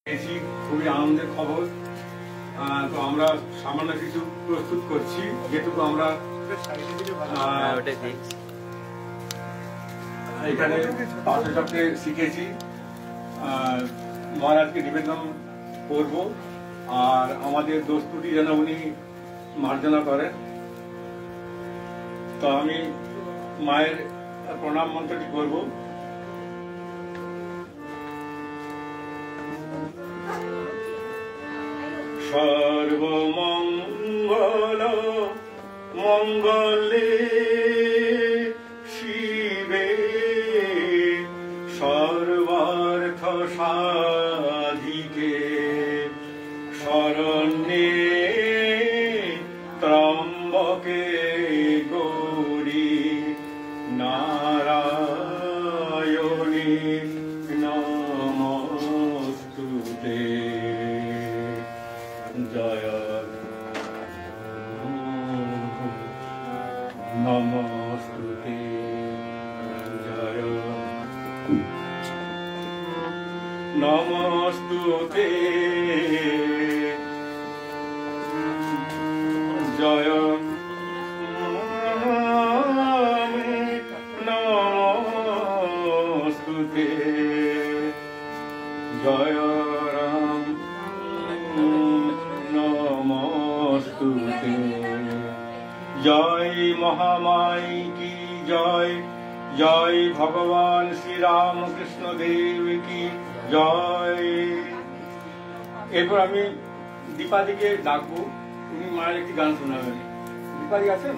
পেয়েছি, খুবই আনন্দের খবর। তো আমরা সামান্য কিছু প্রস্তুত করছি, যেটুকু আমরা এখানে পাঠচক্রে শিখেছি মহারাজকে নিবেদন করব, আর আমাদের দোষ ত্রুটি যেন উনি মার্জনা করেন। তো আমি মায়ের প্রণাম মন্ত্রটি করব। সর্বমঙ্গল মঙ্গলে শিবে সর্বার্থ সাধিকে শরণ্যে ত্রম্বকে গৌরী নারায়ণী নমস্তুতে। জয় নমস্তুতে, জয় নমস্তুতে, জয় নমস্তুতে, জয় রাম নমস্তুতে। জয় মহামাই কি জয়, জয় ভগবান শ্রী রামকৃষ্ণ দেব কি জয়। এরপর আমি দীপাদিকে ডাকবো, উনি মায়ের একটি গান শোনাবেন। দীপাদি আসুন,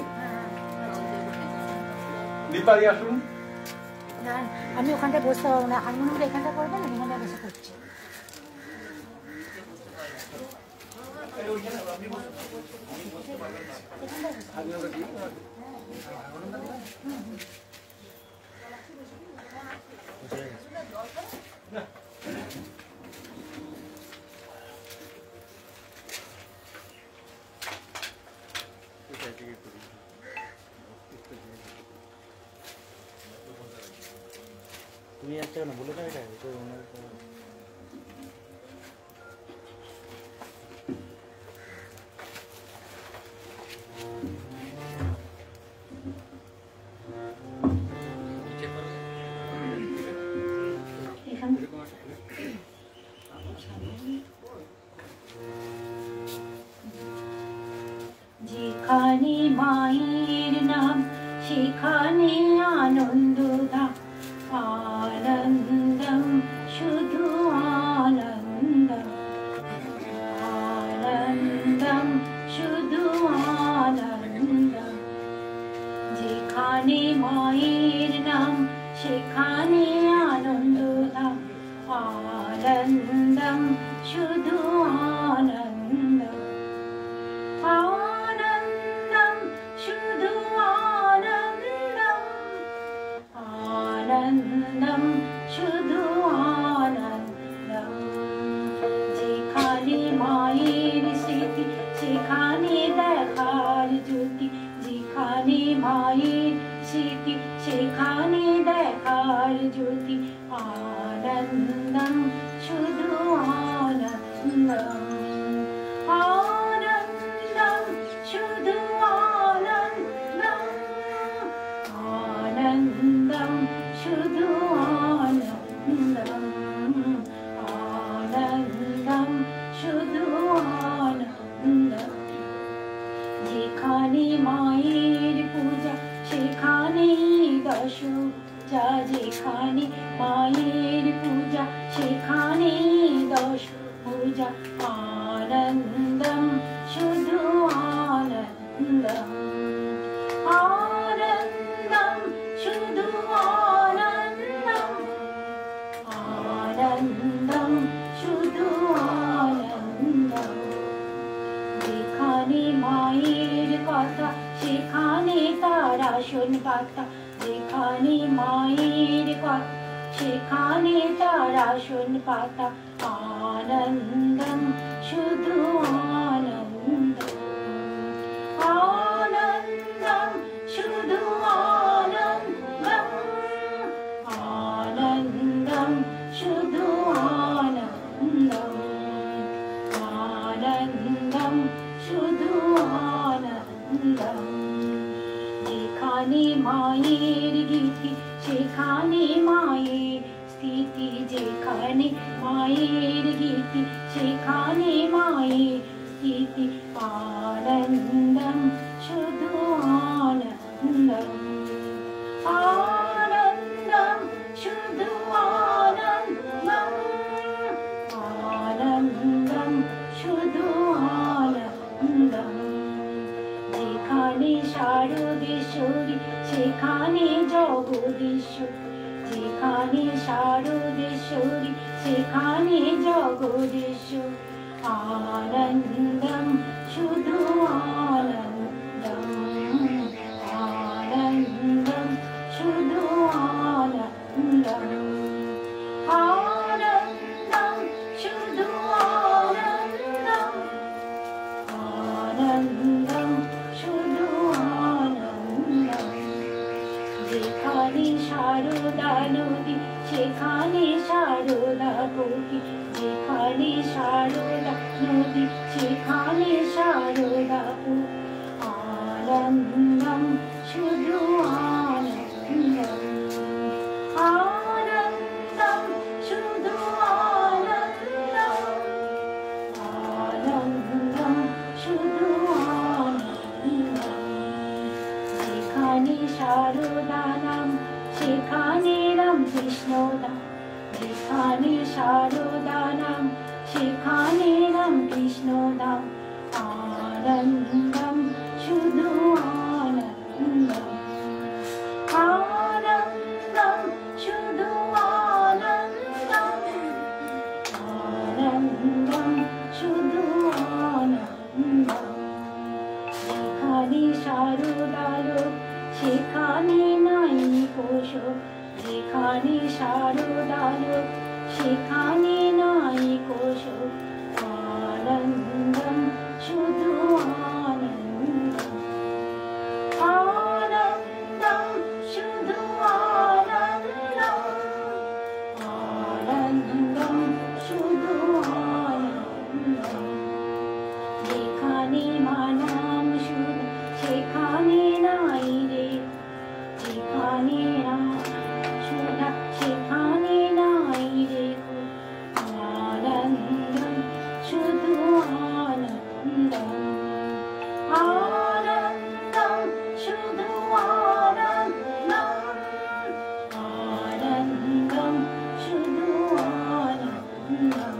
দীপাদি আসুন। আমি ওখানটায় বসতে পারবো না, হারমোনিয়ামটা এখানটা করবেন, এখানটা বসে করছি। তুমি একটা না বলে দাও, এটা যেখানে মায়ের নাম সেখানে আনন্দ ধাম, আনন্দম শুধু আনন্দম, আনন্দম শুধু আনন্দম। যেখানে মায়ের নাম সেখানে আনন্দ ধাম, আনন্দম শুধু আনন্দম, আনন্দম শুধু আনন্দম, আনন্দম শুধু আনন্দম। যেখানে মায়ের স্মৃতি সেখানে দেখার জ্যোতি, যেখানে মায়ের স্মৃতি সেখানে দেখার জ্যোতি, আনন্দম শুধু আনন্দম, আনন্দম শুধু আনন্দম, আনন্দম শুধু আনন্দম, আনন্দম শুধু আনন্দম। যেখানে মায়ের পূজা সেখানেই দশ পূজা, যেখানে মায়ের পূজা সেখানেই দশ পূজা, আনন্দম শুধু আনন্দম, আনন্দম শুধু আনন্দম, আনন্দম শুধু আনন্দম। যেখানে মায়ের কথা সেখানে তার আসন পাতা, যেখানে মায়ের কথা সেখানে তার আসন পাতা, আনন্দম শুধু আনন্দম, আনন্দম শুধু আনন্দম, আনন্দম শুধু আনন্দম। আনন্দম শুধু আনন্দম। যেখানে মায়ের গীতি সেখানে মায়ের স্থিতি, যেখানে মায়ের গীতি সেখানে মায়ের স্থিতি। আনন্দম শুধু আনন্দম, আনন্দম শুধু আনন্দম, আনন্দম শুধু আনন্দম। যেখানে শারদেশ্বরী সেখানে জগদীশ্বর, যেখানে শারদেশ্বরী সেখানে জগদীশ্বর। আনন্দম শুধু আনন্দম, আনন্দম শুধু আনন্দম, আনন্দম শুধু আনন্দম, আনন্দম শুধু আনন্দম। যেখানে শারদা নদী সেখানে শারদা কোটি, যেখানে শারদা নদী সেখানে শারদা কোটি। আনন্দম শুধু আনন্দম, আনন্দম শুধু আনন্দম, আনন্দম শুধু আনন্দম। যেখানে শারদা নাম সেখানে রাম কৃষ্ণ নাম, যেখানে শারদা নাম সেখানে রাম কৃষ্ণ নাম। আনন্দম শুধু আনন্দম, আনন্দম শুধু আনন্দম, আনন্দম শুধু আনন্দম। যেখানে শারদা লোক সেখানে নাই কোশক, যেখানে শারদা লোক সেখানে নাই কোশক। আনন্দম শুধু আনন্দম, আনন্দম শুধু আনন্দম, আনন্দম শুধু আনন্দম। যেখানে মানাম শুধু সেখানে নাই রে, যেখানে সুধা সেখানে নাই রে। আনন্দম শুধু আনন্দম, আনন্দম শুধু আনন্দম, আনন্দম শুধু আনন্দম।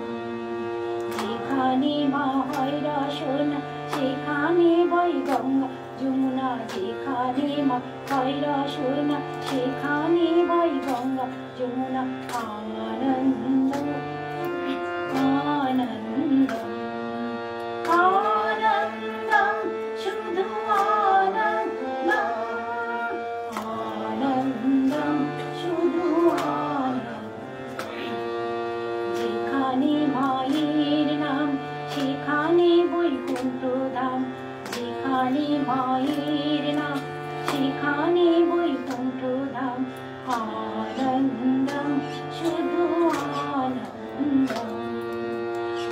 যেখানে মা হয় রসনা সেখানে বই গঙ্গা যমুনা, যেখানে মা হয় রসনা সেখানে বই গঙ্গা যমুনা। আনন্দম, আনন্দম, আনন্দম শুধু আনন্দম, আনন্দম শুধু আনন্দম। যেখানে মায়ের নাম সেখানে বৈকুণ্ঠ ধাম, যেখানে মায়ের নাম সেখানে বৈকুণ্ঠ ধাম। আনন্দম শুধু আনন্দম,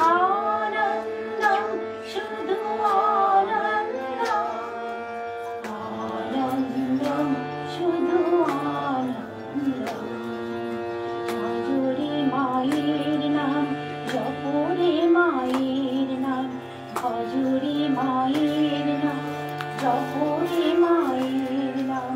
আনন্দম শুধু আনন্দম, আনন্দম শুধু আনন্দম। ভজরে মায়ের নাম জপরে মায়ের নাম, ভজরে মায়ের নাম জপরে মায়ের নাম।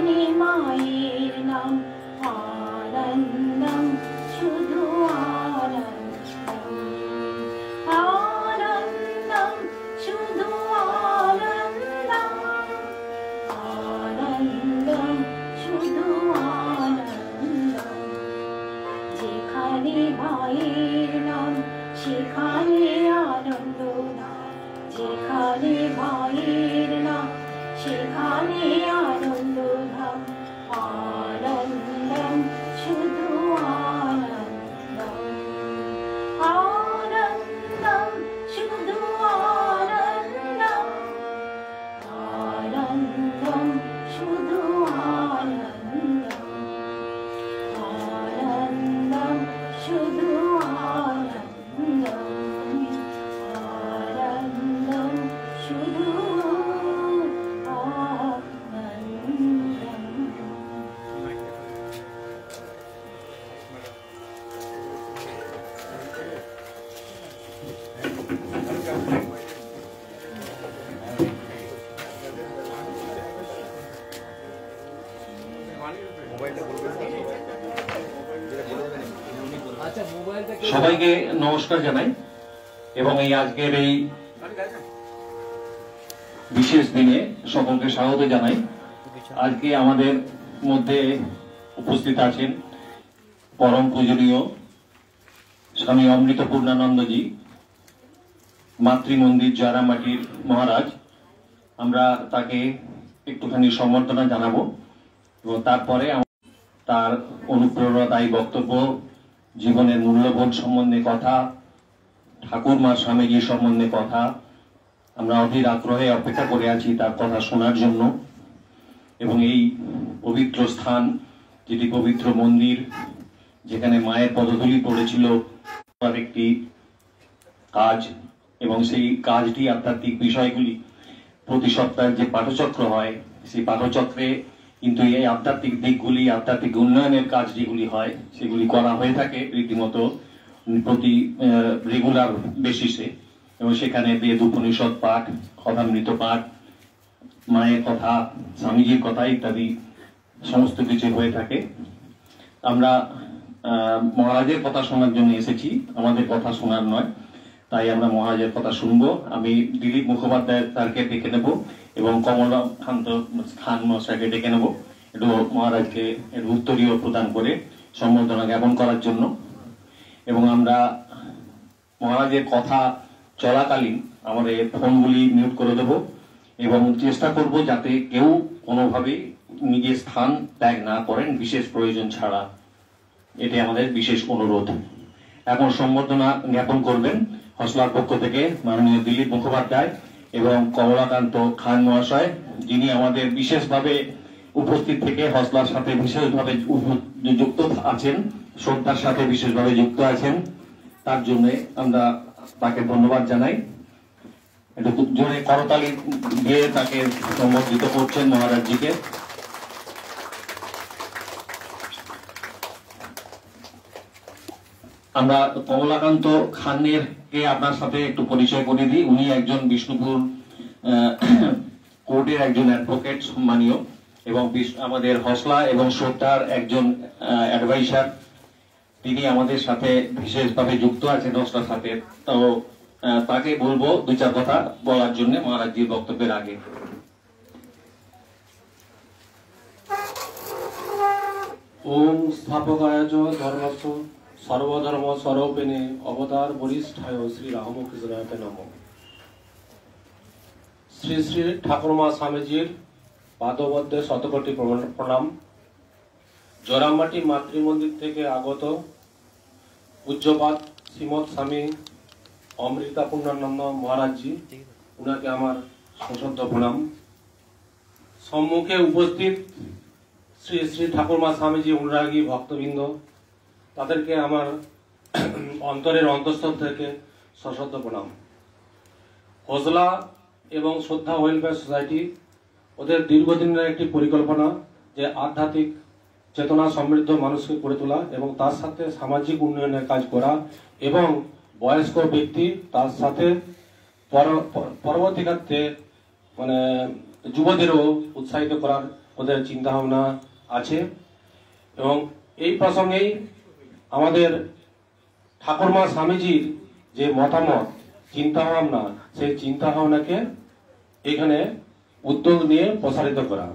যেখানে মায়ের নাম আনন্দম শুধু আনন্দম আনন্দম শুধু আনন্দম আনন্দম শুধু আনন্দম যেখানে মায়ের নাম সেখানে আনন্দ নাম যেখানে মায়ের নাম সেখানে আনন্দ ধাম আনন্দম শুধু আনন্দম আনন্দম শুধু আনন্দম আনন্দম শুধু আনন্দম আনন্দম শুধু আনন্দম আনন্দম শুধু সবাইকে নমস্কার জানাই এবং এই আজকের এই বিশেষ দিনে সকলকে স্বাগত জানাই। আজকে আমাদের মধ্যে উপস্থিত আছেন পরম পূজনীয় স্বামী অমৃত পূর্ণানন্দজি, মাতৃমন্দির জয়রামবাটির মহারাজ। আমরা তাকে একটুখানি সম্বর্ধনা জানাবো এবং তারপরে তার অনুপ্রেরণাদায়ী বক্তব্য, জীবনের মূল্যবোধ সম্বন্ধে কথা, ঠাকুরমার স্বামীজির সম্বন্ধে কথা, আমরা অধীর আগ্রহে অপেক্ষা করে আছি তার কথা শোনার জন্য। এবং এই পবিত্র স্থান, যেটি পবিত্র মন্দির, যেখানে মায়ের পদধূলি পড়েছিল, তার একটি কাজ এবং সেই কাজটি আধ্যাত্মিক বিষয়গুলি প্রতি সপ্তাহে যে পাঠচক্র হয়, সেই পাঠচক্রে কিন্তু এই আধ্যাত্মিক দিকগুলি, আধ্যাত্মিক উন্নয়নের কাজ যেগুলি হয় সেগুলি করা হয়ে থাকে রীতিমতো প্রতি রেগুলার বেসিসে। এবং সেখানে বেদ উপনিষদ পাঠ, কথামৃত পাঠ, মায়ের কথা, স্বামীজির কথা ইত্যাদি সমস্ত কিছু হয়ে থাকে। আমরা মহারাজের কথা শোনার জন্য এসেছি, আমাদের কথা শোনার নয়, তাই আমরা মহারাজের কথা শুনবো। আমি দিলীপ মুখোপাধ্যায় তারকে ডেকে নেব এবং কমলাকান্ত খান মশাইকে ডেকে নেব একটু মহারাজকে একটু উত্তরীয় প্রদান করে সম্বর্ধনা জ্ঞাপন করার জন্য। এবং আমরা মহারাজের কথা চলাকালীন আমাদের ফোনগুলি মিউট করে দেব এবং চেষ্টা করব যাতে কেউ কোনোভাবে নিজের স্থান ত্যাগ না করেন বিশেষ প্রয়োজন ছাড়া। এটি আমাদের বিশেষ অনুরোধ। এখন সম্বর্ধনা জ্ঞাপন করবেন হসলার পক্ষ থেকে মাননীয় দিলীপ মুখোপাধ্যায় এবং কমলাকান্ত খান মহাশয়, যিনি আমাদের বিশেষভাবে উপস্থিত থেকে হসলার সাথে বিশেষভাবে যুক্ত আছেন, শ্রদ্ধার সাথে বিশেষভাবে যুক্ত আছেন। তার জন্য আমরা তাকে ধন্যবাদ জানাই। একটু জোরে করতালি দিয়ে তাকে সম্বোধিত করছেন মহারাজজিকে। আমরা কমলাকান্ত খানের কে আপনার সাথে একটু পরিচয় করে দিই। উনি একজন বিষ্ণুপুর কোর্টের একজন অ্যাডভোকেট সম্মানীয় এবং আমাদের হসলা এবং শ্রদ্ধার একজন অ্যাডভাইসার। তিনি আমাদের সাথে বিশেষভাবে যুক্ত আছেন হসলার সাথে। তো তাকে বলবো দুই চার কথা বলার জন্য মহারাজজির বক্তব্যের আগে। ওম স্থাপকায় চ ধর্মস্য সর্বধর্ম স্বরূপিণে অবতার বরিষ্ঠায় শ্রী রামকৃষ্ণায় নমঃ। শ্রী শ্রী ঠাকুরমা স্বামীজির পাদবদ্ধে শতকোটি প্রণাম। জয়রামবাটি মাতৃমন্দির থেকে আগত পূজ্যপাদ শ্রীমৎ স্বামী অমৃতা পূর্ণানন্দ মহারাজজি, উনাকে আমার সশ্রদ্ধ প্রণাম। সম্মুখে উপস্থিত শ্রী শ্রী ঠাকুরমা স্বামীজি অনুরাগী ভক্তবৃন্দ, তাদেরকে আমার অন্তরের অন্তঃস্থল থেকে সশ্রদ্ধ প্রণাম। হজলা এবং শ্রদ্ধা ওয়েলফেয়ার সোসাইটি, ওদের দীর্ঘদিনের একটি পরিকল্পনা যে আধ্যাত্মিক চেতনা সমৃদ্ধ মানুষকে গড়ে তোলা এবং তার সাথে সামাজিক উন্নয়নের কাজ করা এবং বয়স্ক ব্যক্তি তার সাথে পরবর্তী ক্ষেত্রে মানে যুবদেরও উৎসাহিত করার ওদের চিন্তা ভাবনা আছে। এবং এই প্রসঙ্গেই আমাদের ঠাকুরমা স্বামীজির যে মতামত, চিন্তা ভাবনা, সেই চিন্তা ভাবনাকে এখানে উদ্যোগ নিয়ে প্রসারিত করা।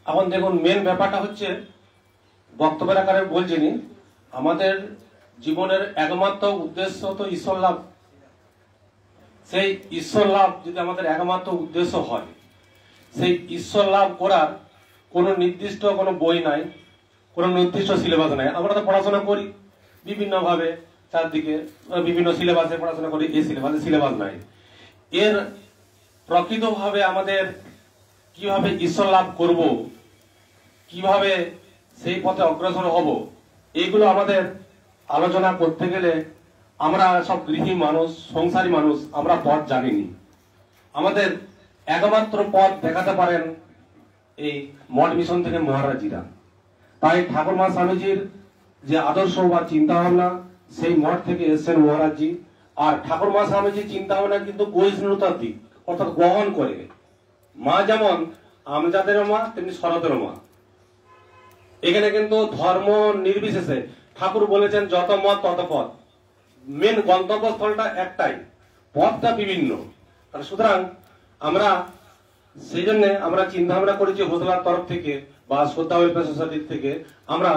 এখন দেখুন, মেন ব্যাপারটা হচ্ছে বক্তব্যের আকারে বলছেনি, আমাদের জীবনের একমাত্র উদ্দেশ্য তো ঈশ্বর লাভ। সেই ঈশ্বর লাভ যদি আমাদের একমাত্র উদ্দেশ্য হয়, সেই ঈশ্বর লাভ করার কোনো নির্দিষ্ট কোনো বই নাই, কোনো নির্দিষ্ট সিলেবাস নাই। আমরা তো পড়াশোনা করি বিভিন্নভাবে, চারদিকে বিভিন্ন সিলেবাসে পড়াশোনা করি, এই সিলেবাস নাই। এর প্রকৃতভাবে আমাদের কিভাবে ঈশ্বর লাভ করব, কিভাবে সেই পথে অগ্রসর হব, এইগুলো আমাদের আলোচনা করতে গেলে আমরা সব গৃহী মানুষ, সংসারী মানুষ, আমরা পথ জানিনি। আমাদের একমাত্র পথ দেখাতে পারেন এই মঠ মিশন থেকে মহারাজজিরা। তাই ঠাকুরমা স্বামীজির যে আদর্শ বা চিন্তা ভাবনা, সেই মঠ থেকে এসছেন মহারাজজি। আর ঠাকুরমা স্বামীজির চিন্তা ভাবনা কিন্তু বৈষ্ণবতার দিক, অর্থাৎ গ্রহণ করে। মা যেমন আমজাদের মা, তেমনি শরতের মা। এখানে কিন্তু ধর্ম নির্বিশেষে ঠাকুর বলেছেন যত মত তত পথ। মেন গন্তব্যস্থলটা একটাই, পথটা বিভিন্ন। সুতরাং আমরা সেই জন্য আমরা চিন্তা ভাবনা করেছি হোসলার তরফ থেকে বা শ্রদ্ধা ওয়েলফেয়ার সোসাইটির থেকে, আমরা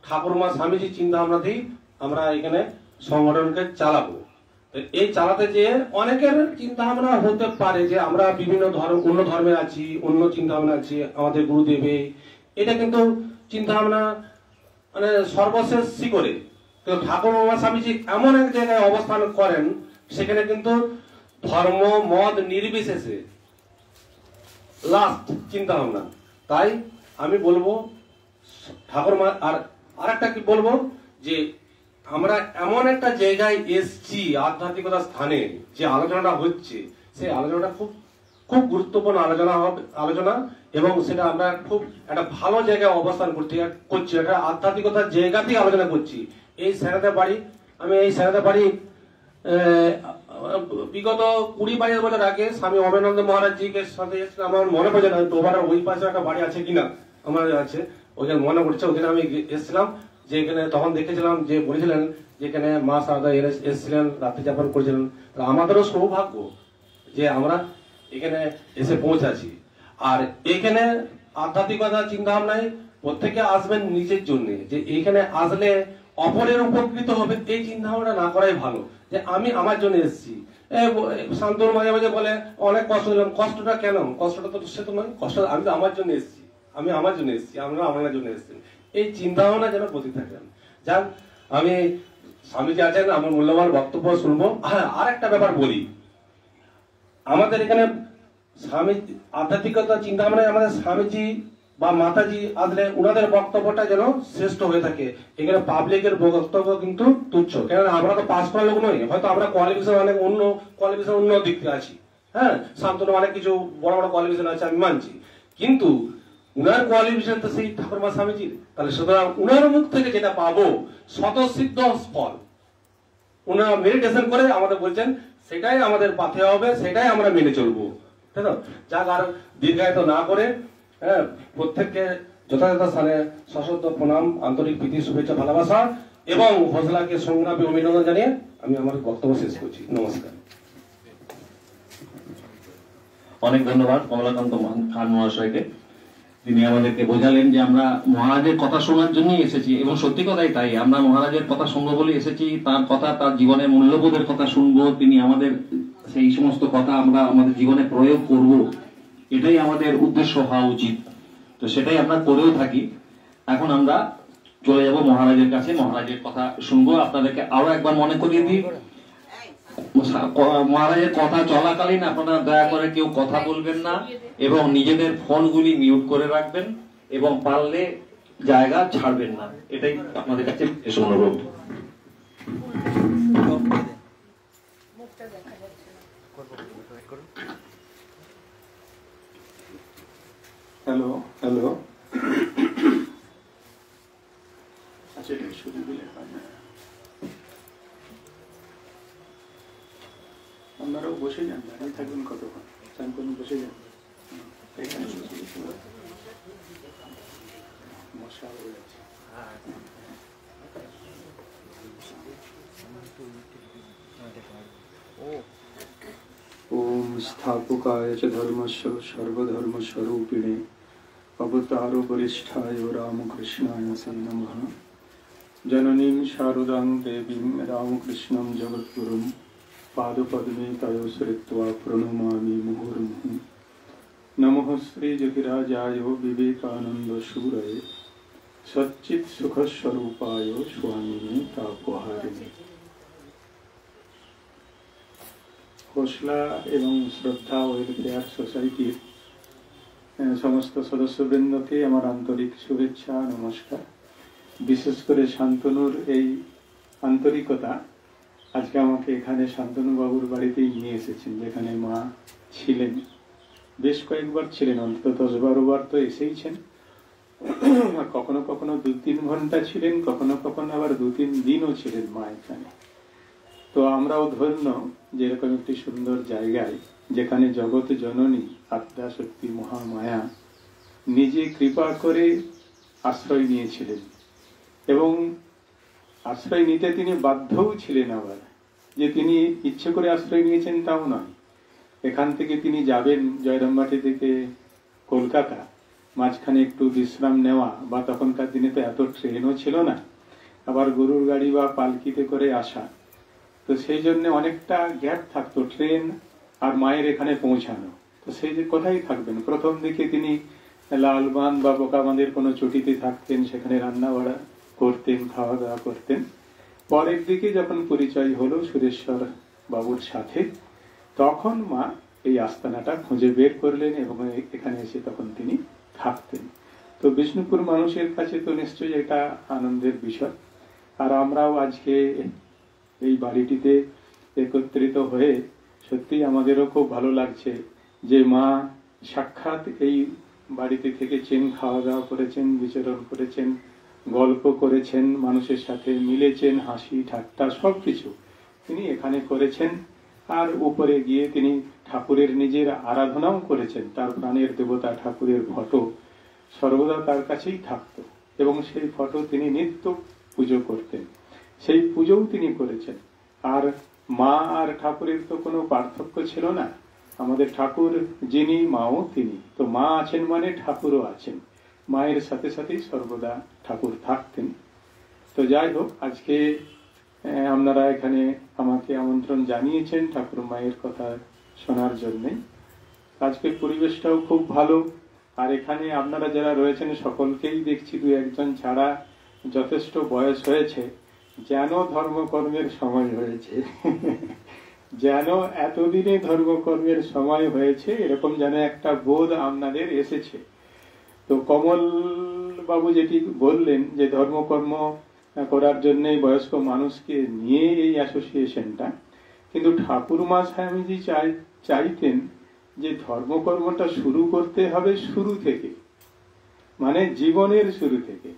ঠাকুরমা স্বামীজির চিন্তা ভাবনাতেই আমরা এখানে সংগঠনকে চালাবো। এই চালাতে যেয়ে অনেকের চিন্তা ভাবনা হতে পারে যে আমরা বিভিন্ন অন্য ধর্মে আছি, অন্য চিন্তা ভাবনা আছে, আমাদের গুরুদেবে। এটা কিন্তু চিন্তা ভাবনা মানে সর্বশেষ শিকরে। কিন্তু ঠাকুরমা স্বামীজি এমন এক জায়গায় অবস্থান করেন, সেখানে কিন্তু ধর্ম মত নির্বিশেষে লাস্ট চিন্তা ভাবনা। তাই আমি বলবো ঠাকুরমা, আর একটা কি বলবো, যে আমরা এমন একটা জায়গায় এসছি, আধ্যাত্মিকতার স্থানে যে আলোচনাটা হচ্ছে, সেই আলোচনাটা খুব খুব গুরুত্বপূর্ণ আলোচনা। এবং সেটা আমরা খুব একটা ভালো জায়গায় অবস্থান করছি, একটা আধ্যাত্মিকতার জায়গাতেই আলোচনা করছি। এই স্যারেদের বাড়ি, আমি এই স্যারেদের বাড়ি বিগত 20-22 বছর আগে স্বামী অভয়ানন্দ মহারাজজিকে সাথে আমার মনে পড়ছে না, ডোবারের ওই পাশে একটা বাড়ি আছে কিনা আমার আছে, ওইখানে মনে পড়ছে। ওখানে আমি এসেছিলাম, যে এখানে তখন দেখেছিলাম যে বলেছিলেন যেখানে মা সারদা এসেছিলেন, রাত্রি যাপন করেছিলেন। আমাদেরও সৌভাগ্য যে আমরা এখানে এসে পৌঁছাছি। আর এখানে আধ্যাত্মিকতা চিন্তা ভাবনায় প্রত্যেকে আসবেন নিজের জন্য, যে এইখানে আসলে অপরের উপকৃত হবে, এই চিন্তা ভাবনা না করাই ভালো। যে আমি আমার জন্য এসেছি, শান্তর মাঝে মাঝে বলে অনেক কষ্ট দিলাম, কষ্টটা কেন? কষ্টটা তো সে তো নয়, কষ্ট আমি তো আমার জন্য এসেছি, আমি আমার জন্য এসেছি, আমরা আমার জন্য এসেছি। এই চিন্তা ভাবনা যেন প্রতি থাকেন। যাক, আমি স্বামীজি আছেন, আমার মূল্যবান বক্তব্য শুনবো। আর একটা ব্যাপার বলি, আমাদের এখানে স্বামী আধ্যাত্মিকতা চিন্তা ভাবনায় আমাদের স্বামীজি বা মাতাজি আসলে উনাদের বক্তব্যটা যেন শ্রেষ্ঠ হয়ে থাকে। এখানে পাবলিকের বক্তব্য কিন্তু তুচ্ছ, কেননা আমরা তো পাস করা লোক নই, হয়তো আমরা কোয়ালিফিকেশন অনেক অন্য দিক থেকে আছি। হ্যাঁ, শান্তনু অনেক কিছু বড় বড় কোয়ালিফিকেশন আছে, আমি মানছি, কিন্তু উনার কোয়ালিফিকেশন তো সেই ঠাকুরমা স্বামীজির। তাহলে সুতরাং উনার মুখ থেকে যেটা পাবো স্বতঃসিদ্ধ ফল, উনারা মেডিটেশন করে আমাদের বলছেন, সেটাই আমাদের পাথে হবে, সেটাই আমরা মেনে চলবো। তাই তো? যাক, আর দীর্ঘায়িত না করে প্রত্যেককে যথাযথ স্থানে সশ্রদ্ধ প্রণাম, আন্তরিক প্রীতি, শুভেচ্ছা, ভালোবাসা এবং হোসলাকে সংগ্রামী অভিনন্দন জানিয়ে আমি আমার বক্তব্য শেষ করছি। নমস্কার। অনেক ধন্যবাদ কমলাকান্ত খান মহাশয়কে। তিনি আমাদেরকে বোঝালেন যে আমরা মহারাজের কথা শোনার জন্যই এসেছি, এবং সত্যি কথাই তাই। আমরা মহারাজের কথা শুনবো বলে এসেছি, তার কথা, তার জীবনের মূল্যবোধের কথা শুনবো, তিনি আমাদের সেই সমস্ত কথা আমরা আমাদের জীবনে প্রয়োগ করব, এটাই আমাদের উদ্দেশ্য হওয়া উচিত। তো সেটাই আমরা করেও থাকি। এখন আমরা চলে যাব মহারাজের কাছে, মহারাজের কথা শুনবো। আপনাদেরকে আরো একবার মনে করিয়ে দিই, মহারাজের কথা চলাকালীন আপনারা দয়া করে কেউ কথা বলবেন না, এবং নিজেদের ফোনগুলি মিউট করে রাখবেন, এবং পারলে জায়গা ছাড়বেন না। এটাই আপনাদের কাছে বিশেষ অনুরোধ। হ্যালো হ্যালো, আচ্ছা এটা শুরু দিলে হয় না, আপনারাও বসে যান, দাঁড়িয়ে থাকবেন কতক্ষণ, চান করুন, বসে যান। संस्थापकाय च धर्मस्य सर्वधर्मस्वरूपिणे अवतारो वरिष्ठाय रामकृष्णाय ते नमः। जननीं शारदां देवीं रामकृष्णं जगद्गुरुं पादपद्मे तयो श्रित्वा प्रणमामि मुहुर्मुहुः। नमः श्री ज्योतिराजाय विवेकानन्दशूरये सच्चित् सुखस्वरूपाय स्वामिने तापहारिणे। হোসলা এবং শ্রদ্ধা ওয়েলফেয়ার সোসাইটির সমস্ত সদস্যবৃন্দকে আমার আন্তরিক শুভেচ্ছা নমস্কার। বিশেষ করে শান্তনুর এই আন্তরিকতা আজকে আমাকে এখানে শান্তনু বাবুর বাড়িতেই নিয়ে এসেছেন, যেখানে মা ছিলেন, বেশ কয়েকবার ছিলেন, অন্তত 10-12 বার তো এসেইছেন। কখনো কখনো 2-3 ঘন্টা ছিলেন, কখনো কখনো আবার 2-3 দিনও ছিলেন মা এখানে। তো আমরাও ধন্য যে এরকম একটি সুন্দর জায়গায়, যেখানে জগৎ জননী আদ্যা শক্তি মহামায়া নিজে কৃপা করে আশ্রয় নিয়েছিলেন, এবং আশ্রয় নিতে তিনি বাধ্যও ছিলেন। আবার যে তিনি ইচ্ছে করে আশ্রয় নিয়েছেন তাও নয়। এখান থেকে তিনি যাবেন জয়রামবাটি থেকে কলকাতা, মাঝখানে একটু বিশ্রাম নেওয়া, বা তখনকার দিনে তো এত ট্রেনও ছিল না, আবার গরুর গাড়ি বা পালকিতে করে আসা, তো সেই জন্য অনেকটা গ্যাপ থাকতো ট্রেন আর মায়ের এখানে পৌঁছানো। তো সেই যে কোথায় থাকবেন, প্রথম দিকে তিনি লালবান বা বোকাবাঁধের কোনো চটিতে থাকতেন, সেখানে রান্না বাড়া করতেন, খাওয়া দাওয়া করতেন। পরের দিকে যখন পরিচয় হলো সুরেশ্বর বাবুর সাথে, তখন মা এই আস্তানাটা খুঁজে বের করলেন এবং এখানে এসে তখন তিনি থাকতেন। তো বিষ্ণুপুর মানুষের কাছে তো নিশ্চয়ই এটা আনন্দের বিষয়। আর আমরাও আজকে এই বাড়িটিতে একত্রিত হয়ে সত্যি আমাদেরও খুব ভালো লাগছে যে মা সাক্ষাৎ এই বাড়িতে থেকেছেন, খাওয়া দাওয়া করেছেন, বিচরণ করেছেন, গল্প করেছেন, মানুষের সাথে মিলেছেন, হাসি ঠাট্টা সবকিছু তিনি এখানে করেছেন। আর উপরে গিয়ে তিনি ঠাকুরের নিজের আরাধনাও করেছেন। তার প্রাণের দেবতা ঠাকুরের ফটো সর্বদা তার কাছেই থাকতো, এবং সেই ফটো তিনি নিত্য পুজো করতেন, সেই পুজোও তিনি করেছেন। আর মা আর ঠাকুরের তো কোনো পার্থক্য ছিল না। আমাদের ঠাকুর যিনি, মাও তিনি। তো মা আছেন মানে ঠাকুরও আছেন, মায়ের সাথে সাথেই সর্বদা ঠাকুর থাকতেন। তো যাই হোক, আজকে আপনারা এখানে আমাকে আমন্ত্রণ জানিয়েছেন ঠাকুর মায়ের কথা শোনার জন্যে। আজকের পরিবেশটাও খুব ভালো। আর এখানে আপনারা যারা রয়েছেন সকলকেই দেখছি 2-1 ছাড়া যথেষ্ট বয়স হয়েছে, যেন ধর্মকর্মের সময় হয়েছে। যেন এতদিনে ধর্মকর্মের সময় হয়েছে, এরকম যেন একটা বোধ আপনাদের এসেছে। তো কমল বাবু যেটি বললেন যে ধর্মকর্ম করার জন্য বয়স্ক মানুষকে নিয়ে এই অ্যাসোসিয়েশনটা, কিন্তু ঠাকুরমা স্বামীজি চাইতেন যে ধর্মকর্মটা শুরু করতে হবে শুরু থেকে, মানে জীবনের শুরু থেকে।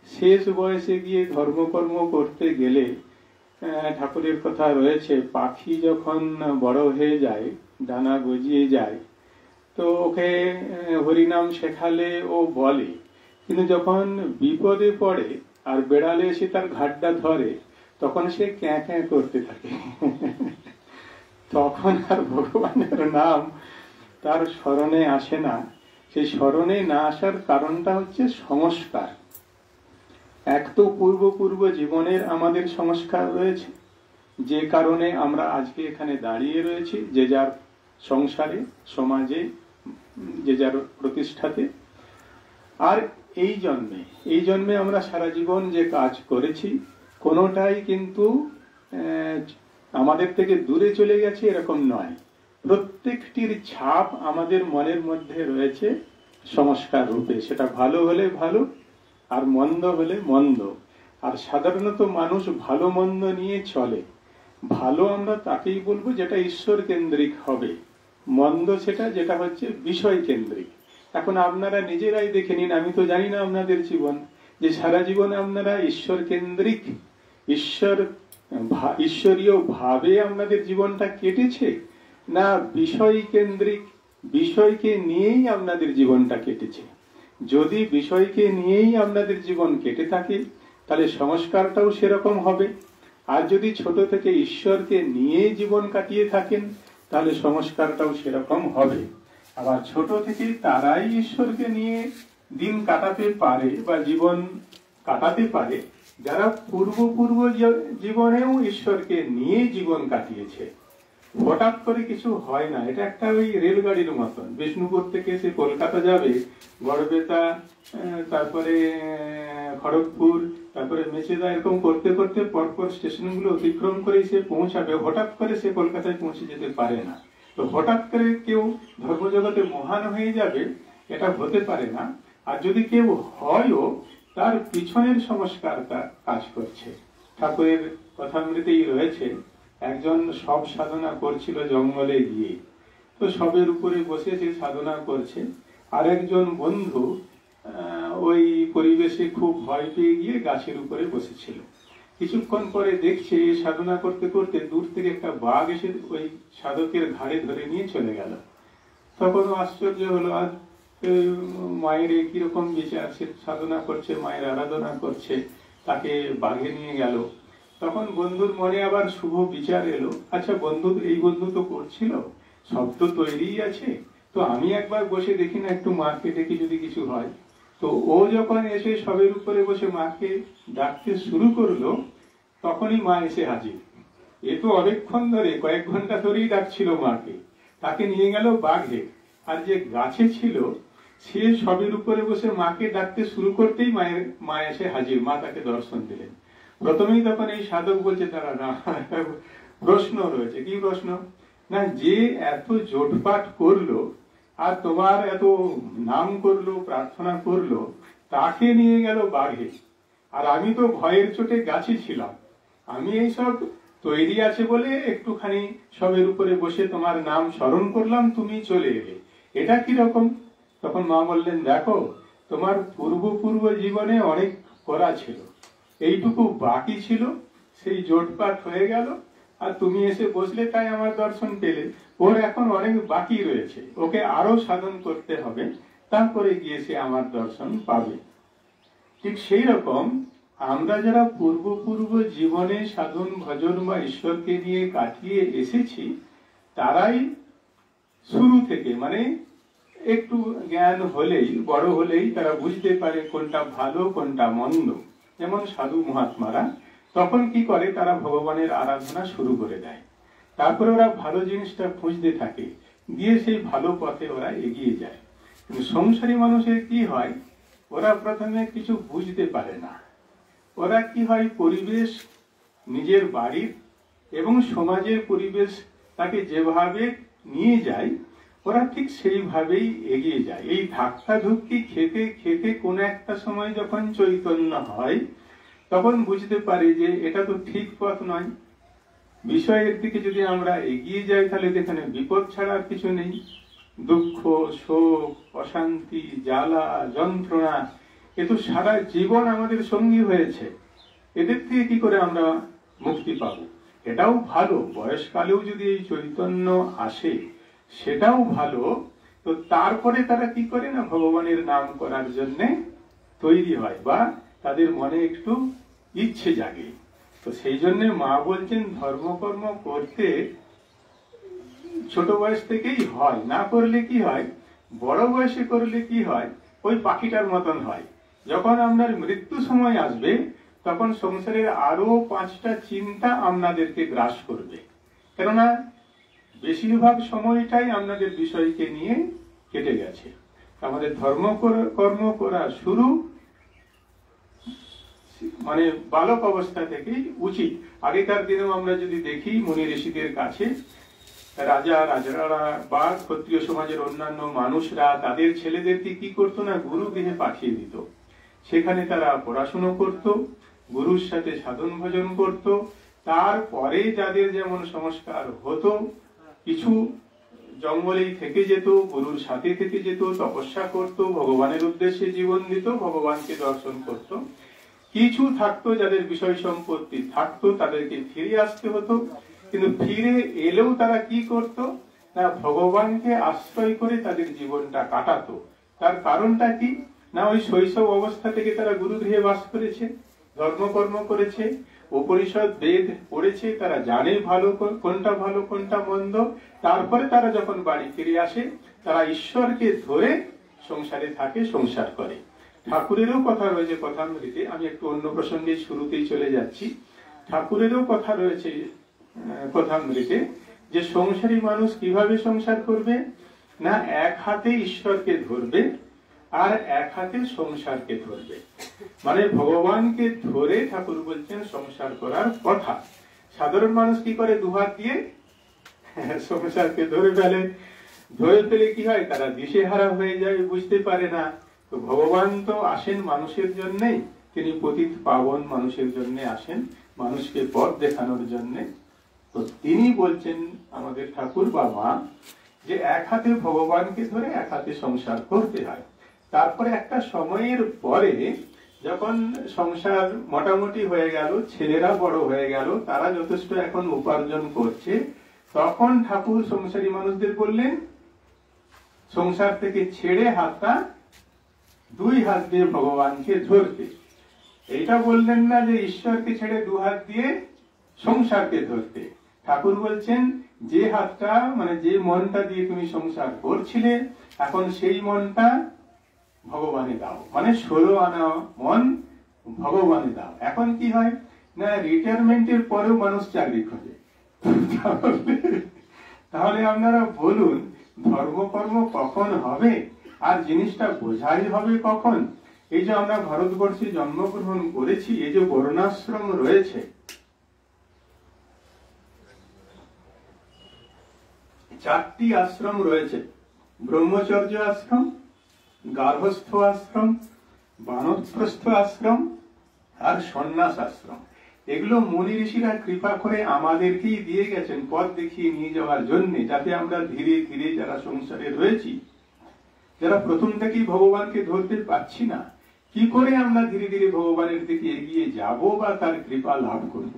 শেষ বয়সে গিয়ে ধর্মকর্ম করতে গেলে ঠাকুরের কথা রয়েছে, পাখি যখন বড় হয়ে যায়, ডানা গজিয়ে যায়, তো ওকে হরিনাম শেখালে ও বলে, কিন্তু যখন বিপদে পড়ে আর বেড়ালে এসে তার ঘাটটা ধরে, তখন সে ক্যাঁ ক্যাঁ করতে থাকে। তখন আর ভগবানের নাম তার স্মরণে আসে না। সেই স্মরণে না আসার কারণটা হচ্ছে সংস্কার। এক তো পূর্ব জীবনের আমাদের সংস্কার রয়েছে, যে কারণে আমরা আজকে এখানে দাঁড়িয়ে রয়েছি, যে যার সংসারে, সমাজে, যে যার প্রতিষ্ঠাতে। আর এই জন্মে আমরা সারা জীবন যে কাজ করেছি, কোনোটাই কিন্তু আমাদের থেকে দূরে চলে গেছে এরকম নয়। প্রত্যেকটির ছাপ আমাদের মনের মধ্যে রয়েছে সংস্কার রূপে, সেটা ভালো হলে ভালো আর মন্দ হলে মন্দ। আর সাধারণত মানুষ ভালো মন্দ নিয়ে চলে। ভালো আমরা তাকেই বলবো যেটা ঈশ্বর কেন্দ্রিক হবে, মন্দ সেটা যেটা হচ্ছে বিষয় কেন্দ্রিক। এখন আপনারা নিজেরাই দেখে নিন, আমি তো জানি না আপনাদের জীবন, যে সারা জীবনে আপনারা ঈশ্বর কেন্দ্রিক, ঈশ্বরীয় ভাবে আপনাদের জীবনটা কেটেছে, না বিষয় কেন্দ্রিক, বিষয়কে নিয়েই আপনাদের জীবনটা কেটেছে। যদি বিষয়কে নিয়েই আপনাদের জীবন কেটে থাকে, তাহলে সংস্কারটাও সেরকম হবে। আর যদি ছোট থেকে ঈশ্বরকে নিয়ে জীবন কাটিয়ে থাকেন, তাহলে সংস্কারটাও সেরকম হবে। আবার ছোট থেকেই তারাই ঈশ্বরকে নিয়ে দিন কাটাতে পারে বা জীবন কাটাতে পারে যারা পূর্ব জীবনেও ঈশ্বরকে নিয়ে জীবন কাটিয়েছে। হঠাৎ করে কিছু হয় না, এটা একটা ওই রেলগাড়ির মতন। বিষ্ণুপুর থেকে সে কলকাতা যাবে, গড়বেতা, তারপরে খড়গপুর, তারপরে মেচেদা, এরকম করতে করতে পরপর স্টেশনগুলো অতিক্রম করে সে পৌঁছাবে। হঠাৎ করে সে কলকাতায় পৌঁছে যেতে পারে না। তো হঠাৎ করে কেউ ধর্মজগতে মহান হয়ে যাবে এটা হতে পারে না। আর যদি কেউ হয়ও, তার পিছনের সংস্কারটা কাজ করছে। ঠাকুরের কথামৃতেই রয়েছে, একজন সব সাধনা করছিল জঙ্গলে গিয়ে, তো সবের উপরে বসে সে সাধনা করছে। আর একজন বন্ধু ওই পরিবেশে খুব ভয় পেয়ে গিয়ে গাছের উপরে বসেছিল। কিছুক্ষণ পরে দেখছে সাধনা করতে করতে দূর থেকে একটা বাঘ এসে ওই সাধকের ঘাড়ে ধরে নিয়ে চলে গেল। তখন আশ্চর্য হলো, আর মায়ের কিরকম বিচার, সে সাধনা করছে, মায়ের আরাধনা করছে, তাকে বাঘে নিয়ে গেল। তখন বন্ধুর মনে আবার শুভ বিচার এলো, আচ্ছা এই বন্ধু তো করছিল, সব তো তৈরিই আছে, তো আমি একবার বসে দেখি না, একটু মাকে ডেকে যদি কিছু হয়। তো ও যখন এসে সবের উপরে বসে মাকে ডাকতে শুরু করলো, তখনই মা এসে হাজির। এ তো অনেকক্ষণ ধরে, কয়েক ঘন্টা ধরেই ডাকছিল মাকে, তাকে নিয়ে গেল বাঘে। আর যে গাছে ছিল সে সবের উপরে বসে মাকে ডাকতে শুরু করতেই মা এসে হাজির, মা তাকে দর্শন দিলেন। প্রথমেই তখন এই সাধক বলছে, তারা না, প্রশ্ন রয়েছে। কি প্রশ্ন? না, যে এত জোটপাট করলো আর তোমার এত নাম করলো, প্রার্থনা করলো, তাকে নিয়ে গেল বাঘে, আর আমি তো ভয়ের চোটে গাছে ছিলাম, আমি এইসব তৈরি আছে বলে একটুখানি সবের উপরে বসে তোমার নাম স্মরণ করলাম, তুমি চলে এলে, এটা কিরকম? তখন মা বললেন, দেখো, তোমার পূর্ব জীবনে অনেক করা ছিল, এইটুকু বাকি ছিল, সেই জোটপাট হয়ে গেল, আর তুমি এসে বসলে, তাই আমার দর্শন পেলে। ওর এখন অনেক বাকি রয়েছে, ওকে আরো সাধন করতে হবে, তারপরে গিয়ে সে আমার দর্শন পাবে। ঠিক সেই রকম আমরা যারা পূর্ব জীবনে সাধন ভজন বা ঈশ্বরকে নিয়ে কাটিয়ে এসেছি, তারাই শুরু থেকে, মানে একটু জ্ঞান হলেই, বড় হলেই তারা বুঝতে পারে কোনটা ভালো কোনটা মন্দ। যেমন সাধু মহাত্মারা তখন কি করে, তারা ভগবানের আরাধনা শুরু করে দেয়, তারপরে ওরা ভালো জিনিসটা খুঁজতে থাকে, দিয়ে সেই ভালো পথে ওরা এগিয়ে যায়। কিন্তু সংসারী মানুষের কি হয়, ওরা প্রথমে কিছু বুঝতে পারে না। ওরা কি হয়, পরিবেশ, নিজের বাড়ির এবং সমাজের পরিবেশ তাকে যেভাবে নিয়ে যায়, ওরা ঠিক সেইভাবেই এগিয়ে যায়। এই ধাক্কা ধুক্কি খেতে খেতে কোন একটা সময় যখন চৈতন্য হয়, তখন বুঝতে পারে যে এটা তো ঠিক পথ নয়। বিষয়ের দিকে যদি আমরা এগিয়ে যাই, তাহলে এখানে বিপদ ছাড়া আর কিছু নেই। দুঃখ, শোক, অশান্তি, জ্বালা, যন্ত্রণা, এ তো সারা জীবন আমাদের সঙ্গী হয়েছে। এদের থেকে কি করে আমরা মুক্তি পাব? এটাও ভালো, বয়সকালেও যদি এই চৈতন্য আসে সেটাও ভালো। তো তারপরে তারা কি করে না, ভগবানের নাম করার জন্য তৈরি হয়, বা তাদের মনে একটু ইচ্ছে জাগে। তো সেই জন্য মা বলছেন, ধর্মকর্ম করতে ছোট বয়স থেকেই হয়, না করলে কি হয়, বড় বয়সে করলে কি হয়, ওই পাখিটার মতন হয়। যখন আপনার মৃত্যু সময় আসবে, তখন সংসারের আরো 5টা চিন্তা আপনাদেরকে গ্রাস করবে। কেননা বেশিরভাগ সময়টাই আপনাদের বিষয়কে নিয়ে কেটে গেছে। আমাদের কর্ম করা শুরু মানে বালক অবস্থা থেকেই উচিত। আগেকার দিনেও আমরা যদি দেখি, মুনি ঋষিদের কাছে রাজারা বা ক্ষত্রিয় সমাজের অন্যান্য মানুষরা তাদের ছেলেদেরকে কি করতো না, গুরু গৃহে পাঠিয়ে দিত। সেখানে তারা পড়াশুনো করত, গুরুর সাথে সাধন ভজন করত। তারপরে যাদের যেমন সংস্কার হতো, কিছু জঙ্গলেই থেকে যেত, গুরুর সাথে থেকে যেত, তপস্যা করত, ভগবানের উদ্দেশ্যে জীবন দিত, ভগবানকে দর্শন করত। কিছু থাকতো যাদের বিষয় সম্পত্তি থাকতো, তাদেরকে ফিরে আসতে হতো। কিন্তু ফিরে এলেও তারা কি করত না, ভগবানকে আশ্রয় করে তাদের জীবনটা কাটাতো। তার কারণটা কি না, ওই শৈশব অবস্থা থেকে তারা গুরুগৃহে বাস করেছে, ধর্মকর্ম করেছে, উপনিষদ বেদ পড়েছে, তারা জানে ভালো কোনটা মন্দ। তারপরে তারা যখন বাড়ি ফিরে আসে, তারা ঈশ্বরকে ধরে সংসারে থাকে, সংসার করে। ঠাকুরেরও কথা রয়েছে কথামৃতে, আমি একটু অন্য প্রসঙ্গে শুরুতেই চলে যাচ্ছি। ঠাকুরেরও কথা রয়েছে কথামৃতে যে সংসারী মানুষ কিভাবে সংসার করবে না, এক হাতে ঈশ্বরকে ধরবে আর এক হাতে সংসারকে ধরবে। মানে ভগবানকে ধরে ঠাকুর বলছেন সংসার করার কথা। সাধারণ মানুষ কি করে, দুহাত দিয়ে সংসারকে ধরে ফেলে। ধরে ফেলে কি হয়, তারা দিশেহারা হয়ে যায়, বুঝতে পারে না। তো ভগবান তো আসেন মানুষের জন্যই, তিনি পতিত পাবন মানুষের জন্য আসেন, মানুষকে পথ দেখানোর জন্য। তো তিনি বলছেন আমাদের ঠাকুর বা মা যে এক হাতে ভগবানকে ধরে এক হাতে সংসার করতে হয়। তারপরে একটা সময়ের পরে যখন সংসার মোটামুটি হয়ে গেল, ছেলেরা বড় হয়ে গেল, তারা যথেষ্ট এখন উপার্জন করছে, তখন ঠাকুর সংসারী মানুষদের বললেন সংসার থেকে ছেড়ে হাতটা দুই হাত দিয়ে ভগবানকে ধরতে। এইটা বললেন না যে ঈশ্বরকে ছেড়ে দু হাত দিয়ে সংসারকে ধরতে। ঠাকুর বলছেন যে হাতটা মানে যে মনটা দিয়ে তুমি সংসার করছিলে, এখন সেই মনটা ভগবানে দাও, মানে 16 আনা মন ভগবানে দাও। এখন কি হয় না, রিটায়ারমেন্টের পরেও মানুষ চাকরি খোঁজে। তাহলে আপনারা বলুন ধর্মকর্ম কখন হবে, আর জিনিসটা বোঝাই হবে কখন? এই যে আমরা ভারতবর্ষে জন্মগ্রহণ করেছি, এই যে বর্ণাশ্রম রয়েছে, 4টি আশ্রম রয়েছে। ব্রহ্মচর্য আশ্রম, গার্হস্থ আশ্রম, বানপ্রস্থ আশ্রম আর সন্ন্যাস আশ্রম। এগুলো মুনি ঋষিরা কৃপা করে আমাদেরকেই দিয়ে গেছেন পথ দেখিয়ে নিয়ে যাওয়ার জন্য, যাতে আমরা ধীরে ধীরে যারা সংসারে রয়েছি, যারা প্রথম থেকেই ভগবানকে ধরতে পারছি না, কি করে আমরা ধীরে ধীরে ভগবানের দিকে এগিয়ে যাব বা তার কৃপা লাভ করব,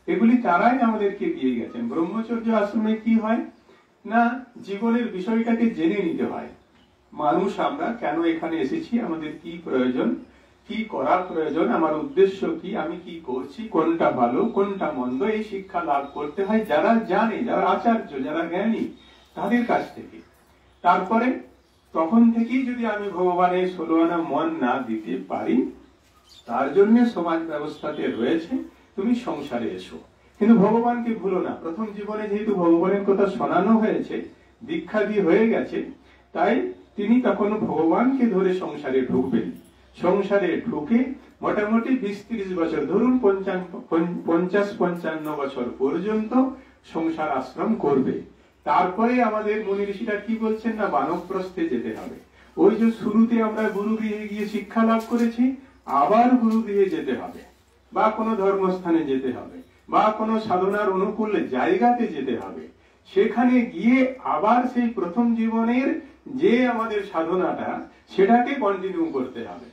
এগুলি তারাই আমাদেরকে দিয়ে গেছেন। ব্রহ্মচর্য আশ্রমে কি হয় না, জীবনের বিষয়টাকে জেনে নিতে হয়। মানুষ আমরা কেন এখানে এসেছি, আমাদের কি প্রয়োজন, কি করা প্রয়োজন, আমার উদ্দেশ্য কি, আমি কি করছি, কোনটা ভালো কোনটা মন্দ, এই শিক্ষা লাভ করতে হয় যারা জানে, যারা আচার্য, যারা জ্ঞানী, তাদের কাছ থেকে। তারপরে তখন থেকেই যদি আমি ভগবানের 16 আনা মন না দিতে পারি, তার জন্য সমাজ ব্যবস্থাতে রয়েছে তুমি সংসারে এসো, কিন্তু ভগবানকে ভুলো না। প্রথম জীবনে যেহেতু ভগবানের কথা শোনানো হয়েছে, দীক্ষা দিয়ে হয়ে গেছে, তাই তিনি তখন ভগবানকে ধরে সংসারে ঢুকবেন। সংসারে ঢুকে মোটামুটি 20-30 বছর, ধরুন 50-55 বছর পর্যন্ত সংসার আশ্রম করবে। তারপরে আমাদের মুনি ঋষিরা কি বলছেন না, বানপ্রস্থে যেতে হবে। ওই যে শুরুতে আমরা গুরুগৃহে গিয়ে শিক্ষা লাভ করেছি, আবার গুরুগৃহে যেতে হবে, বা কোনো ধর্মস্থানে যেতে হবে, বা কোনো সাধনার অনুকূল জায়গাতে যেতে হবে। সেখানে গিয়ে আবার সেই প্রথম জীবনের যে আমাদের সাধনাটা, সেটাকে কন্টিনিউ করতে হবে।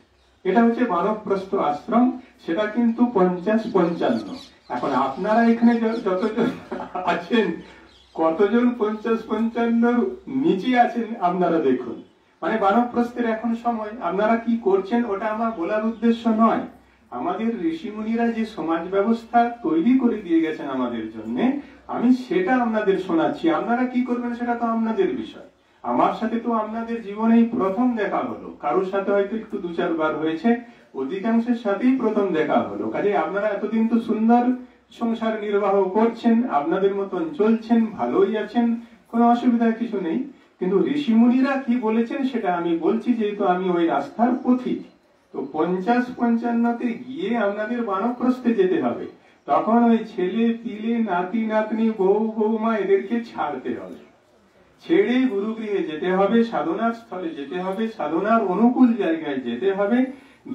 এটা হচ্ছে বানপ্রস্থ আশ্রম, সেটা কিন্তু 50-55। এখন আপনারা এখানে যতজন আছেন, কতজন 50-55 নিচে আছেন আপনারা দেখুন। মানে বানপ্রস্থের এখন সময়, আপনারা কি করছেন ওটা আমার বলার উদ্দেশ্য নয়। আমাদের ঋষিমুনিরা যে সমাজ ব্যবস্থা তৈরি করে দিয়ে গেছেন আমাদের জন্য, আমি সেটা আপনাদের শোনাচ্ছি। আপনারা কি করবেন সেটা তো আপনাদের বিষয়। আমার সাথে তো আপনাদের জীবনেই প্রথম দেখা হলো, কারোর সাথে হয়তো একটু 2-4 বার হয়েছে, অধিকাংশের সাথেই প্রথম দেখা হলো। কাজে আপনারা এতদিন তো সুন্দর সংসার নির্বাহ করছেন, আপনাদের মতন চলছেন, ভালোই আছেন, কোনো অসুবিধা কিছু নেই। কিন্তু ঋষিমুনিরা কি বলেছেন সেটা আমি বলছি, যেহেতু আমি ওই রাস্তার পথিক। তো 50-55তে গিয়ে আপনাদের বানপ্রস্থে যেতে হবে। তখন ওই ছেলে পিলে, নাতি নাতনি, বউ বৌমা, এদেরকে ছাড়তে হবে, ছেড়ে গুরুগৃহে যেতে হবে, সাধনার স্থলে যেতে হবে, সাধনার অনুকূল জায়গায় যেতে হবে,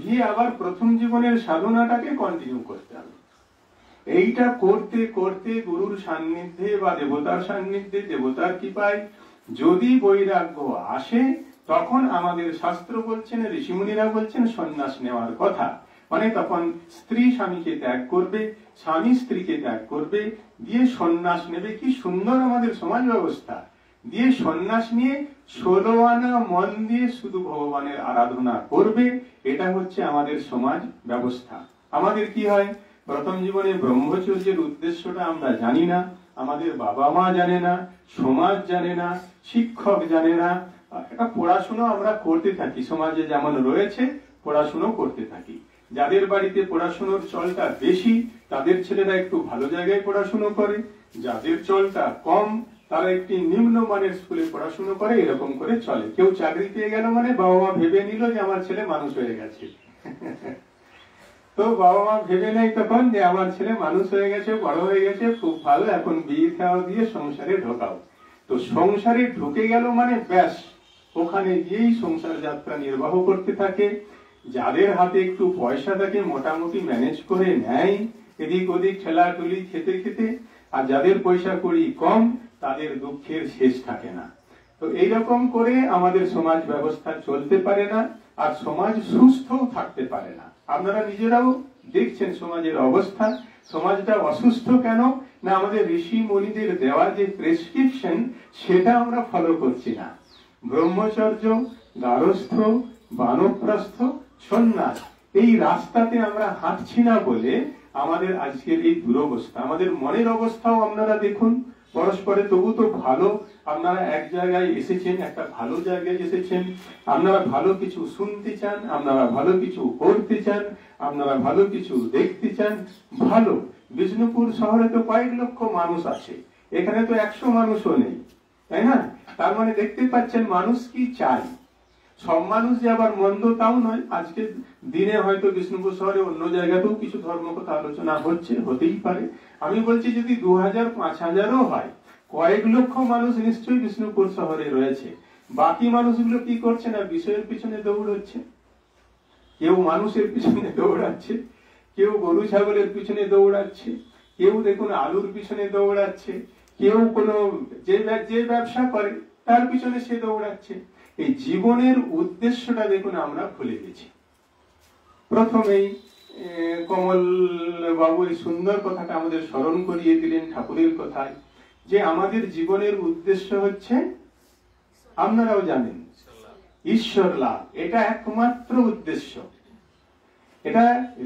গিয়ে আবার প্রথম জীবনের সাধনাটাকে কন্টিনিউ করতে হবে। এইটা করতে করতে গুরুর সান্নিধ্যে বা দেবতার সান্নিধ্যে, দেবতার কৃপায় যদি বৈরাগ্য আসে, তখন আমাদের শাস্ত্র বলছেন, ঋষিমুনিরা বলছেন সন্ন্যাস নেওয়ার কথা। মানে তখন স্ত্রী স্বামীকে ত্যাগ করবে, স্বামী স্ত্রীকে ত্যাগ করবে, দিয়ে সন্ন্যাস নেবে। কি সুন্দর আমাদের সমাজ ব্যবস্থা! দিয়ে সন্ন্যাস নিয়ে 16 আনা মন দিয়ে শুধু ভগবানের আরাধনা করবে। এটা হচ্ছে আমাদের সমাজ ব্যবস্থা। আমাদের কি হয়, প্রথম জীবনে ব্রহ্মচর্যের উদ্দেশ্যটা আমরা জানি না, আমাদের বাবা মা জানে না, সমাজ জানে না, শিক্ষক জানে না। একটা পড়াশোনা আমরা করতে থাকি, সমাজে যেমন রয়েছে পড়াশুনো করতে থাকি। যাদের বাড়িতে পড়াশোনার চলটা বেশি তাদের ছেলেরা একটু ভালো জায়গায় পড়াশুনো করে, যাদের চলটা কম তারা একটি নিম্নমানের স্কুলে পড়াশুনো করে, এরকম করে চলে। কেউ চাকরি পেয়ে গেল মানে বাবা মা ভেবে নিল যে আমার ছেলে মানুষ হয়ে গেছে। তো বাবা মা ভেবে নেয় তখন যে আমার ছেলে মানুষ হয়ে গেছে, বড় হয়ে গেছে, খুব ভালো, এখন বিয়ে খাওয়া দিয়ে সংসারে ঢোকাও। তো সংসারে ঢুকে গেল মানে ব্যাস, ওখানে গিয়েই সংসার যাত্রা নির্বাহ করতে থাকে। যাদের হাতে একটু পয়সা থাকে মোটামুটি ম্যানেজ করে নেয় এদিক ওদিক ঠেলাঠুলি খেতে খেতে, আর যাদের পয়সা কড়ি কম তাদের দুঃখের শেষ থাকে না। তো এইরকম করে আমাদের সমাজ ব্যবস্থা চলতে পারে না, আর সমাজ সুস্থও থাকতে পারে না। আপনারা নিজেরাও দেখছেন সমাজের অবস্থা। সমাজটা অসুস্থ কেন না, আমাদের ঋষি মুনিদের দেওয়া যে প্রেসক্রিপশন সেটা আমরা ফলো করছি না। ব্রহ্মচর্য, গারস্থ, বানপ্রস্থ, সন্ন্যাস, এই রাস্তাতে আমরা হাঁটছি না বলে আমাদের আজকের এই দুরবস্থা। আমাদের মনের অবস্থাও আপনারা দেখুন, পরস্পরে তবু তো ভালো, আপনারা এক জায়গায় এসেছেন, একটা ভালো জায়গায় এসেছেন, আপনারা ভালো কিছু শুনতে চান, আপনারা ভালো কিছু করতে চান, আপনারা ভালো কিছু দেখতে চান, ভালো। বিষ্ণুপুর শহরে তো কয়েক লক্ষ মানুষ আছে, এখানে তো 100 মানুষও নেই, তাই না? তার মানে দেখতে পাচ্ছেন মানুষ কি চায়। সব মানুষ যে আবার মন্দ তাও নয়। আজকে দিনে হয়তো বিষ্ণুপুর শহরে অন্য জায়গাতেও কিছু ধর্ম কথা আলোচনা হচ্ছে, হতেই পারে। আমি বলছি যদি 2000 5000ও হয়, কয়েক লক্ষ মানুষ নিশ্চয়ই বিষ্ণুপুর শহরে রয়েছে। বাকি মানুষগুলো কি করছে না, বিষয়ের পিছনে দৌড়চ্ছে। কেউ মানুষের পিছনে দৌড়াচ্ছে, কেউ গরু ছাগলের পিছনে দৌড়াচ্ছে, কেউ দেখুন আলুর পিছনে দৌড়াচ্ছে, কেউ কোনো যে ব্যবসা করে তার পিছনে সে দৌড়াচ্ছে। এই জীবনের উদ্দেশ্যটা দেখুন আমরা ভুলে গেছি। প্রথমেই কমল বাবু এই সুন্দর কথাটা আমাদের স্মরণ করিয়ে দিলেন ঠাকুরের কথায়, যে আমাদের জীবনের উদ্দেশ্য হচ্ছে, আপনারাও জানেন, ঈশ্বর লাভ। এটা একমাত্র উদ্দেশ্য। এটা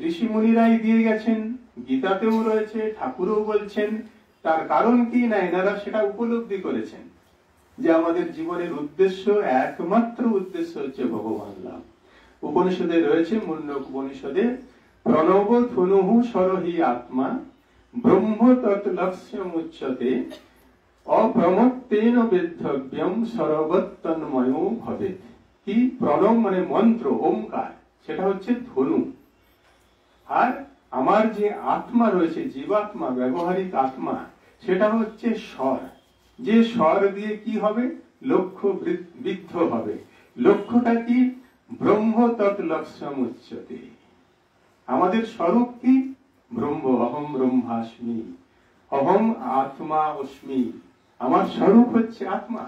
ঋষি মুনিরাই দিয়ে গেছেন, গীতাতেও রয়েছে, ঠাকুরও বলছেন। তার কারণ কি না, এনারা সেটা উপলব্ধি করেছেন যে আমাদের জীবনের উদ্দেশ্য, একমাত্র উদ্দেশ্য হচ্ছে ভগবান লাভ। উপনিষদে রয়েছে, মুন্ডক উপনিষদে, প্রণব ধনুহু সরহি আত্মা ব্রহ্ম তৎলক্ষ্যমুচ্যতে অপ্রমত্তেন বেদ্ধব্যম সর্বতন্ময় ভবেৎ। কি প্রণব মানে মন্ত্র, ওমকার, সেটা হচ্ছে ধনু। আর আমার যে আত্মা রয়েছে, জীবাত্মা, ব্যবহারিক আত্মা, সেটা হচ্ছে স্বর। যে স্বর দিয়ে কি হবে, লক্ষ্য বিদ্ধ হবে। লক্ষ্যটা কি, ব্রহ্ম তৎলক্ষ্যমুচ্যতে। আমাদের স্বরূপ কি, ব্রহ্ম। অহম ব্রহ্মাস্মি, অহম আত্মা অস্মি। আমার স্বরূপ হচ্ছে আত্মা,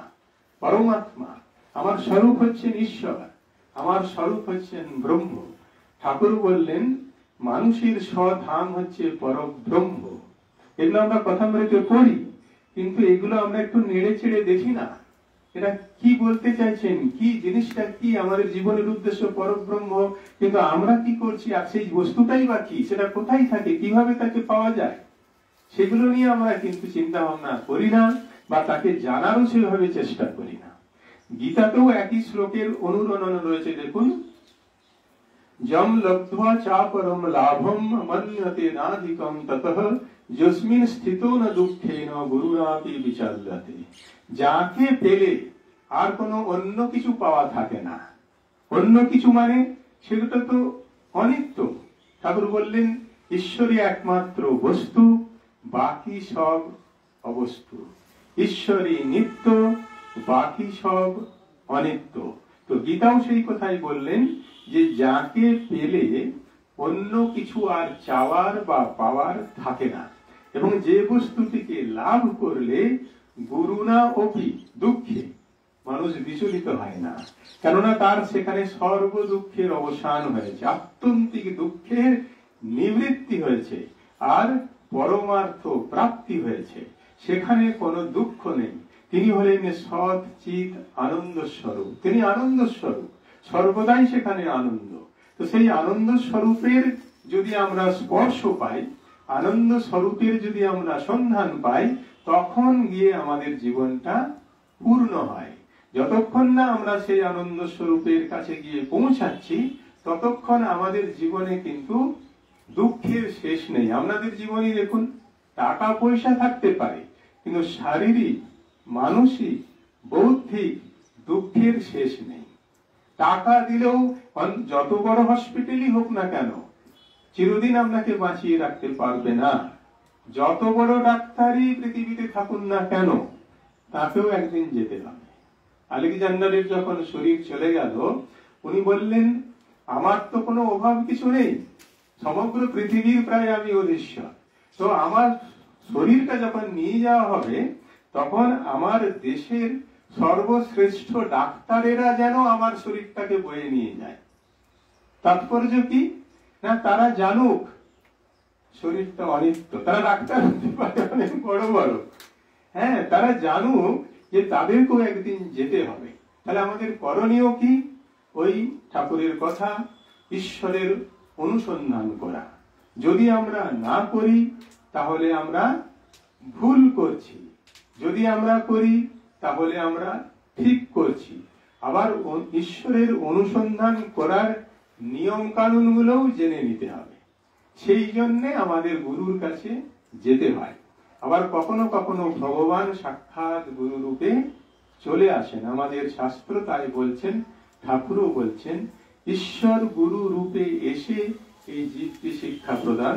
পরমাত্মা। আমার স্বরূপ হচ্ছেন ঈশ্বর, আমার স্বরূপ হচ্ছেন ব্রহ্ম। ঠাকুর বললেন মানুষের স্বধাম হচ্ছে পরব্রহ্ম। এগুলো আমরা কথামৃতে পড়ি, কিন্তু এগুলো আমরা একটু নেড়ে চেড়ে দেখি না। এটা কি বলতে চাইছেন, কি জিনিসটা কি, আমাদের জীবনের উদ্দেশ্য পরব্রহ্ম, কিন্তু আমরা কি করছি, আর সেই বস্তুটাই বা কি, সেটা কোথায় থাকে, কিভাবে তাকে পাওয়া যায়, সেগুলো নিয়ে আমরা কিন্তু চিন্তা ভাবনা করি না, বা তাকে জানারও সেভাবে চেষ্টা করি না। গীতাতেও একই শ্লোকের অনুরণন রয়েছে, দেখুন, যম লব্ধ্বা চা পরম লাভম মন্যতে নাধিকম ততঃ যস্মিন স্থিতো ন দুঃখেন গুরুরাপি বিচাল্যতে। যাকে পেলে আর কোনো অন্য কিছু পাওয়া থাকে না। অন্য কিছু মানে সেটা তো অনিত্য। ঠাকুর বললেন ঈশ্বরই একমাত্র বস্তু, বাকি সব অবস্তু। ঈশ্বরই নিত্য, বাকি সব অনিত্য। তো গীতাও সেই কথাই বললেন যে যাকে পেলে অন্য কিছু আর চাওয়ার বা পাওয়ার থাকে না, এবং যে বস্তুটিকে লাভ করলে গুরুনা অপি দুঃখে মানুষ বিচলিত হয় না, কেননা তার সেখানে সর্ব দুঃখের অবসান হয়েছে, আত্যন্তিক দুঃখের নিবৃত্তি হয়েছে, আর পরমার্থ প্রাপ্তি হয়েছে। সেখানে কোনো দুঃখ নেই। তিনি হলেন সৎ চিৎ আনন্দ স্বরূপ। তিনি আনন্দ স্বরূপ, সর্বদাই সেখানে আনন্দ। তো সেই আনন্দ স্বরূপের যদি আমরা স্পর্শ পাই, আনন্দ স্বরূপের যদি আমরা সন্ধান পাই, তখন গিয়ে আমাদের জীবনটা পূর্ণ হয়। যতক্ষণ না আমরা সেই আনন্দ স্বরূপের কাছে গিয়ে পৌঁছাচ্ছি, ততক্ষণ আমাদের জীবনে কিন্তু দুঃখের শেষ নেই। আপনাদের জীবনে দেখুন, টাকা পয়সা থাকতে পারে, কিন্তু শারীরিক, মানসিক, বৌদ্ধিক দুঃখের শেষ নেই। টাকা দিলেও যত বড় হসপিটালই হোক না কেন, চিরদিন আপনাকে বাঁচিয়ে রাখতে পারবে না। যত বড় ডাক্তারই পৃথিবীতে থাকুন না কেন, তাকেও একদিন যেতে হবে। আলেকজান্ডারের যখন শরীর চলে গেল, উনি বললেন, আমার তো কোনো অভাব কিছু নেই, সমগ্র পৃথিবীর প্রায় আমি অধীশ্বর, তো আমার শরীরটা যখন নিয়ে যাওয়া হবে, তখন আমার দেশের সর্বশ্রেষ্ঠ ডাক্তারেরা যেন আমার শরীরটাকে বয়ে নিয়ে যায়। তাৎপর্য কি না, তারা জানুক শরীরটা অনিত্য। তারা ডাক্তার হতে পারে অনেক বড় বড়, হ্যাঁ, তারা জানুক যে তাদেরকেও একদিন যেতে হবে। তাহলে আমাদের করণীয় কি? ওই ঠাকুরের কথা, ঈশ্বরের অনুসন্ধান করা। যদি আমরা না করি, তাহলে আমরা ভুল করছি। যদি আমরা করি, তাহলে আমরা ঠিক করছি। আবার ঈশ্বরের অনুসন্ধান করার নিয়ম কানুন গুলোও জেনে নিতে হবে। সেই জন্যে আমাদের গুরুর কাছে যেতে হয়। আবার কখনো কখনো ভগবান সাক্ষাৎ গুরু রূপে চলে আসেন। আমাদের শাস্ত্র তাই বলছেন, ঠাকুরও বলছেন, ঈশ্বর গুরু রূপে এসে এই জীবকে শিক্ষা প্রদান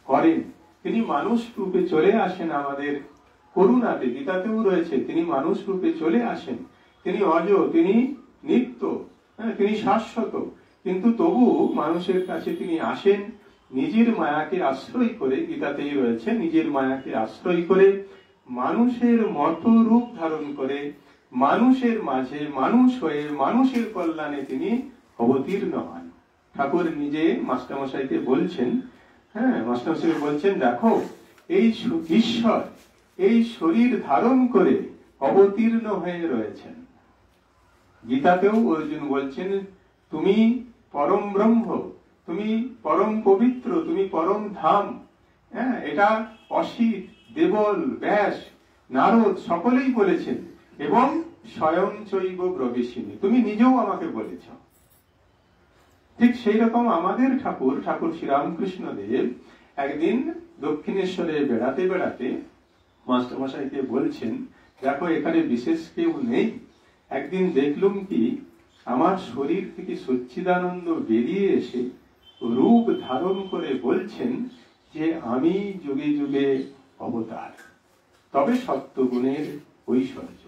করেন। তিনি মানুষ রূপে চলে আসেন আমাদের করুণাতে, গীতাতেও রয়েছে, তিনি মানুষ রূপে চলে আসেন। তিনি অজ, তিনি নিত্য, তিনি শাশ্বত, কিন্তু তবু মানুষের কাছে তিনি আসেন নিজের মায়াকে আশ্রয় করে। গীতাতেই রয়েছে, নিজের মায়াকে আশ্রয় করে মানুষের মতো রূপ ধারণ করে মানুষের মাঝে মানুষ হয়ে মানুষের কল্যাণে তিনি অবতীর্ণ হন। ঠাকুর নিজে মাস্টারমশাইকে বলছেন, হ্যাঁ, মাস্টারমশাই বলছেন, দেখো এই ঈশ্বর এই শরীর ধারণ করে অবতীর্ণ হয়ে রয়েছেন। গীতাতেও অর্জুন বলছেন, তুমি পরম ব্রহ্ম, তুমি পরম পবিত্র, তুমি পরম ধাম। হ্যাঁ, এটা অসিত, দেবল, ব্যাস, নারদ সকলেই বলেছেন, এবং স্বয়ং চৈব ব্রবিষ্যিনী, তুমি নিজেও আমাকে বলেছ। ঠিক সেই রকম আমাদের ঠাকুর শ্রীরামকৃষ্ণ দেব একদিন দক্ষিণেশ্বরে বেড়াতে বেড়াতে মাস্টারমশাইকে বলছেন, দেখো এখানে বিশেষ কেউ নেই, একদিন দেখলুম কি আমার শরীর থেকে সচ্চিদানন্দ বেরিয়ে এসে রূপ ধারণ করে বলছেন যে আমি যুগে যুগে অবতার, তবে সত্যগুণের ঐশ্বর্য।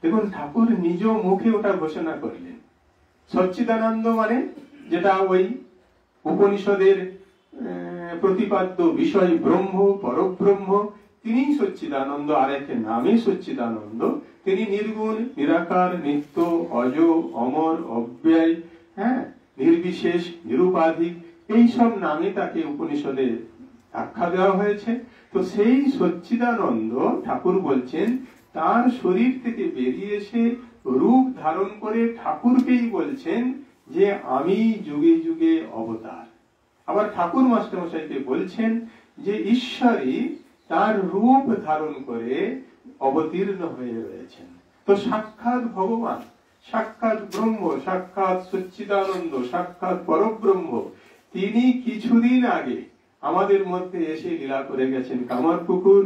দেখুন, ঠাকুর নিজ মুখে ওটা ঘোষণা করলেন। সচ্চিদানন্দ মানে যেটা ওই উপনিষদের প্রতিপাদ্য বিষয় ব্রহ্ম, পরব্রহ্ম, তিনি সচ্চিদানন্দ, আর এক নামে সচ্চিদানন্দ। তিনি নির্গুণ, নিরাকার, নিত্য, অজ, অমর, অব্যয়, হ্যাঁ, নির্বিশেষ, নিরুপাধিক, এই সব নামে তাকে উপনিষদে আখ্যা দেওয়া হয়েছে। তো সেই সচ্চিদানন্দ ঠাকুর বলছেন তার শরীর থেকে বেরিয়ে এসে রূপ ধারণ করে ঠাকুরকেই বলছেন যে আমি যুগে যুগে অবতার। আবার ঠাকুর মাস্টারমশাইকে বলছেন যে ঈশ্বরই তার রূপ ধারণ করে অবতীর্ণ হয়ে রয়েছেন। তো সাক্ষাৎ ভগবান, সাক্ষাৎ ব্রহ্ম, সাক্ষাৎ সচ্চিদানন্দ, সাক্ষাৎ পরব্রহ্ম, তিনি কিছুদিন আগে আমাদের মধ্যে এসে লীলা করে গেছেন। কামারপুকুর,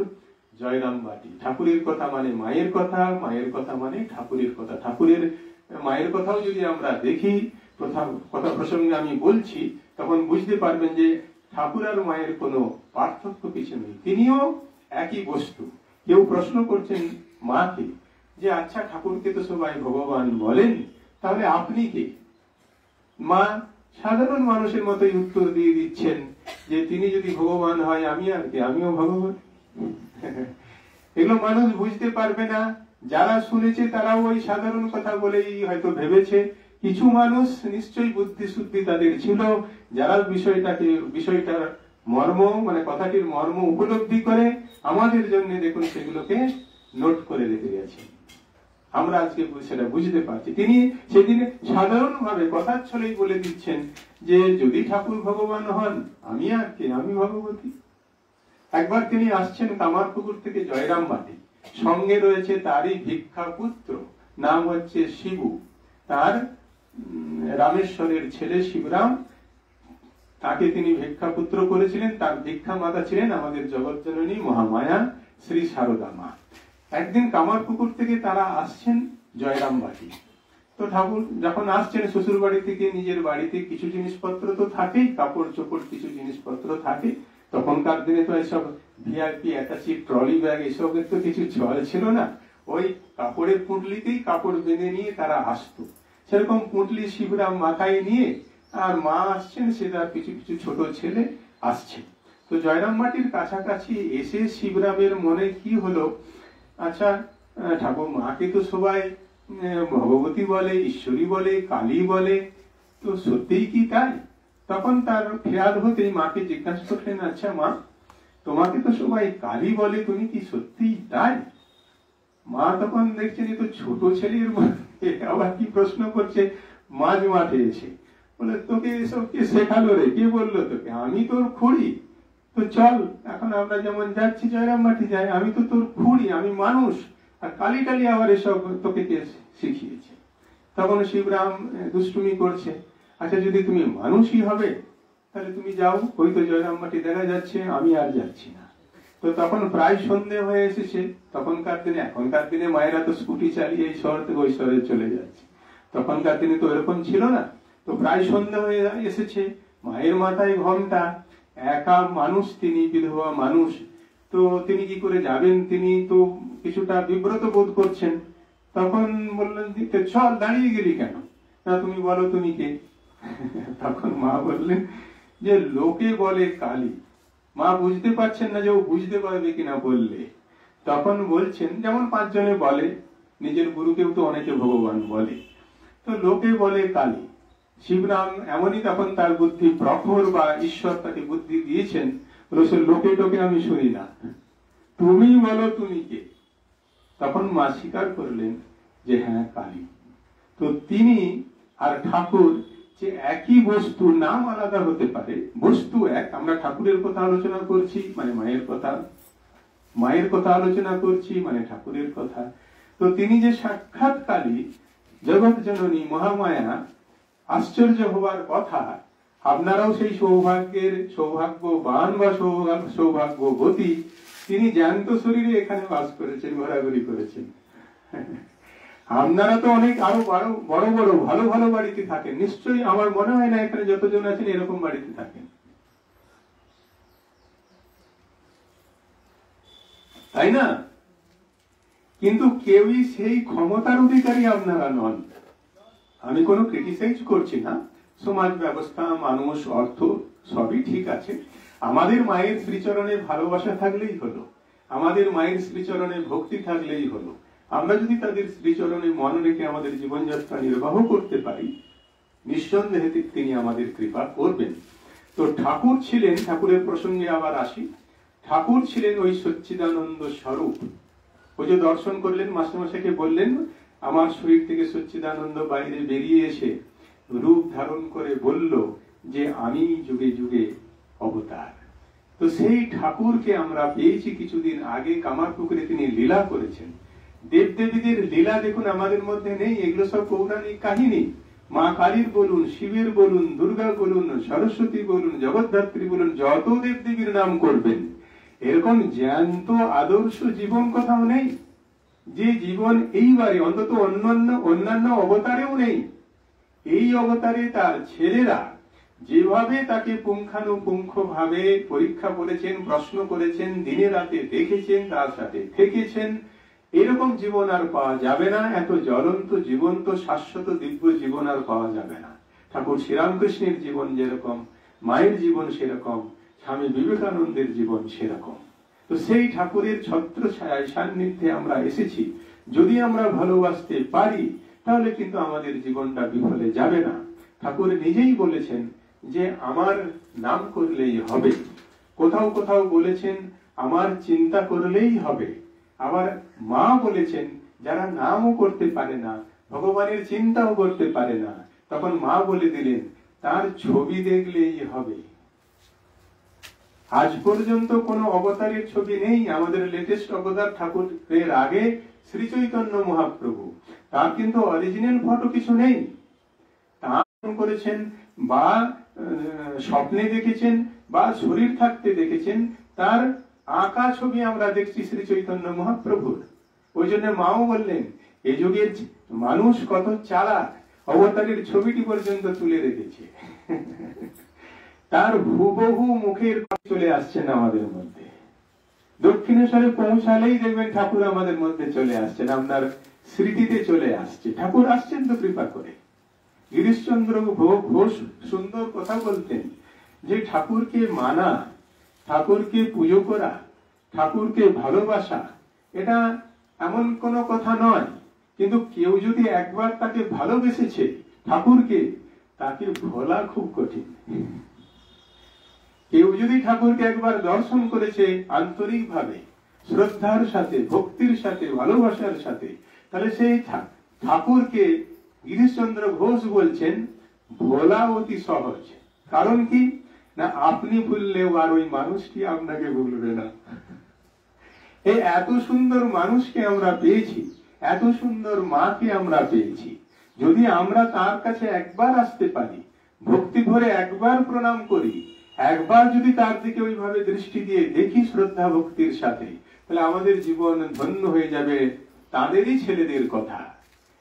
জয়রামবাটি। ঠাকুরের কথা মানে মায়ের কথা, মায়ের কথা মানে ঠাকুরের কথা। ঠাকুরের মায়ের কথাও যদি আমরা দেখি, কথা প্রসঙ্গে আমি বলছি, তখন বুঝতে পারবেন যে ঠাকুর আর মায়ের কোনো পার্থক্য কিছু নেই, তিনিও একই বস্তু। কেউ প্রশ্ন করছেন মাকে যে আচ্ছা, ঠাকুরকে তো সবাই ভগবান বলেন, তাহলে আপনি কে? মা সাধারণ মানুষের মতোই উত্তর দিয়ে দিচ্ছেন যে তিনি যদি ভগবান হয় আমি আর কে, আমিও ভগবান। এগুলো মানুষ বুঝতে পারবে না। যারা শুনেছে তারাও ওই সাধারণ কথা বলেই হয়তো ভেবেছে। কিছু মানুষ নিশ্চয়ই বুদ্ধি শুদ্ধি তাদের ছিল, যারা বিষয়টার মর্ম মানে কথাটির মর্ম উপলব্ধি করে আমাদের জন্য দেখুন সেগুলোকে নোট করে রেখে গেছে। আমরা আজকে সেটা বুঝতে পারছি। তিনি সেদিন সাধারণভাবে কথার ছলেই বলে দিচ্ছেন যে যদি ঠাকুর ভগবান হন, আমি আর কে, আমি ভগবতী। একবার তিনি আসছেন কামারপুকুর থেকে জয়রামবাটি, সঙ্গে রয়েছে তারই ভিক্ষা পুত্র, নাম হচ্ছে শিবু। তার রামেশ্বরের ছেলে শিবরাম, তাকে তিনি ভিক্ষা পুত্র করেছিলেন। তার ভিক্ষা মাতা ছিলেন আমাদের জগৎজননী মহামায়া শ্রী সারদা মা। একদিন কামারপুকুর থেকে তারা আসছেন জয়রামবাটি। তো ঠাকুর যখন আসছেন শ্বশুর বাড়ি থেকে নিজের বাড়িতে কিছু জিনিসপত্র তো থাকেই, কাপড় চোপড় কিছু জিনিসপত্র থাকে। তখনকার দিনে তো এইসব ভিআইপি অ্যাটাচি ট্রলি ব্যাগ এসবের তো কিছু চল ছিল না। ওই কাপড়ের পুঁটলিতেই কাপড় বেঁধে নিয়ে তারা আসতো। সেরকম পুঁটলি শিবরাম মাথায় নিয়ে, আর মা আসছেন, সে তার কিছু কিছু ছোট ছেলে আসছে। তো জয়রামবাটির কাছাকাছি এসে শিবরামের মনে কি হলো, আচ্ছা ঠাকুর মাকে তো সবাই ভগবতী বলে, ঈশ্বরী বলে, কালী বলে, তো সত্যিই কি তাই? তখন তার খেয়াল হতেই মাকে জিজ্ঞাসা করলেন, আচ্ছা মা, তোমাকে তো সবাই কালী বলে, তুমি কি সত্যিই তাই? মা তখন দেখছেন তো ছোট ছেলের আবার কি প্রশ্ন করছে মাঝ মাঠে এসে। বলে, তোকে এসব কে শেখালো রে, কে বললো তোকে? আমি তোর খুড়ি, তো চল এখন আমরা যেমন যাচ্ছি জয়রামবাটি যাই, আমি তো তোর খুড়ি, আমি মানুষ, আর কালী টালি আবার এসব তোকে কে শিখিয়েছে? তখন শিবরাম দুষ্টুমি করছে, আচ্ছা যদি তুমি মানুষই হবে তাহলে তুমি যাও, ওই তো জয়রামবাটি দেখা যাচ্ছে, আমি আর যাচ্ছি না। তো তখন প্রায় সন্ধে হয়ে এসেছে। তখনকার দিনে, এখনকার দিনে মায়েরা তো স্কুটি চালিয়ে এই শহর থেকে ওই শহরে চলে যাচ্ছে, তখনকার দিনে তো এরকম ছিল না। তো প্রায় সন্ধে হয়ে এসেছে, মায়ের মাথায় ঘোমটা, একা মানুষ, তিনি বিধবা মানুষ, তো তিনি কি করে যাবেন? তিনি তো কিছুটা বিব্রত বোধ করছেন। তখন বললেন, চল, দাঁড়িয়ে গেলি কেন? না তুমি বলো তুমি কে? তখন মা বললেন যে লোকে বলে কালী। মা বুঝতে পারছেন না যে ও বুঝতে পারবে কিনা বললে। তখন বলছেন, যেমন 5 জনে বলে, নিজের গুরুকেও তো অনেকে ভগবান বলে, তো লোকে বলে কালী। শিবরাম এমনই তখন তার বুদ্ধি প্রখর, বা ঈশ্বর তাকে বুদ্ধি দিয়েছেন, বলেছে লোকে টোকে আমি শুনি না, তুমি বলো তুমি কে। তখন মা স্বীকার করলেন যে হ্যাঁ কালী। তো তিনি আর ঠাকুর যে একই বস্তু, নাম আলাদা হতে পারে, বস্তু এক। আমরা ঠাকুরের কথা আলোচনা করছি মানে মায়ের কথা, মায়ের কথা আলোচনা করছি মানে ঠাকুরের কথা। তো তিনি যে সাক্ষাৎ কালী, জগৎ জননী মহামায়া, আশ্চর্য হবার কথা। আপনারাও সেই সৌভাগ্যবান বা সৌভাগ্যবতী, তিনি জ্যান্ত শরীরে এখানে বাস করেছেন, ঘোরাঘুরি করেছেন। আপনারা তো অনেক আরো বড় বড় ভালো ভালো বাড়িতে থাকেন, নিশ্চয়ই আমার মনে হয় না এখানে যতজন আছেন এরকম বাড়িতে থাকেন, তাই না? কিন্তু কেউই সেই ক্ষমতার অধিকারী আপনারা নন। আমি কোনো ক্রিটিসাইজ করছি না, সমাজ ব্যবস্থা, মানুষ, অর্থ সবই ঠিক আছে। আমাদের মায়ের শ্রীচরণে ভালোবাসা থাকলেই হলো, আমাদের মায়ের শ্রীচরণে ভক্তি থাকলেই হলো। আমরা যদি তাদের শ্রীচরণে মন রেখে আমাদের জীবনযাত্রা নির্বাহ করতে পারি, নিঃসন্দেহে তিনি আমাদের কৃপা করবেন। তো ঠাকুর ছিলেন, ঠাকুরের প্রসঙ্গে আবার আসি, ঠাকুর ছিলেন ওই সচ্চিদানন্দ স্বরূপ। ওই যে দর্শন করলেন, মাস্টারমশাইকে বললেন, আমার শরীর থেকে সচ্চিদানন্দ বাইরে বেরিয়ে এসে রূপ ধারণ করে বলল যে আমি যুগে যুগে অবতার। তো সেই ঠাকুরকে আমরা পেয়েছি কিছুদিন আগে, কামারপুকুরে তিনি লীলা করেছেন। দেবদেবীদের লীলা দেখুন আমাদের মধ্যে নেই, এগুলো সব পৌরাণিক কাহিনী। মা কালীর বলুন, শিবের বলুন, দুর্গা বলুন, সরস্বতী বলুন, জগদ্ধাত্রী বলুন, যত দেবদেবীর নাম করবেন, এরকম জ্যান্ত আদর্শ জীবন কোথাও নেই, যে জীবন এইবারে অন্তত অন্যান্য অবতারেও নেই। এই অবতারে তার ছেলেরা যেভাবে তাকে পুঙ্খানুপুঙ্খ ভাবে পরীক্ষা করেছেন, প্রশ্ন করেছেন, দিনে রাতে দেখেছেন, তার সাথে থেকেছেন, এরকম জীবন আর পাওয়া যাবে না। এত জ্বলন্ত, জীবন্ত, শাশ্বত দিব্য জীবন আর পাওয়া যাবে না। ঠাকুর শ্রীরামকৃষ্ণের জীবন যেরকম, মায়ের জীবন সেরকম, স্বামী বিবেকানন্দের জীবন সেরকম। তো সেই ঠাকুরের ছত্র ছায় সান্নিধ্যে আমরা এসেছি। যদি আমরা ভালোবাসতে পারি তাহলে কিন্তু আমাদের জীবনটা বিফলে যাবে না। ঠাকুর নিজেই বলেছেন যে আমার নাম করলেই হবে, কোথাও কোথাও বলেছেন আমার চিন্তা করলেই হবে, আবার মা বলেছেন যারা নামও করতে পারে না, ভগবানের চিন্তাও করতে পারে না, তখন মা বলে দিলেন তার ছবি দেখলেই হবে। আজ পর্যন্ত কোনো অবতারের ছবি নেই। আমাদের লেটেস্ট অবতার ঠাকুরের আগে শ্রী চৈতন্য মহাপ্রভু, তার কিন্তু অরিজিনাল ফটো কিছু নেই। তার করেছেন বা স্বপ্নে দেখেছেন বা শরীর থাকতে দেখেছেন, তার আঁকা ছবি আমরা দেখছি শ্রী চৈতন্য মহাপ্রভুর। ওই জন্য মাও বললেন এই যুগের মানুষ কত চালাক, অবতারের ছবিটি পর্যন্ত তুলে রেখেছে। তার হুবহু মুখের চলে আসছেন আমাদের মধ্যে। দক্ষিণেশ্বরে পৌঁছালেই দেখবেন ঠাকুর আমাদের মধ্যে চলে আসছেন, আপনার স্মৃতিতে চলে আসছে। ঠাকুর আসছেন তো কৃপা করে। গিরিশচন্দ্র ঘোষ সুন্দর কথা বলতেন যে ঠাকুরকে মানা, ঠাকুরকে পুজো করা, ঠাকুরকে ভালোবাসা এটা এমন কোনো কথা নয়, কিন্তু কেউ যদি একবার তাকে ভালোবেসেছে ঠাকুরকে, তাকে ভোলা খুব কঠিন। কেউ যদি ঠাকুরকে একবার দর্শন করেছে আন্তরিক ভাবে, শ্রদ্ধার সাথে, ভক্তির সাথে, ভালোবাসার সাথে, তাহলে সেই ঠাকুরকে গিরিশচন্দ্র ঘোষ বলছেন ভোলা অতি সহজ। কারণ কি না, আপনি ভুললেও আর ওই মানুষটি আপনাকে ভুলবে না। এই এত সুন্দর মানুষকে আমরা পেয়েছি, এত সুন্দর মাকে আমরা পেয়েছি। যদি আমরা তার কাছে একবার আসতে পারি, ভক্তি ভরে একবার প্রণাম করি, একবার যদি তার দিকে ওইভাবে দৃষ্টি দিয়ে দেখি শ্রদ্ধা ভক্তির সাথে, তাহলে আমাদের জীবন ধন্য হয়ে যাবে। তাদেরই ছেলেদের কথা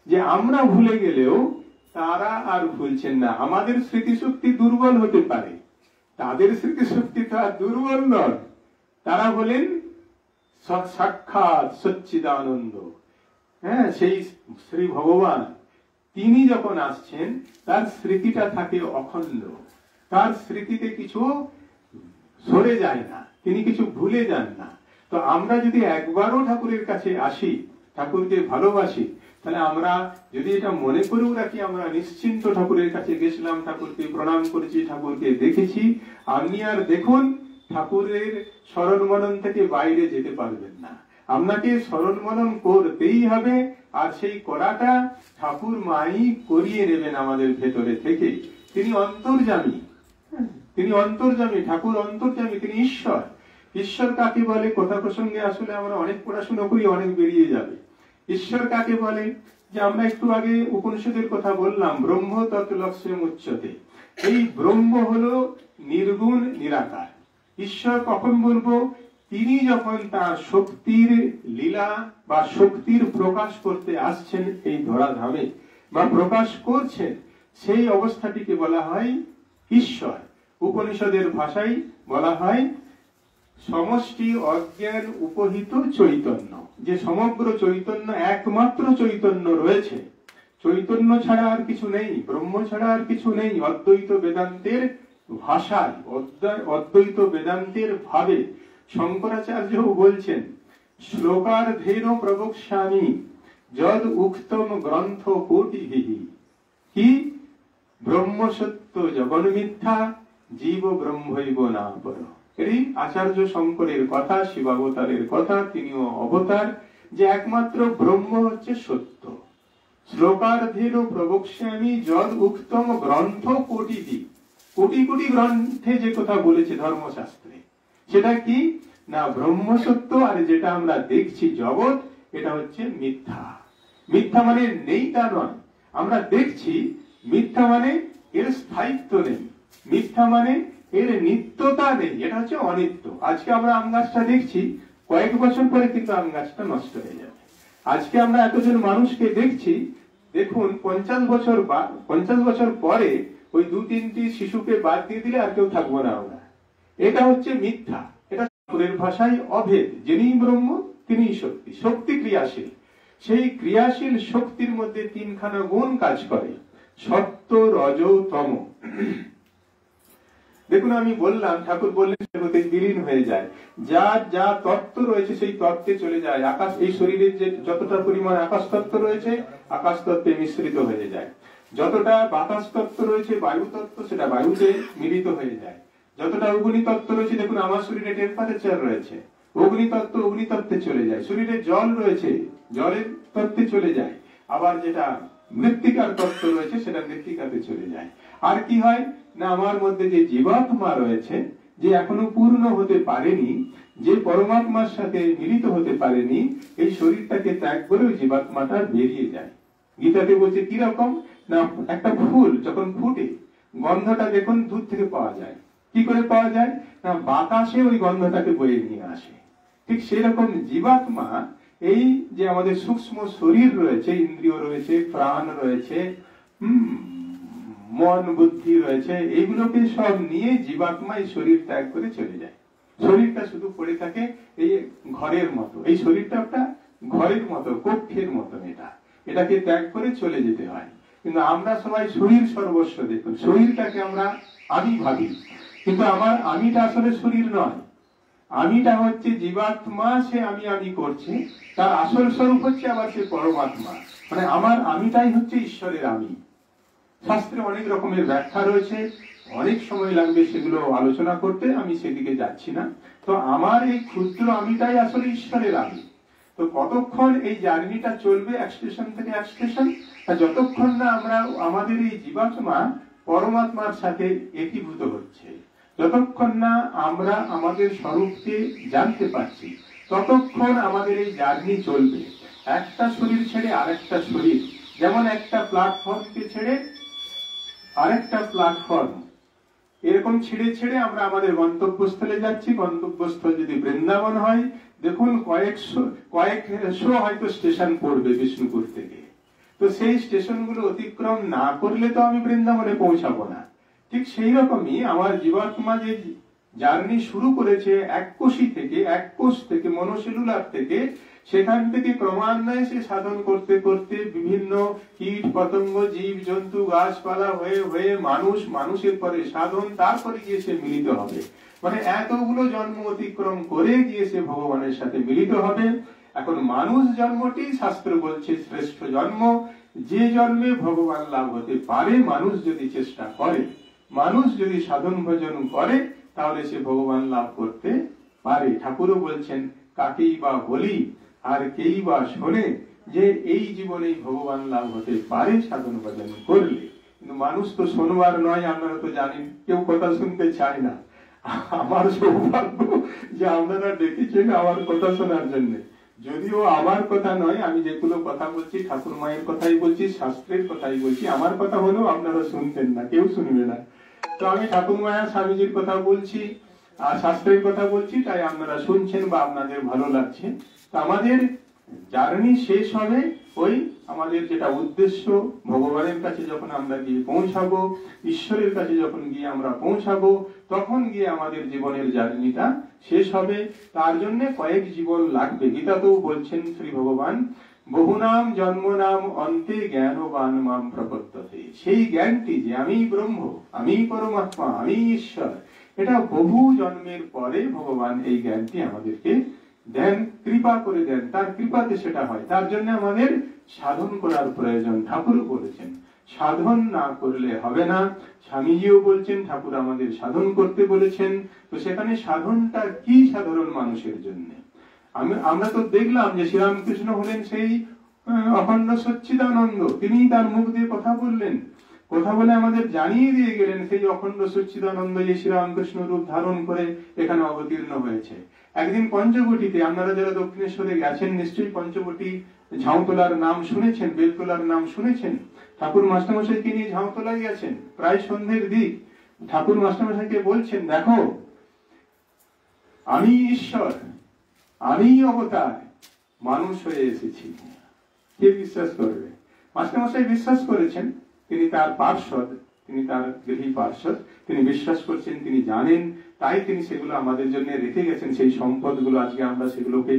যে আমরা ভুলে গেলেও তারা আর ভুলছেন না। আমাদের স্মৃতিশক্তি দুর্বল হতে পারে, তাদের স্মৃতিশক্তি তো আর দুর্বল নয়। তারা বলেন সাক্ষাৎ সচ্চিদানন্দ। হ্যাঁ, সেই শ্রী ভগবান তিনি যখন আসছেন তার স্মৃতিটা থাকে অখণ্ড, তার স্মৃতিতে কিছু সরে যায় না, তিনি কিছু ভুলে যান না। তো আমরা যদি একবারও ঠাকুরের কাছে আসি, ঠাকুরকে ভালোবাসি, তাহলে আমরা যদি এটা মনে করেও রাখি আমরা নিশ্চিন্ত ঠাকুরের কাছে গেছিলাম, ঠাকুরকে প্রণাম করেছি, ঠাকুরকে দেখেছি, আপনি আর দেখুন ঠাকুরের স্মরণ মনন থেকে বাইরে যেতে পারবেন না। আপনাকে স্মরণ মনন করতেই হবে, আর সেই করাটা ঠাকুর মাই করিয়ে নেবেন আমাদের ভেতরে থেকে। তিনি অন্তর্যামী, তিনি অন্তর্যামী, ঠাকুর অন্তর্যামী, তিনি ঈশ্বর। ঈশ্বর কাকে বলে? কথা প্রসঙ্গে আসলে আমরা অনেক পড়াশোনা করি, অনেক বেরিয়ে যাবে। ঈশ্বর কাকে বলে? যে আমরা একটু আগে উপনিষদের কথা বললাম, ব্রহ্ম তৎলক্ষ্যম উচ্যতে। এই ব্রহ্ম হলো নির্গুণ নিরাকার। ঈশ্বর কখন বলবো? তিনি যখন তার শক্তির লীলা বা শক্তির প্রকাশ করতে আসছেন এই ধরাধামে বা প্রকাশ করছেন, সেই অবস্থাটিকে বলা হয় ঈশ্বর। উপনিষদের ভাষায় বলা হয় সমষ্টি অজ্ঞান উপহিত চৈতন্য। যে সমগ্র চৈতন্য, একমাত্র চৈতন্য রয়েছে, চৈতন্য ছাড়া আর কিছু নেই, ব্রহ্ম ছাড়া আর কিছু নেই। অদ্বৈত বেদান্তের ভাষায়, অদ্বৈত বেদান্তের ভাবে শঙ্করাচার্য বলছেন শ্লোকার্ধেন প্রবক্ষ্যামি যদ উক্তম গ্রন্থ কোটিভিঃ কি ব্রহ্ম সত্য জগন মিথ্যা জীব ব্রহ্মৈব না পর। এই আচার্য শঙ্করের কথা, শিবাবতারের কথা, তিনিও অবতার, যে একমাত্র ব্রহ্ম হচ্ছে সত্য। শ্লোকার্ধেন প্রবক্ষ্যামি যদ উক্তম গ্রন্থ কোটিভিঃ, কোটি কোটি গ্রন্থে যে কথা বলেছে ধর্মশাস্ত্রে, সেটা কি না ব্রহ্ম সত্য, আর যেটা আমরা দেখছি জগৎ, এটা হচ্ছে মিথ্যা। মিথ্যা মানে নেই তা নয়, আমরা দেখছি। মিথ্যা মানে এর স্থায়িত্ব নেই, মিথ্যা মানে এর নিত্যতা নেই, এটা হচ্ছে অনিত্য। আজকে আমরা আম গাছটা দেখছি, কয়েক বছর পরে কিন্তু আম গাছটা নষ্ট হয়ে যাবে। আজকে আমরা এতজন মানুষকে দেখছি, দেখুন 50 বছর পরে ওই 2-3টি শিশুকে বাদ দিয়ে দিলে আর কেউ থাকবো না আমরা। এটা হচ্ছে মিথ্যা। এটা ঠাকুরের ভাষায় অভেদ। যিনি ব্রহ্ম তিনি শক্তি, শক্তি ক্রিয়াশীল। সেই ক্রিয়াশীল শক্তির মধ্যে 3খানা গুণ কাজ করে, সত্য, রজ, তম। দেখুন আমি বললাম, ঠাকুর বললেন জগতে বিলীন হয়ে যায়, যার যা তত্ত্ব রয়েছে সেই তত্ত্বে চলে যায়। আকাশ, এই শরীরের যে যতটা পরিমাণ আকাশ তত্ত্ব রয়েছে, আকাশ তত্ত্বে মিশ্রিত হয়ে যায়। যতটা বাতাস তত্ত্ব রয়েছে, বায়ু তত্ত্ব, সেটা বায়ুতে মিলিত হয়ে যায়। যতটা অগ্নি তত্ত্ব রয়েছে, দেখুন আমার শরীরে টেম্পারেচার রয়েছে, অগ্নি তত্ত্ব অগ্নি তত্ত্বে চলে যায়। শরীরে জল রয়েছে, জলের তত্ত্বে চলে যায়, আবার যেটা মৃত্তিকার তত্ত্ব রয়েছে সেটা মৃত্তিকাতে চলে যায়। আর কি হয় না, আমার মধ্যে যে জীবাত্মা রয়েছে, যে এখনো পূর্ণ হতে পারেনি, যে পরমাত্মার সাথে মিলিত হতে পারেনি, এই শরীরটাকে ত্যাগ করে ওই জীবাত্মাটা বেরিয়ে যায়। গীতাতে বলছে কিরকম না, একটা ফুল যখন ফুটে গন্ধটা দেখুন দূর থেকে পাওয়া যায়। কি করে পাওয়া যায় না, বাতাসে ওই গন্ধটাকে বয়ে নিয়ে আসে। ঠিক সেরকম জীবাত্মা এই যে আমাদের সূক্ষ্ম শরীর রয়েছে, ইন্দ্রিয় রয়েছে, প্রাণ রয়েছে, মন বুদ্ধি রয়েছে, এইগুলোকে সব নিয়ে জীবাত্মা এই শরীর ত্যাগ করে চলে যায়। শরীরটা শুধু পড়ে থাকে এই ঘরের মতো, এই শরীরটা একটা ঘরের মতো, কক্ষের মতো, এটাকে ত্যাগ করে চলে যেতে হয়। কিন্তু আমরা সবাই শরীর সর্বস্ব, দেখুন শরীরটাকে আমরা আমি ভাবি, কিন্তু আমার আমিটা আসলে শরীর নয়। আমিটা হচ্ছে জীবাত্মা, সে আমি করছে, তার আসল স্বরূপ হচ্ছে আবার সে পরমাত্মা। মানে আমার আমিটাই হচ্ছে ঈশ্বরের আমি। শাস্ত্রে অনেক রকমের ব্যাখ্যা রয়েছে, অনেক সময় লাগবে সেগুলো আলোচনা করতে, আমি সেদিকে যাচ্ছি না। তো আমার এই ক্ষুদ্র আমিটাই আসলে ঈশ্বরের আমি। তো কতক্ষণ এই জার্নিটা চলবে এক স্টেশন থেকে এক স্টেশন, যতক্ষণ না আমরা আমাদের এই জীবাত্মা পরমাত্মার সাথে একীভূত হচ্ছে, যতক্ষণ না আমরা আমাদের স্বরূপকে জানতে পারছি, ততক্ষণ আমাদের এই জার্নি চলবে। একটা শরীর ছেড়ে আরেকটা শরীর, যেমন একটা প্ল্যাটফর্মকে ছেড়ে আরেকটা প্ল্যাটফর্ম, এরকম ছেড়ে ছেড়ে আমরা আমাদের গন্তব্যস্থলে যাচ্ছি। গন্তব্যস্থল যদি বৃন্দাবন হয়, দেখুন কয়েকশো হয়তো স্টেশন পড়বে বিষ্ণুপুর থেকে। তো সেই স্টেশনগুলো অতিক্রম না করলে তো আমি বৃন্দাবনে পৌঁছাবো না। ঠিক সেই রকমই আমার জীবাত্মা যে জার্নি শুরু করেছে এক কোষ থেকে মনোসেলুলার থেকে, সেখান থেকে ক্রমান্বয়ে সে সাধন করতে করতে বিভিন্ন কীট পতঙ্গ, জীব জন্তু, গাছপালা হয়ে হয়ে মানুষের পরে সাধন, তারপরে গিয়ে সে মিলিত হবে। মানে এতগুলো জন্ম অতিক্রম করে গিয়ে সে ভগবানের সাথে মিলিত হবে। এখন মানুষ জন্মটি শাস্ত্র বলছে শ্রেষ্ঠ জন্ম, যে জন্মে ভগবান লাভ হতে পারে। মানুষ যদি চেষ্টা করে, মানুষ যদি সাধন ভজন করে, তাহলে সে ভগবান লাভ করতে পারে। ঠাকুরও বলছেন, কাকেই বা বলি আর কেই বা শোনে, যে এই জীবনেই ভগবান লাভ হতে পারে সাধন ভজন করলে। কিন্তু মানুষ তো শোনবার নয়, আপনারা তো জানেন, কেউ কথা শুনতে চায় না। আমার সৌভাগ্য যে আপনারা ডেকেছেন আমার কথা শোনার জন্য। যদিও আমার কথা নয়, আমি যেগুলো কথা বলছি ঠাকুর মায়ের কথাই বলছি, শাস্ত্রের কথাই বলছি। আমার কথা হলেও আপনারা শুনতেন না, কেউ শুনবে না। তো আমি ঠাকুর মায়া স্বামীজির কথা বলছি আর শাস্ত্রের কথা বলছি, তাই আপনারা শুনছেন বা আপনাদের ভালো লাগছে। তো আমাদের জার্নি শেষ হবে ওই আমাদের যেটা উদ্দেশ্য, ভগবানের কাছে যখন আমরা গিয়ে পৌঁছাবো, ঈশ্বরের কাছে যখন গিয়ে আমরা পৌঁছাবো, তখন গিয়ে আমাদের জীবনের জার্নিটা শেষ হবে। তার জন্য কয়েক জীবন লাগবে। গীতাতেও বলছেন শ্রী ভগবান, বহুনাম জন্মনাম অন্তে জ্ঞানবান মাম প্রপদ্যতে। সেই জ্ঞানটি যে আমি ব্রহ্ম, আমি পরমাত্মা, আমি ঈশ্বর, এটা বহু জন্মের পরে ভগবান এই জ্ঞানটি আমাদেরকে দেন, কৃপা করে দেন। তার কৃপাতে সেটা হয়। তার জন্য আমাদের সাধন করার প্রয়োজন। ঠাকুর বলেছেন সাধন না করলে হবে না। স্বামীজিও বলছেন ঠাকুর আমাদের সাধন করতে বলেছেন। তো সেখানে সাধনটা কি সাধারণ মানুষের জন্য? আমরা তো দেখলাম যে শ্রীরামকৃষ্ণ হলেন সেই অখণ্ড সচ্চিদানন্দ। তিনি তার মুখ দিয়ে কথা বললেন, কথা বলে আমাদের জানিয়ে দিয়ে গেলেন সেই অখণ্ড সচ্চিদানন্দ যে শ্রীরামকৃষ্ণ রূপ ধারণ করে এখানে অবতীর্ণ হয়েছে। একদিন পঞ্চবটিতে, আপনারা যারা দক্ষিণেশ্বরে গেছেন নিশ্চয়ই পঞ্চবটি ঝাউতলার নাম শুনেছেন, বেলতলার নাম শুনেছেন। ঠাকুর মাস্টারমশাইকে নিয়ে ঝাউতলায় গেছেন, প্রায় সন্ধ্যের দিক। ঠাকুর মাস্টারমশাইকে বলছেন, দেখো আমি ঈশ্বর, আমি অবতার, মানুষ হয়ে এসেছি। কে বিশ্বাস করবে? মাস্টারমশাই বিশ্বাস করেছেন। তিনি তার পার্ষদ, তিনি তার গৃহী পার্ষদ, তিনি বিশ্বাস করছেন, তিনি জানেন, তাই তিনি সেগুলো আমাদের জন্য রেখে গেছেন। সেই সম্পদগুলো আজকে আমরা সেগুলোকে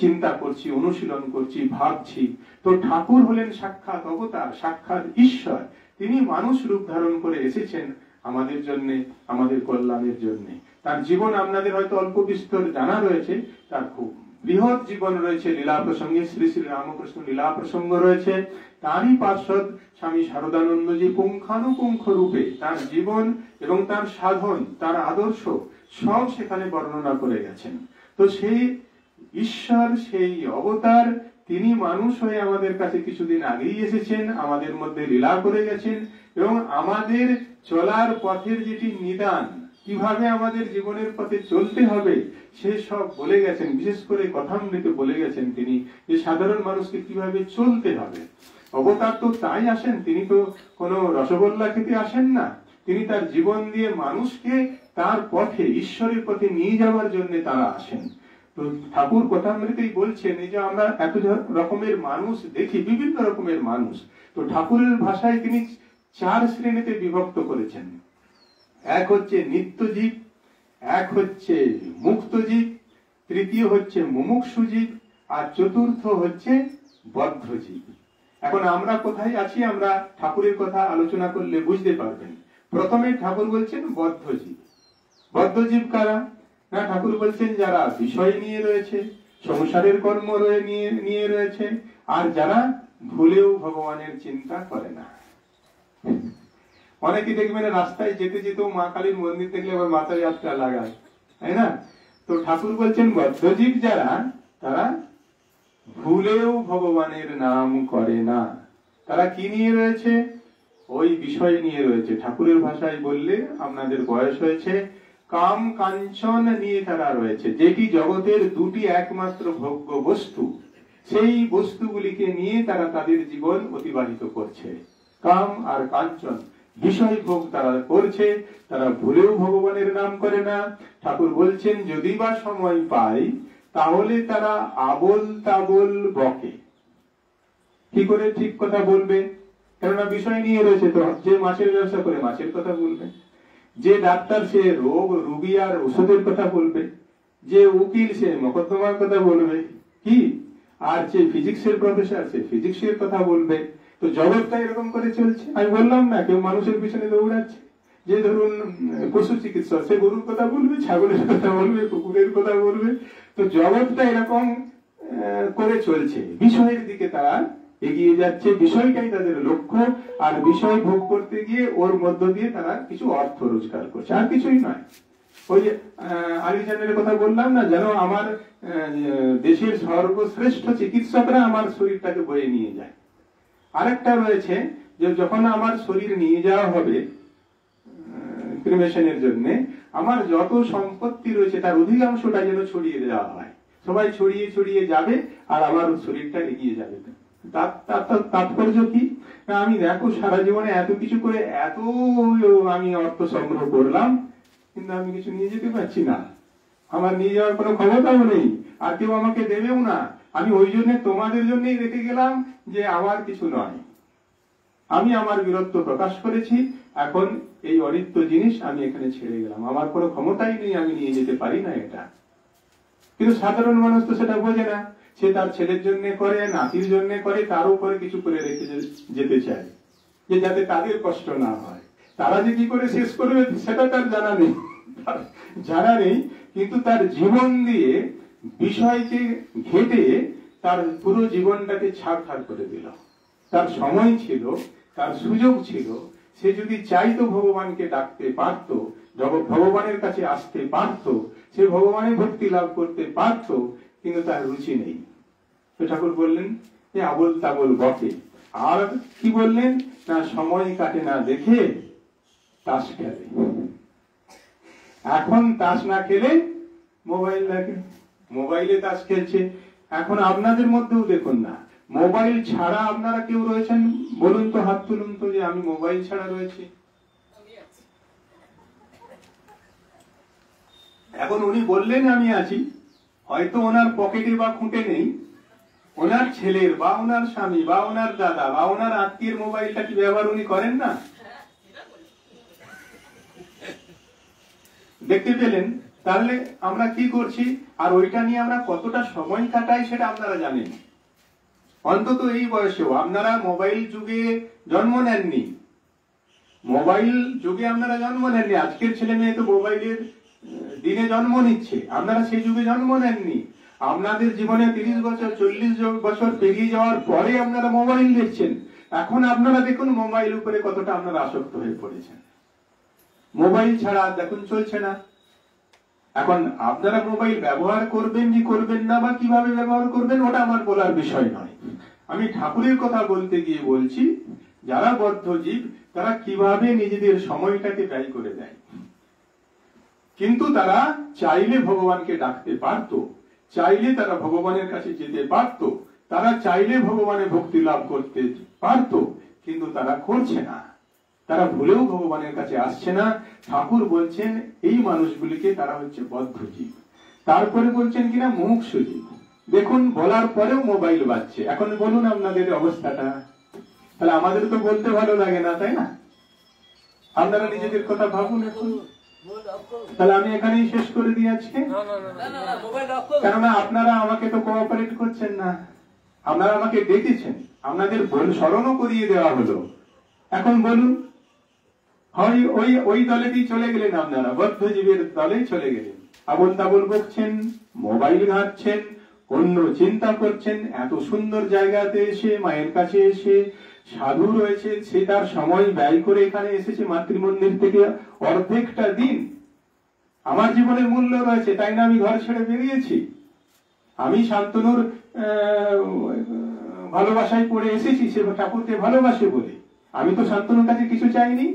চিন্তা করছি, অনুশীলন করছি, ভাবছি। তো ঠাকুর হলেন সাক্ষাৎ অবতার, সাক্ষাৎ ঈশ্বর। তিনি মানুষ রূপ ধারণ করে এসেছেন আমাদের জন্য, আমাদের কল্যাণের জন্য। তার জীবন আপনাদের হয়তো অল্প বিস্তর জানা রয়েছে, তার খুব বৃহৎ জীবন রয়েছে। লীলা প্রসঙ্গে শ্রী শ্রী রামকৃষ্ণ লীলা প্রসঙ্গ রয়েছে। তারই পার্ষদ স্বামী শারদানন্দজি পুঙ্খানুপুঙ্খ রূপে তার জীবন এবং তার সাধন, তার আদর্শ সব সেখানে বর্ণনা করে গেছেন। তো সেই ঈশ্বর, সেই অবতার, তিনি মানুষ হয়ে আমাদের কাছে কিছুদিন আগেই এসেছেন, আমাদের মধ্যে লীলা করে গেছেন এবং আমাদের চলার পথের যেটি নিদান, কিভাবে আমাদের জীবনের পথে চলতে হবে সে সব বলে গেছেন। বিশেষ করে কথামৃতে বলে গেছেন তিনি যে সাধারণ মানুষকে কিভাবে চলতে হবে। অবতার তো তাই আসেন, তিনি তো কোনো রসগোল্লা খেতে আসেন না, তিনি তার জীবন দিয়ে মানুষকে তার পথে, ঈশ্বরের পথে নিয়ে যাওয়ার জন্য তারা আসেন। তো ঠাকুর কথামৃতেই বলছেন এই যে আমরা এত রকমের মানুষ দেখি, বিভিন্ন রকমের মানুষ, তো ঠাকুরের ভাষায় তিনি 4 শ্রেণীতে বিভক্ত করেছেন। এক হচ্ছে নিত্যজীব, এক হচ্ছে মুক্তজীব, তৃতীয় হচ্ছে মুমুক্ষুজীব, আর চতুর্থ হচ্ছে বদ্ধজীব। এখন আমরা কোথায় আছি আমরা ঠাকুরের কথা আলোচনা করলে বুঝতে পারবেন। প্রথমে ঠাকুর বলছেন বদ্ধজীব। বদ্ধজীব কারা? না, ঠাকুর বলছেন যারা বিষয় নিয়ে রয়েছে, সংসারের কর্ম নিয়ে রয়েছে, আর যারা ভুলেও ভগবানের চিন্তা করে না। অনেকে দেখবেন রাস্তায় যেতে যেতেও মা কালীর মন্দির দেখলে আবার মাথায় যাত্রা লাগায়, তাই না? তো ঠাকুর বলছেন বদ্ধজীব যারা, তারা ভুলেও ভগবানের নাম করে না। তারা কি নিয়ে রয়েছে? ওই বিষয় নিয়ে রয়েছে। ঠাকুরের ভাষায় বললে আপনাদের বয়স হয়েছে, কাম কাঞ্চন নিয়ে তারা রয়েছে, যেটি জগতের দুটি একমাত্র ভোগ্য বস্তু, সেই বস্তুগুলিকে নিয়ে তারা তাদের জীবন অতিবাহিত করছে। কাম আর কাঞ্চন বিষয় ভোগ তারা করছে, তারা ভুলেও ভগবানের নাম করে না। ঠাকুর বলছেন যদি বা সময় পায় তাহলে তারা আবোল তাবোল বকে। কি করে ঠিক কথা বলবে? কেননা বিষয় নিয়ে রয়েছে। তো যে মাছের ব্যবসা করে মাছের কথা বলবে, যে ডাক্তার সে রোগী আর ওষুধের কথা বলবে, যে উকিল সে মকদ্দমার কথা বলবে, কি আর যে ফিজিক্সের প্রফেসর সে ফিজিক্সের কথা বলবে। তো জগৎটা এরকম করে চলছে। আমি বললাম না, কেউ মানুষের পিছনে দৌড়াচ্ছে। যে ধরুন পশু চিকিৎসক, সে গরুর কথা বলবে, ছাগলের কথা বলবে, কুকুরের কথা বলবে। তো জগৎটা এরকম করে চলছে, বিষয়ের দিকে তারা এগিয়ে যাচ্ছে, বিষয়টাই তাদের লক্ষ্য। আর বিষয় ভোগ করতে গিয়ে ওর মধ্য দিয়ে তারা কিছু অর্থ রোজগার করছে, আর কিছুই নয়। ওই যে আলিজানের কথা বললাম না, যেন আমার দেশের সর্বশ্রেষ্ঠ চিকিৎসকরা আমার শরীরটাকে বয়ে নিয়ে যায়। আরেকটা রয়েছে যে যখন আমার শরীর নিয়ে যাওয়া হবে ক্রিমেশনের জন্য, আমার যত সম্পত্তি রয়েছে তার অধিকাংশটা যেন ছড়িয়ে দেওয়া হয়। সবাই ছড়িয়ে ছড়িয়ে যাবে আর আমার শরীরটা এগিয়ে যাবে। তাৎপর্য কি? না, আমি দেখো সারা জীবনে এত কিছু করে এত আমি অর্থ সংগ্রহ করলাম, কিন্তু আমি কিছু নিয়ে যেতে পারছি না। আমার নিয়ে যাওয়ার কোনো ক্ষমতাও নেই, আর কেউ আমাকে দেবেও না। আমি ওই জন্য তোমাদের জন্যই রেখে গেলাম যে আমার কিছু নয়। আমি আমার বীরত্ব প্রকাশ করেছি, এখন এই অনিত্য জিনিস আমি এখানে ছেড়ে গেলাম। আমার কোনো ক্ষমতাই নেই, আমি নিয়ে যেতে পারি না এটা। কিন্তু সাধারণ মানুষ তো সেটা বোঝে না। সে তার ছেলের জন্য করে, নাতির জন্য করে, তার উপরে কিছু করে রেখে যেতে চায়, যে যাতে তাদের কষ্ট না হয়। তারা যে কি করে শেষ করবে সেটা তার জানা নেই, কিন্তু তার জীবন দিয়ে বিষয়কে ঘেটে তার পুরো জীবনটাকে ছাড়খাড় করে দিল। তার সময় ছিল, তার সুযোগ ছিল, সে যদি চাইতো ভগবানকে ডাকতে পারত, ভগবানের কাছে আসতে পারত, সে ভগবানের ভক্তি লাভ করতে পারত, কিন্তু তার রুচি নেই। তো ঠাকুর বললেন যে আবোল তাবোল বকে। আর কি বললেন? না, সময় কাটে না দেখে তাস খেলে। এখন তাস না খেলে মোবাইল লাগে, মোবাইলে তাস খেলছে। এখন আপনাদের মধ্যেও দেখুন না, মোবাইল ছাড়া আপনারা কেউ রয়েছেন? বলুন তো, হাত তুলুন তো যে আমি মোবাইল ছাড়া রয়েছি। এখন উনি বললেন আমি আছি, হয়তো ওনার পকেটে বা খুঁটে নেই, ওনার ছেলের বা ওনার স্বামী বা ওনার দাদা বা ওনার আত্মীয়ের মোবাইলটা কি ব্যবহার উনি করেন না? দেখতে পেলেন? তাহলে আমরা কি করছি আর ওইটা নিয়ে আমরা কতটা সময় কাটাই সেটা আপনারা জানেন। অন্তত এই বয়সেও আপনারা মোবাইল যুগে জন্ম নেননি, মোবাইল যুগে আপনারা জন্ম নেননি। আজকের ছেলে মেয়ে তো মোবাইলের দিনে জন্ম নিচ্ছে, আপনারা সেই যুগে জন্ম নেননি। আপনাদের জীবনে 30 বছর 40 বছর পেরিয়ে যাওয়ার পরে আপনারা মোবাইল দেখছেন। এখন আপনারা দেখুন মোবাইল উপরে কতটা আপনারা আসক্ত হয়ে পড়েছেন। মোবাইল ছাড়া দেখুন চলছে না। এখন আপনারা মোবাইল ব্যবহার করবেন কি করবেন না বা কিভাবে ব্যবহার করবেন ওটা আমার বলার বিষয় নয়। আমি ঠাকুরের কথা বলতে গিয়ে বলছি যারা বদ্ধ জীব তারা কিভাবে নিজেদের সময়টাকে ব্যয় করে দেয়। কিন্তু তারা চাইলে ভগবানকে ডাকতে পারত, চাইলে তারা ভগবানের কাছে যেতে পারত, তারা চাইলে ভগবানের ভক্তি লাভ করতে পারত, কিন্তু তারা করছে না। তারা ভুলেও ভগবানের কাছে আসছে না। ঠাকুর বলছেন এই মানুষগুলিকে তারা হচ্ছে বদ্ধ জীব। তারপরে বলছেন কিনা মুমুক্ষু জীব। দেখুন বলার পরেও মোবাইল বাজছে। এখন বলুন আপনাদের অবস্থাটা। তাহলে আমাদের তো বলতে ভালো লাগে না, তাই না? আপনারা নিজেদের কথা ভাবুন এখন। তাহলে আমি এখানেই শেষ করে দিই আজকে, কেননা আপনারা আমাকে তো কোঅপারেট করছেন না। আপনারা আমাকে ডেকেছেন, আপনাদের স্মরণও করিয়ে দেওয়া হলো। এখন বলুন, হয় ওই দলেতেই চলে গেলেন, আপনারা বদ্ধজীবের দলেই চলে গেলেন। আবল তাবল বকছেন, মোবাইল ঘাঁটছেন, অন্য চিন্তা করছেন। এত সুন্দর জায়গাতে এসে, মায়ের কাছে এসে, সাধু রয়েছে, সে তার সময় ব্যয় করে এখানে এসেছে মাতৃমন্দির থেকে অর্ধেকটা দিন। আমার জীবনের মূল্য রয়েছে, তাই না আমি ঘর ছেড়ে বেরিয়েছি। আমি শান্তনুর ভালোবাসায় পড়ে এসেছি, সে ঠাকুরকে ভালোবাসে বলে। আমি তো শান্তনুর কাছে কিছু চাইনি।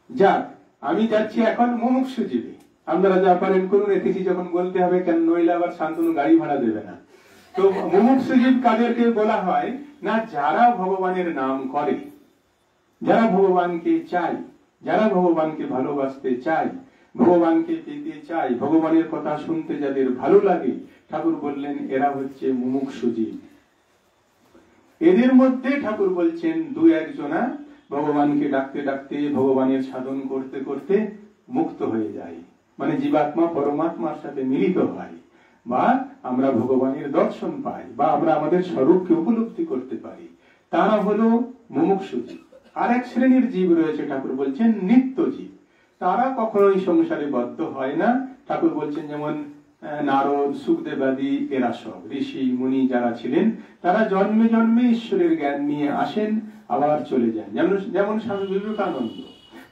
যাক, আমি যাচ্ছি এখন মুমুক্ষু জীবে। আপনারা যা পারেন করুন, এতেছি যখন বলতে হবে, কেন নইলে আবার শান্তনু গাড়ি ভাড়া দেবে না। তো মুমুক্ষু জীব কাদেরকে বলা হয় না? যারা ভগবানের নাম করে, যারা ভগবানকে চায়, যারা ভগবানকে ভালোবাসতে চায়, ভগবানকে পেতে চায়, ভগবানের কথা শুনতে যাদের ভালো লাগে, ঠাকুর বললেন এরা হচ্ছে মুমুক্ষু জীব। এদের মধ্যে ঠাকুর বলছেন দু একজনা ভগবানকে ডাকতে ডাকতে, ভগবানের সাধন করতে করতে মুক্ত হয়ে যায়, মানে জীবাত্মা পরমাত্মার সাথে মিলিত হয়, বা আমরা ভগবানের দর্শন পাই, বা আমরা আমাদের স্বরূপকে উপলব্ধি করতে পারি। তারা হলো মুমুক্ষু জীব। আর এক শ্রেণীর জীব রয়েছে, ঠাকুর বলছেন নিত্য জীব। তারা কখনোই সংসারে বদ্ধ হয় না। ঠাকুর বলছেন যেমন নারদ, সুখদেবাদি, এরা সব ঋষি মুনি যারা ছিলেন, তারা জন্মে জন্মে ঈশ্বরের জ্ঞান নিয়ে আসেন, আবার চলে যান। যেমন স্বামী বিবেকানন্দ,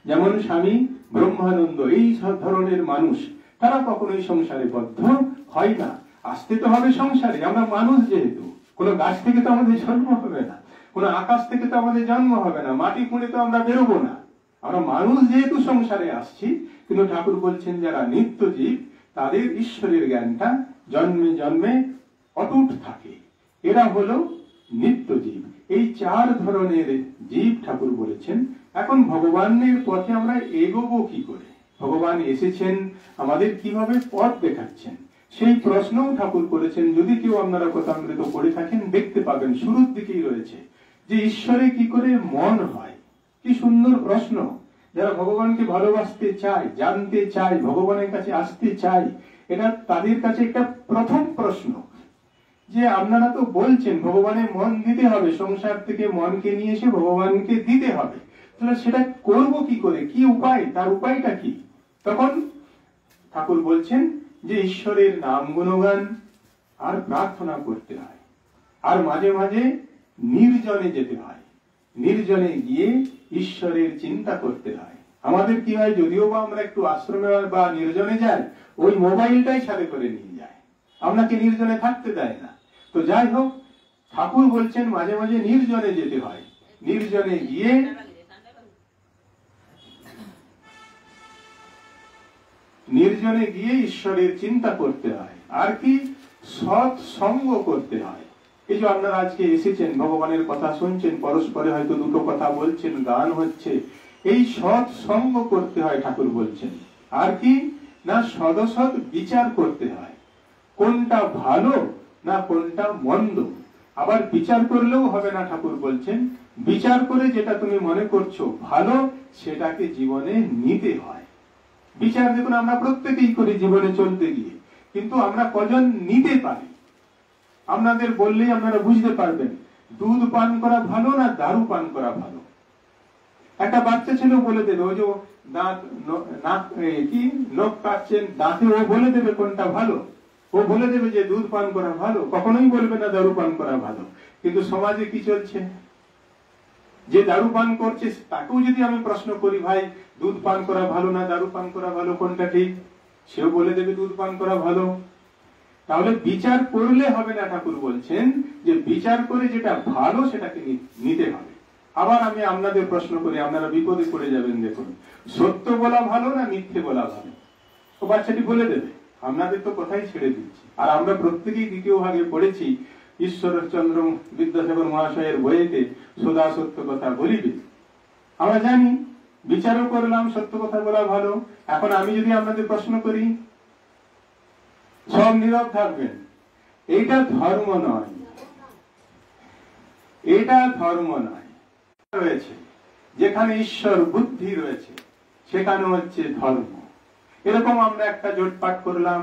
যেমন স্বামী ব্রহ্মানন্দ, এই সব ধরনের মানুষ, তারা কখনোই সংসারে বদ্ধ হয় না। আসতে তো হবে সংসারে, আমরা মানুষ যেহেতু। কোনো গাছ থেকে তো আমাদের জন্ম হবে না, কোনো আকাশ থেকে তো আমাদের জন্ম হবে না, মাটি খুঁড়ে তো আমরা বেরোবো না। আমরা মানুষ যেহেতু সংসারে আসছি। কিন্তু ঠাকুর বলছেন যারা নিত্য জীব, তাদের ঈশ্বরের জ্ঞানটা জন্মে জন্মে অটুট থাকে। এরা হলো নিত্য জীব। এই চার ধরনের জীব ঠাকুর বলেছেন। এখন ভগবানের পথে আমরা এগোবো কি করে? ভগবান এসেছেন, আমাদের কিভাবে পথ দেখাচ্ছেন, সেই প্রশ্নও ঠাকুর করেছেন। যদি কেউ আপনারা কথামৃত পড়ে থাকেন, দেখতে পাবেন শুরুর দিকেই রয়েছে যে ঈশ্বরে কি করে মন হয়। কি সুন্দর প্রশ্ন! যারা ভগবানকে ভালোবাসতে চায়, জানতে চায়, ভগবানের কাছে আসতে চায়, এটা তাদের কাছে একটা প্রথম প্রশ্ন যে আপনারা তো বলছেন ভগবানের মন দিতে হবে, সংসার থেকে মনকে নিয়ে এসে ভগবানকে দিতে হবে, তাহলে সেটা করব কি করে, কি উপায়, তার উপায়টা কি? তখন ঠাকুর বলছেন যে ঈশ্বরের নাম গুণগান আর প্রার্থনা করতে হয়, আর মাঝে মাঝে নির্জনে যেতে হয়। নির্জনে গিয়ে ঈশ্বরের চিন্তা করতে হয়। আমাদের কি হয়, যদিও বা আমরা একটু আশ্রমে বা নির্জনে যাই, ওই মোবাইলটাই সাথে করে নিয়ে যায়, আপনাকে নির্জনে থাকতে দেয় না। তো যাই হোক, ঠাকুর বলছেন মাঝে মাঝে নির্জনে যেতে হয়। নির্জনে গিয়ে ঈশ্বরের চিন্তা করতে হয়, আর কি সৎ সঙ্গ করতে হয়। এই যে আপনারা আজকে এসেছেন, ভগবানের কথা শুনছেন, পরস্পরে হয়তো দুটো কথা বলছেন, গান হচ্ছে, এই সৎ সঙ্গ করতে হয় ঠাকুর বলছেন। আর কি না, সদসৎ বিচার করতে হয়, কোনটা ভালো না কোনটা মন্দ। আবার বিচার করলেও হবে না, ঠাকুর বলছেন বিচার করে যেটা তুমি মনে করছো ভালো, সেটাকে জীবনে নিতে হয়। বিচার দেখুন আমরা প্রত্যেকেই করি জীবনে চলতে গিয়ে, কিন্তু আমরা কজন নিতে পারি? আপনাদের বললেই আপনারা বুঝতে পারবেন দুধ পান করা ভালো না দারু পান করা ভালো। একটা বাচ্চা ছেলে বলে দেবে, ওই যে দাঁত নখ কাটছেন দাঁতে, ও বলে দেবে কোনটা ভালো, ও বলে দেবে যে দুধ পান করা ভালো, কখনোই বলবে না দারু পান করা ভালো। কিন্তু সমাজে কি চলছে? যে দারু পান করছে তাকেও যদি আমি প্রশ্ন করি, ভাই দুধ পান করা ভালো না দারু পান করা ভালো, কোনটা ঠিক, সেও বলে দেবে দুধ পান করা ভালো। তাহলে বিচার করলে হবে না, ঠাকুর বলছেন যে বিচার করে যেটা ভালো সেটাকে নিতে হবে। আবার আমি আপনাদের প্রশ্ন করি, আপনারা বিপদে পড়ে যাবেন। দেখুন, সত্য বলা ভালো না মিথ্যে বলা ভালো? ও বাচ্চাটি বলে দেবে, আপনাদের তো কথাই ছেড়ে দিচ্ছি। আর আমরা প্রত্যেকেই দ্বিতীয় ভাগে পড়েছি ঈশ্বরচন্দ্র বিদ্যাসাগর মহাশয়ের বইয়েতে সদা সত্য কথা বলিবে। আমরা জানি, বিচারও করলাম, সত্য কথা বলা ভালো। এখন আমি যদি আপনাদের প্রশ্ন করি, সব নীরব থাকবেন, এইটা ধর্ম নয়, এটা ধর্ম নয়। রয়েছে যেখানে ঈশ্বর বুদ্ধি রয়েছে সেখানে হচ্ছে ধর্ম। এরকম আমরা একটা জোট পাঠ করলাম,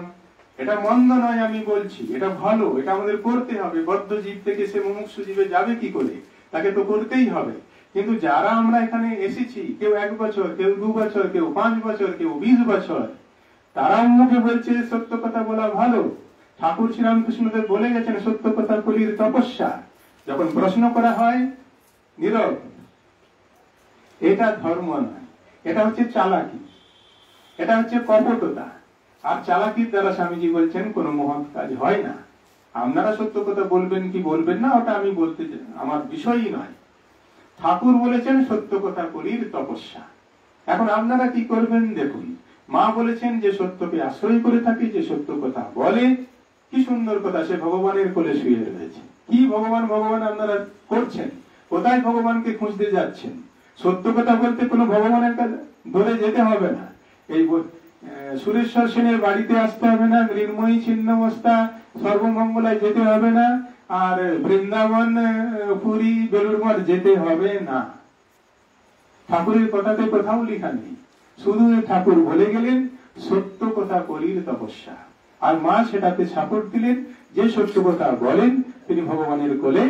এটা মন্দ নয় আমি বলছি, এটা ভালো, এটা আমাদের করতে হবে। বদ্ধ জীব থেকে সে মুমুক্ষু জীবে যাবে কি করে, তাকে তো করতেই হবে। কিন্তু যারা আমরা এখানে এসেছি, কেউ 1 বছর, কেউ 2 বছর, কেউ 5 বছর, কেউ 20 বছর, তারাও মুখে বলছে সত্য কথা বলা ভালো। ঠাকুর শ্রীরামকৃষ্ণদেব বলে গেছেন সত্য কথা কলির তপস্যা। যখন প্রশ্ন করা হয় নীরব, এটা ধর্ম নয়, এটা হচ্ছে চালাকি, এটা হচ্ছে কপটতা। আর চালাকির দ্বারা স্বামীজি বলছেন কোন মহৎ কাজ হয় না। আপনারা সত্য কথা বলবেন কি বলবেন না ওটা আমি বলতে আমার বিষয়ই নয়। ঠাকুর বলেছেন সত্য কথা কলির তপস্যা। এখন আপনারা কি করবেন দেখুন, মা বলেছেন যে সত্যকে আশ্রয় করে থাকি, যে সত্য কথা বলে, কি সুন্দর কথা, সে ভগবানের কোলে শুয়ে রয়েছে। কি ভগবান ভগবান আপনারা করছেন, কোথায় ভগবানকে খুঁজতে যাচ্ছেন? সত্য কথা বলতে কোনো ভগবানের কাছে ধরে যেতে হবে না। এই সুরেশ্বর সেনের বাড়িতে আসতে হবে না, মৃন্ময়ী ছিন্নমস্তা সর্বমঙ্গলায় যেতে হবে না, আর বৃন্দাবন পুরী বেলুড় মঠ যেতে হবে না। ঠাকুরের কথাতে কোথাও লেখা নেই, শুধু ঠাকুর বলে গেলেন সত্য কথা কলির তপস্যা। আর মা সেটাকে সাপোর্ট দিলেন, যে সত্য কথা বলেন তিনি ভগবানের কোলে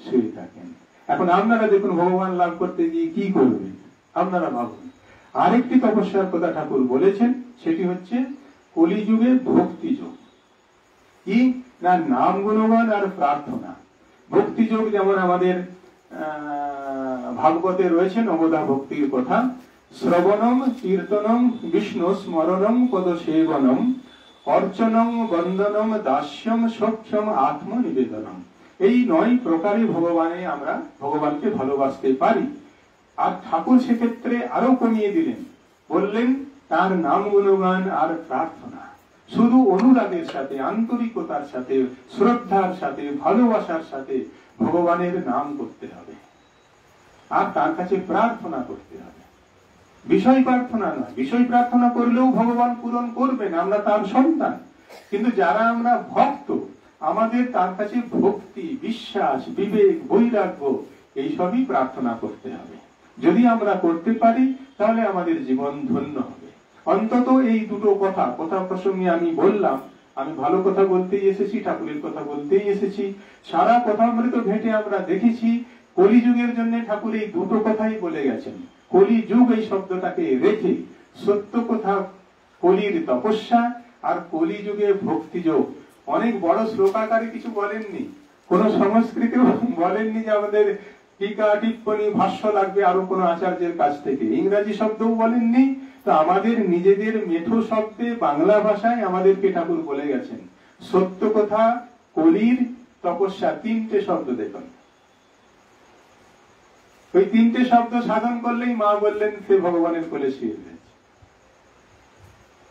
শুয়ে থাকেন। এখন আপনারা দেখুন ভগবান লাভ করতে গিয়ে কি করবেন, আপনারা ভাবুন। আরেকটি তপস্যার কথা ঠাকুর বলেছেন, সেটি হচ্ছে কলিযুগে ভক্তি যোগ। কি না, নাম গুণগান আর প্রার্থনা। ভক্তি যোগ যেমন আমাদের ভাগবতে রয়েছে নবদা ভক্তির কথা, শ্রবণম কীর্তনম বিষ্ণু স্মরণম পদ সেবনম অর্চনম বন্দনম দাস্যম সখ্যম আত্মনিবেদনম। এই 9 প্রকারে ভগবানে আমরা ভগবানকে ভালোবাসতে পারি। আর ঠাকুর সেক্ষেত্রে আরো কমিয়ে দিলেন, বললেন তার নাম গুণগান আর প্রার্থনা। শুধু অনুরাগের সাথে, আন্তরিকতার সাথে, শ্রদ্ধার সাথে, ভালোবাসার সাথে ভগবানের নাম করতে হবে, আর তার কাছে প্রার্থনা করতে হবে। বিষয় প্রার্থনা নয়, বিষয় প্রার্থনা করলেও ভগবান পূরণ করবেন, আমরা তার সন্তান। কিন্তু যারা আমরা ভক্ত, আমাদের তার কাছে ভক্তি, বিশ্বাস, বিবেক, বৈরাগ্য এইসবই প্রার্থনা করতে হবে। যদি আমরা করতে পারি তাহলে আমাদের জীবন ধন্য হবে। অন্তত এই দুটো কথা প্রসঙ্গে আমি বললাম। আমি ভালো কথা বলতেই এসেছি, ঠাকুরের কথা বলতেই এসেছি। সারা কথামৃত ঘেঁটে আমরা দেখেছি কলিযুগের জন্য ঠাকুর এই দুটো কথাই বলে গেছেন। কলিযুগ এই শব্দটাকে রেখে সত্য কথা কলির তপস্যা আর কলিযুগে ভক্তিযোগ। অনেক বড় শ্লোকাকারে কিছু বলেননি, কোন সংস্কৃতিও বলেননি যে আমাদের টিকা টিপ্পণী ভাষ্য লাগবে আরো কোন আচার্যের কাছ থেকে, ইংরাজি শব্দও বলেননি। তো আমাদের নিজেদের মেঠো শব্দে বাংলা ভাষায় আমাদেরকে ঠাকুর বলে গেছেন সত্য কথা কলির তপস্যা। 3টে শব্দ দেখুন, ওই 3টে শব্দ সাধন করলেই মা বললেন সে ভগবানের কোলে শুয়ে রয়েছে।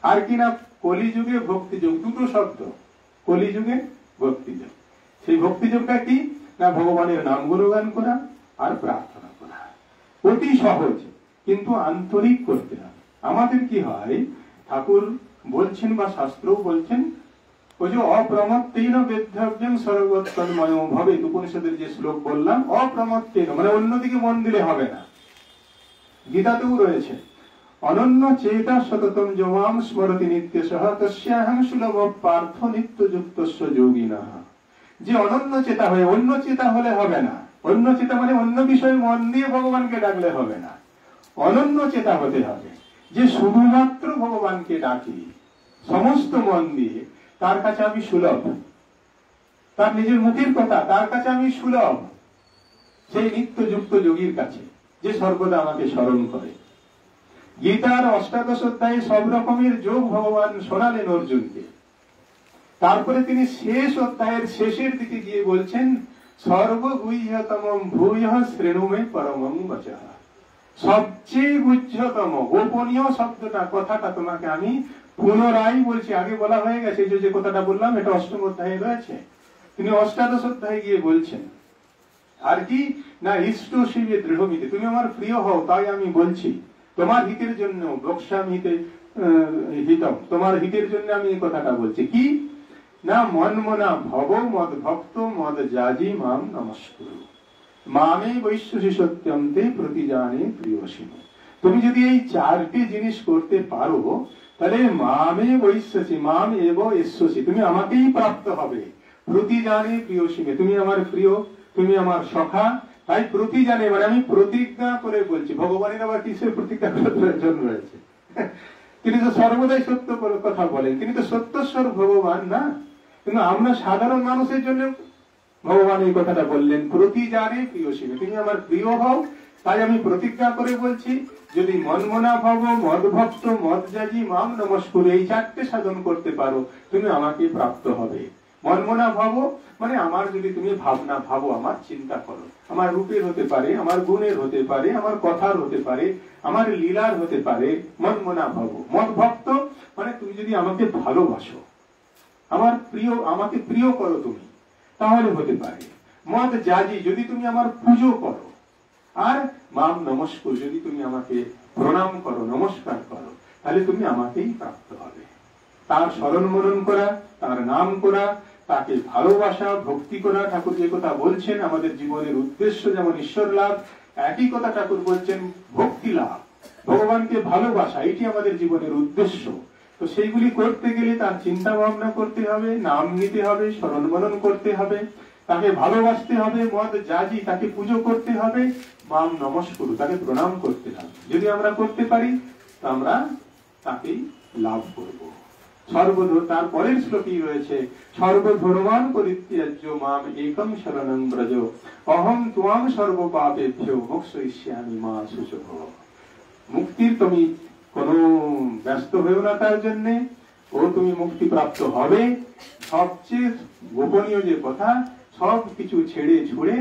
আর কিনা কলিযুগে ভক্তিযোগ, 2টো শব্দ, কলিযুগে ভক্তিযোগ। সেই ভক্তিযোগটা কি না, ভগবানের নাম গুণগান করা আর প্রার্থনা করা। অতি সহজ, কিন্তু আন্তরিক করতে হবে। আমাদের কি হয়, ঠাকুর বলছেন বা শাস্ত্রও বলছেন, ওই যে অপ্রমত্তেন বেদ্ধব্যং সর্বতন্ময় ভবেৎ, উপনিষদের যে শ্লোক বললাম, অপ্রমত্তেন মানে অন্যদিকে মন দিলে হবে না। গীতাতেও রয়েছে অনন্য চেতা সততম যোমাম স্মরতি নিত্যশঃ তস্যাহং সুলভ পার্থ নিত্যযুক্তস্য যোগিনঃ। যে অনন্য চেতা হয়ে, অন্য চেতা হলে হবে না। অন্য চেতা মানে অন্য বিষয়ে মন দিয়ে ভগবানকে ডাকলে হবে না, অনন্য চেতা হতে হবে। যে শুধুমাত্র ভগবানকে ডাকি সমস্ত মন দিয়ে, তার কাছে আমি সুলভ। তার নিজের মুখের কথা, তার কাছে আমি সুলভ। সেই নিত্যযুক্ত যোগীর কাছে, যে সর্বদা আমাকে স্মরণ করে। গীতার অষ্টাদশ অধ্যায়ে সব রকমের যোগ ভগবান শোনালেন অর্জুনকে। তারপরে তিনি শেষ অধ্যায়ের শেষের দিকে গিয়ে বলছেন, সর্বগুহ্যতমম ভূয়ঃ শ্রেণুমে পরমং বচঃ। সবচেয়ে গুহ্যতম গোপনীয় শব্দটা, কথাটা তোমাকে আমি পুনরায় বলছি। আগে বলা হয়ে গেছে, যে কথাটা বললাম এটা অষ্টম অধ্যায়ে রয়েছে। তিনি অষ্টাদশ অধ্যায়ে গিয়ে বলছেন আর কি না, ইষ্ট শিবে দৃঢ়মিতে, তুমি আমার প্রিয় হও তাই আমি বলছি, তোমার হিতের জন্য, বক্সামিতে হিতম, তোমার হিতের জন্য আমি এই কথাটা বলছি। কি না, মনমনা ভব মদ ভক্ত মদ জাজি মাম নমস্কুরু মামে বৈশ্বসী সত্যন্তে প্রতিজানে প্রিয়সিনী। তুমি যদি এই চারটি জিনিস করতে পারো, তাহলে মামে বৈশ্বসী, মাম এব ঈশ্বসী, তুমি আমাকেই প্রাপ্ত হবে। প্রতিজানে প্রিয়সিনী, তুমি আমার প্রিয়, তুমি আমার সখা। তাই প্রতিজানে মানে আমি প্রতিজ্ঞা করে বলছি। ভগবানের আবার কিসের প্রতিজ্ঞা করার প্রয়োজন রয়েছে? তিনি তো সর্বদাই সত্য কথা বলেন, তিনি তো সত্যস্বর ভগবান না। কিন্তু আমরা সাধারণ মানুষের জন্য ভগবান এই কথাটা বললেন, প্রতিজানে প্রিয়সিনী, তুমি আমার প্রিয় হও, তাই আমি প্রতিজ্ঞা করে বলছি, যদি মনমনা ভব মদ ভক্ত মদ জাজি মাম নমস্কুর, এই চারটে সাধন করতে পারো, তুমি আমাকে প্রাপ্ত হবে। মনমনা ভব মানে আমার যদি তুমি ভাবনা ভাবো, আমার চিন্তা করো, আমার রূপের হতে পারে, আমার গুণের হতে পারে, আমার কথার হতে পারে, আমার লীলার হতে পারে, মনমনা ভব। মদ ভক্ত মানে তুমি যদি আমাকে ভালোবাসো, আমার প্রিয়, আমাকে প্রিয় করো তুমি, তাহলে হতে পারে। মদ জাজি, যদি তুমি আমার পুজো করো। আর মাম নমস্কুর, যদি তুমি আমাকে প্রণাম করো, নমস্কার করো, তাহলে তুমি আমাকেই প্রাপ্ত হবে। তার স্মরণ মনন করা, তার নাম করা, তাকে ভালোবাসা, ভক্তি করা। ঠাকুর যে কথা বলছেন, আমাদের জীবনের উদ্দেশ্য যেমন ঈশ্বর লাভ, একই কথা ঠাকুর বলছেন ভক্তি লাভ, ভগবানকে ভালোবাসা, এটি আমাদের জীবনের উদ্দেশ্য। তো সেইগুলি করতে গেলে তার চিন্তা ভাবনা করতে হবে, নাম নিতে হবে, স্মরণ মনন করতে হবে, তাকে ভালোবাসতে হবে। মদ জাজি, তাকে পুজো করতে হবে। মাম নমস্কুরু, তাকে প্রণাম করতে হবে। যদি আমরা করতে পারি তো আমরা তাকেই লাভ করব। তার পরের শ্লোকই রয়েছে, সর্বধর্মান পরিত্যাজ্য মাম একম শরণং ব্রজ অহং ত্বাং সর্ব পাপেভ্যো মোক্ষয়িষ্যামি মা শুচঃ। মুক্তির তুমি কোন ব্যস্ত হয়েও না তার জন্য, ও তুমি মুক্তি প্রাপ্ত হবে। সবচেয়ে গোপনীয় যে কথা, সব কিছু ছেড়ে ছুড়ে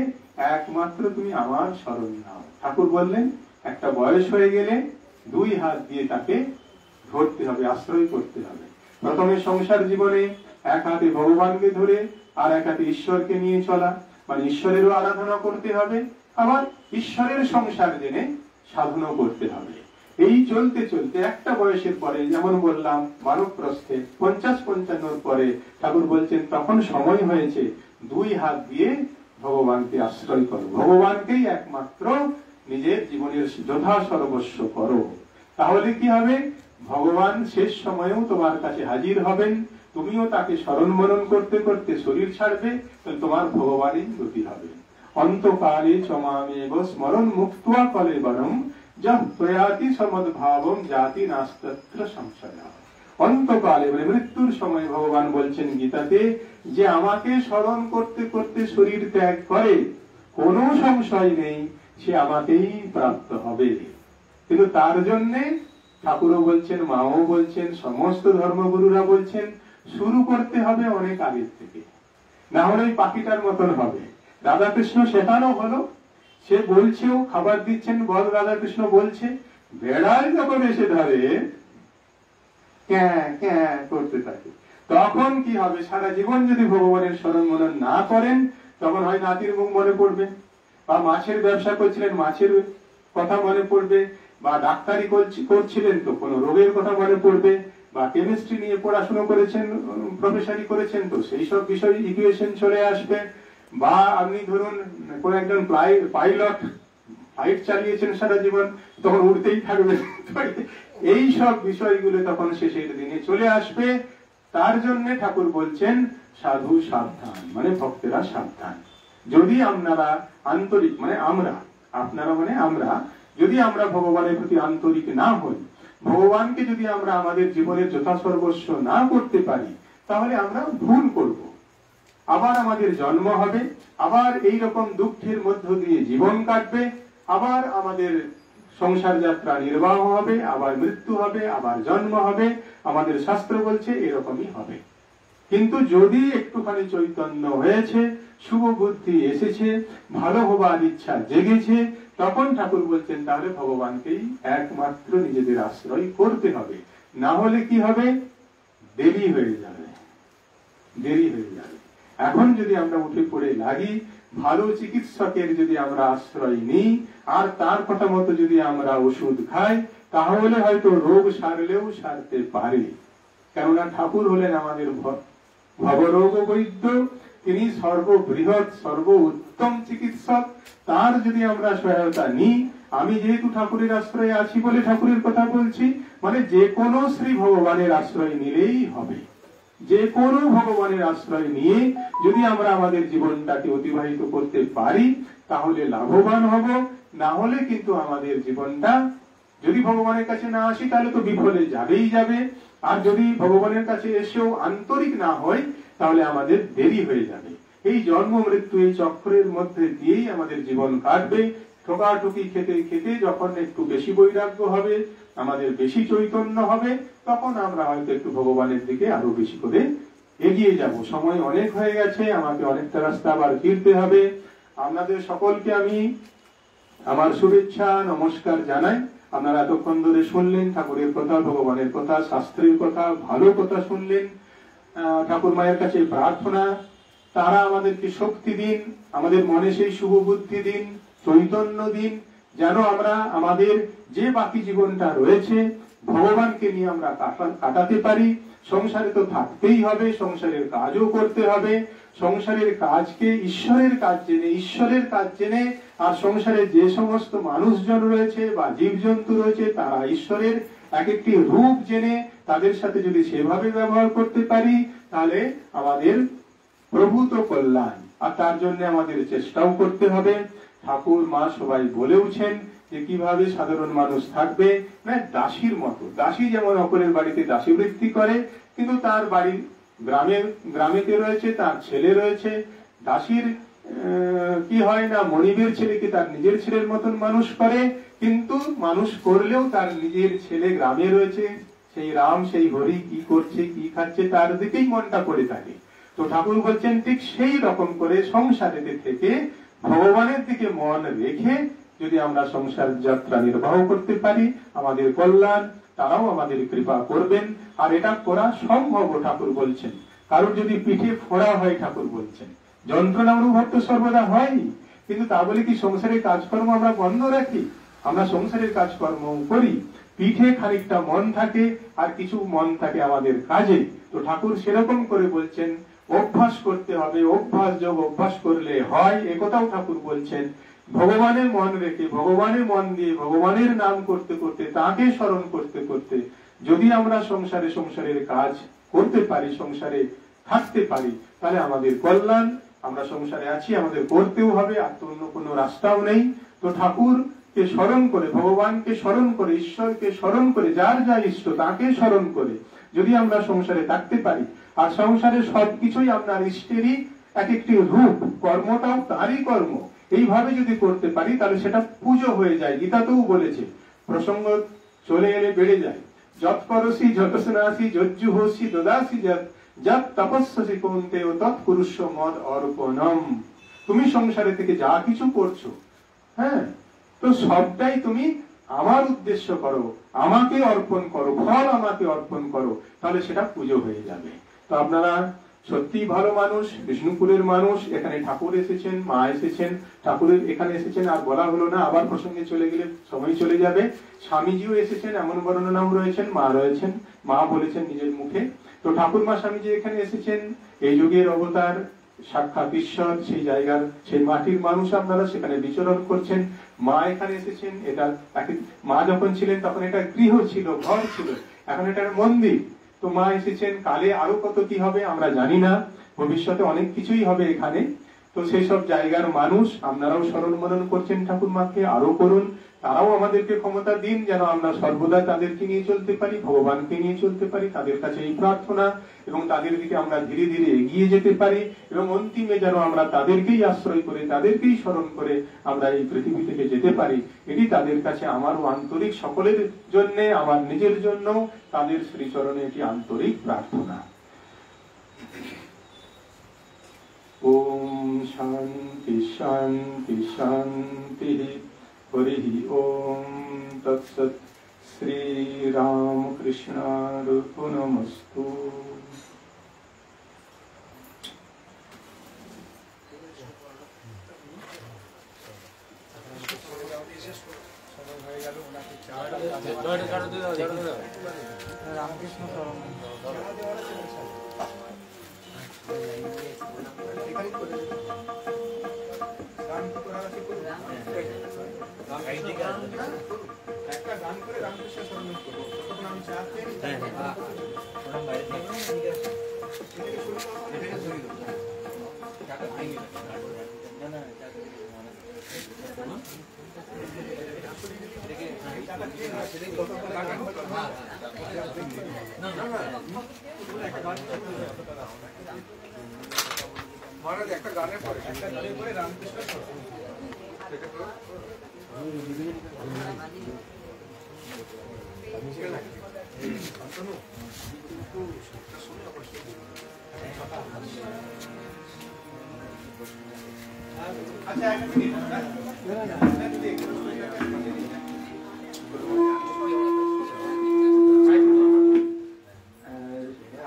একমাত্র তুমি আমার শরণ নাও। ঠাকুর বললেন, একটা বয়স হয়ে গেলে দুই হাত দিয়ে তাকে ধরতে হবে, আশ্রয় করতে হবে। প্রথমে সংসার জীবনে এক হাতে ভগবানকে ধরে আর এক হাতে ঈশ্বরকে নিয়ে চলা, মানে ঈশ্বরেরও আরাধনা করতে হবে, আবার ঈশ্বরের সংসার জেনে সাধনা করতে হবে। এই চলতে চলতে একটা বয়সের পরে, যেমন বললাম মানব প্রস্থে 50-55 পরে ঠাকুর বলছেন, তখন সময় হয়েছে দুই হাত দিয়ে ভগবানকে আশ্রয় করো, ভগবানকেই একমাত্র নিজের জীবনের যথা সর্বস্ব করো। তাহলে কি হবে? ভগবান শেষ সময়েও তোমার কাছে হাজির হবেন, তুমিও তাকে স্মরণ মনন করতে করতে শরীর ছাড়বে, তোমার ভগবানই গতি হবে। অন্তকালে চমামেব স্মরণ মুক্ত্বা কলেবরম যহ প্রয়াতি সমদ্ভাবম জাতি নাস্তত্র সংশয়। অন্তকালে মানে মৃত্যুর সময় ভগবান বলছেন গীতাতে, যে আমাকে স্মরণ করতে করতে শরীর ত্যাগ করে, কোনো সংশয় নেই সে আমাকেই প্রাপ্ত হবে। কিন্তু তার জন্যে ঠাকুরও বলছেন, মাও বলছেন, সমস্ত ধর্মগুরুরা বলছেন, শুরু করতে হবে অনেক আগের থেকে, না হলে পাখিটার মতন হবে। রাধাকৃষ্ণ শেখানো হলো, সে বলছেও, খাবার দিচ্ছেন, বল রাধাকৃষ্ণ বলছে, বেড়াল যখন এসে ধরে করতে থাকে, তখন কি হবে? সারা জীবন যদি ভগবানের স্মরণ মনন না করেন, তখন হয় নাতির মুখ মনে পড়বে, বা মাছের ব্যবসা করছিলেন মাছের কথা মনে পড়বে, বা ডাক্তারি করছিলেন তো কোনো রোগের কথা মনে পড়বে, বা কেমিস্ট্রি নিয়ে পড়াশোনা করেছেন, প্রফেসরি করেছেন তো সেই সব বিষয় ইকুয়েশন চলে আসবে, বা আপনি ধরুন কোন একজন পাইলট ফ্লাইট চালিয়েছেন সারা জীবন, তখন উড়তেই থাকবে। এই সব বিষয়গুলো তখন শেষের দিনে চলে আসবে। তার জন্য ঠাকুর বলছেন, সাধু সাবধান, মানে ভক্তেরা সাবধান। যদি আপনারা আন্তরিক, মানে আমরা, আপনারা মানে আমরা, যদি আমরা ভগবানের প্রতি আন্তরিক না হই, ভগবানকে যদি আমরা আমাদের জীবনের যথাসর্বস্ব না করতে পারি, তাহলে আমরা ভুল করব। আবার আমাদের জন্ম হবে, আবার এই রকম দুঃখের মধ্য দিয়ে জীবন কাটবে, আবার আমাদের সংসার যাত্রা নির্বাহ হবে, আবার মৃত্যু হবে, আবার জন্ম হবে। আমাদের শাস্ত্র বলছে এরকমই হবে। কিন্তু যদি একটুখানি চৈতন্য হয়েছে, শুভ বুদ্ধি এসেছে, ভালো হবার ইচ্ছা জেগেছে, তখন ঠাকুর বলছেন তাহলে ভগবানকেই একমাত্র নিজেদের আশ্রয় করতে হবে। না হলে কি হবে? দেরি হয়ে যাবে, দেরি হয়ে যাবে। এখন যদি আমরা উঠে পড়ে লাগি, ভালো চিকিৎসকের যদি আমরা আশ্রয় নিই, আর তার কথা মতো যদি আমরা ওষুধ খাই, তাহলে হয়তো রোগ সারলেও সারতে পারে। কেননা ঠাকুর হলেন আমাদের ভবরোগ বৈদ্য, তিনি সর্ববৃহৎ সর্ব উত্তম চিকিৎসক। তার যদি আমরা সহায়তা নিই, আমি যেহেতু ঠাকুরের আশ্রয়ে আছি বলে ঠাকুরের কথা বলছি, মানে যে কোনো শ্রী ভগবানের আশ্রয় নিলেই হবে। যে কোনো ভগবানের আশ্রয় নিয়ে যদি আমরা আমাদের জীবনটাকে অতিবাহিত করতে পারি, তাহলে লাভবান হব। না হলে কিন্তু আমাদের জীবনটা, যদি ভগবানের কাছে না আসি তাহলে তো বিফলে যাবেই যাবে। আর যদি ভগবানের কাছে এসেও আন্তরিক না হয়, তাহলে আমাদের দেরি হয়ে যাবে। এই জন্ম মৃত্যু, এই চক্রের মধ্যে দিয়েই আমাদের জীবন কাটবে। ঠোকাঠুকি খেতে খেতে যখন একটু বেশি বৈরাগ্য হবে, আমাদের বেশি চৈতন্য হবে, তখন আমরা হয়তো একটু ভগবানের দিকে আরো বেশি করে এগিয়ে যাব। সময় অনেক হয়ে গেছে, আমাকে অনেকটা রাস্তা আবার ফিরতে হবে। আপনাদের সকলকে আমি আমার শুভেচ্ছা নমস্কার জানাই। আপনারা এতক্ষণ ধরে শুনলেন ঠাকুরের কথা, ভগবানের কথা, শাস্ত্রের কথা, ভালো কথা শুনলেন। ঠাকুর মায়ের কাছে প্রার্থনা, তারা আমাদেরকে শক্তি দিন, আমাদের মনে সেই শুভ বুদ্ধি দিন, চৈতন্য দিন, যেন আমরা আমাদের যে বাকি জীবনটা রয়েছে ভগবানকে নিয়ে আমরা কাটাতে পারি। সংসারে তো থাকতেই হবে, সংসারের কাজও করতে হবে। সংসারের কাজকে ঈশ্বরের কাজ জেনে, আর সংসারে যে সমস্ত মানুষজন রয়েছে বা জীবজন্তু রয়েছে, তারা ঈশ্বরের এক একটি রূপ জেনে তাদের সাথে যদি সেভাবে ব্যবহার করতে পারি, তাহলে আমাদের প্রভূত কল্যাণ। আর তার জন্য আমাদের চেষ্টাও করতে হবে। ঠাকুর মা সবাই বলেওছেন যে কিভাবে সাধারণ মানুষ থাকবে, না দাসীর মতো। দাসী যেমন অপরের বাড়িতে দাসী বৃত্তি করে, কিন্তু তার বাড়ির গ্রামেতে রয়েছে, তার ছেলে রয়েছে। দাসীর কি হয় না, মনিবের ছেলেকে তার নিজের ছেলের মতন মানুষ করে, কিন্তু মানুষ করলেও তার নিজের ছেলে গ্রামে রয়েছে, সেই রাম সেই হরি কি করছে কি খাচ্ছে তার দিকেই মনটা পড়ে থাকে। তো ঠাকুর বলছেন ঠিক সেই রকম করে সংসারেতে থেকে ভগবানের দিকে মন রেখে যদি আমরা সংসার যাত্রা নির্বাহ করতে পারি, আমাদের কল্যাণ, তারাও আমাদের কৃপা করবেন। আর এটা করা সম্ভব ঠাকুর বলছেন। কারণ যদি পিঠে ফোড়া হয়, ঠাকুর বলছেন যন্ত্রণা অনুভব তো সর্বদা হয়, কিন্তু তা বলে কি সংসারের কাজকর্ম আমরা বন্ধ রাখি? আমরা সংসারের কাজকর্ম করি, পিঠে খানিকটা মন থাকে আর কিছু মন থাকে আমাদের কাজে। তো ঠাকুর সেরকম করে বলছেন অভ্যাস করতে হবে, অভ্যাস যোগ অভ্যাস করলে হয়, একথাও ঠাকুর বলছেন। ভগবানের মন রেখে, ভগবানের মন দিয়ে, ভগবানের নাম করতে করতে, তাকে স্মরণ করতে করতে যদি আমরা সংসারের কাজ করতে পারি, সংসারে থাকতে পারি, তাহলে আমাদের কল্যাণ। আমরা সংসারে আছি, আমাদের করতেও হবে, আর তো অন্য কোনো রাস্তাও নেই। তো ঠাকুরকে স্মরণ করে, ভগবানকে স্মরণ করে, ঈশ্বরকে স্মরণ করে, যার যা ইষ্ট তাকে স্মরণ করে যদি আমরা সংসারে থাকতে পারি, আর সংসারে সবকিছুই আপনার ইষ্টেরই এক একটি রূপ, কর্মটাও তারই কর্ম, এইভাবে যদি করতে পারি, তাহলে সেটা পুজো হয়ে যায়। গীতাতেও বলেছে, প্রসঙ্গ চলে এলে বেড়ে যায়। যৎ করসি যতসনাসি যজ্জুহসি দদাসি যৎ তপস্যসি কৌন্তেয় তৎ কুরুষ্য মদ অর্পণম। তুমি সংসারে থেকে যা কিছু করছো, হ্যাঁ, তো সবটাই তুমি আমার উদ্দেশ্য করো, আমাকে অর্পণ করো, ফল আমাকে অর্পণ করো, তাহলে সেটা পুজো হয়ে যাবে। তো আপনারা সত্যি ভালো মানুষ, বিষ্ণুপুরের মানুষ। এখানে ঠাকুর এসেছেন, মা এসেছেন, ঠাকুরের এখানে এসেছেন, আর বলা হলো না, আবার প্রসঙ্গে চলে গেলে সময় চলে যাবে। স্বামীজিও এসেছেন, এমন বর্ণনাও রয়েছেন, মা রয়েছেন, মা বলেছেন নিজের মুখে। তো ঠাকুর মা স্বামীজি এখানে এসেছেন, এই যুগের অবতার সাক্ষাৎ ঈশ্বর, সেই জায়গার সেই মাটির মানুষ আপনারা সেখানে বিচরণ করছেন। মা এখানে এসেছেন, এটা মা যখন ছিলেন তখন এটা গৃহ ছিল, ঘর ছিল, এখন এটার মন্দির। তো মা এসেছেন, কালে আরো কত কি হবে আমরা জানি না, ভবিষ্যতে অনেক কিছুই হবে এখানে। তো সেই সব জায়গার মানুষ আপনারাও স্মরণ মনন করছেন ঠাকুরমাকে, আরো করুন। তারাও আমাদেরকে ক্ষমতা দিন যেন আমরা সর্বদা তাদেরকে নিয়ে চলতে পারি, ভগবানকে নিয়ে চলতে পারি। তাদের কাছে এই প্রার্থনা, এবং তাদের দিকে আমরা ধীরে ধীরে এগিয়ে যেতে পারি, এবং অন্তিমে যেন আমরা তাদেরকেই আশ্রয় করে, তাদেরকেই স্মরণ করে আমরা এই পৃথিবী থেকে যেতে পারি। এটি তাদের কাছে আমারও আন্তরিক, সকলের জন্য, আমার নিজের জন্য তাদের শ্রীচরণে এটি আন্তরিক প্রার্থনা। ওম শান্তি শান্তি শান্তি। হরি ওম তৎসৎ। শ্রী রামকৃষ্ণার্পণমস্তু। রামকৃষ্ণ স্মরণ একটা গান করে রামকৃষ্ণ স্মরণ করবো, তখন আমি চাচ্ছি মহারাজ একটা গানের পরে রামকৃষ্ণ স্মরণ। আচ্ছা একটা মিনিট,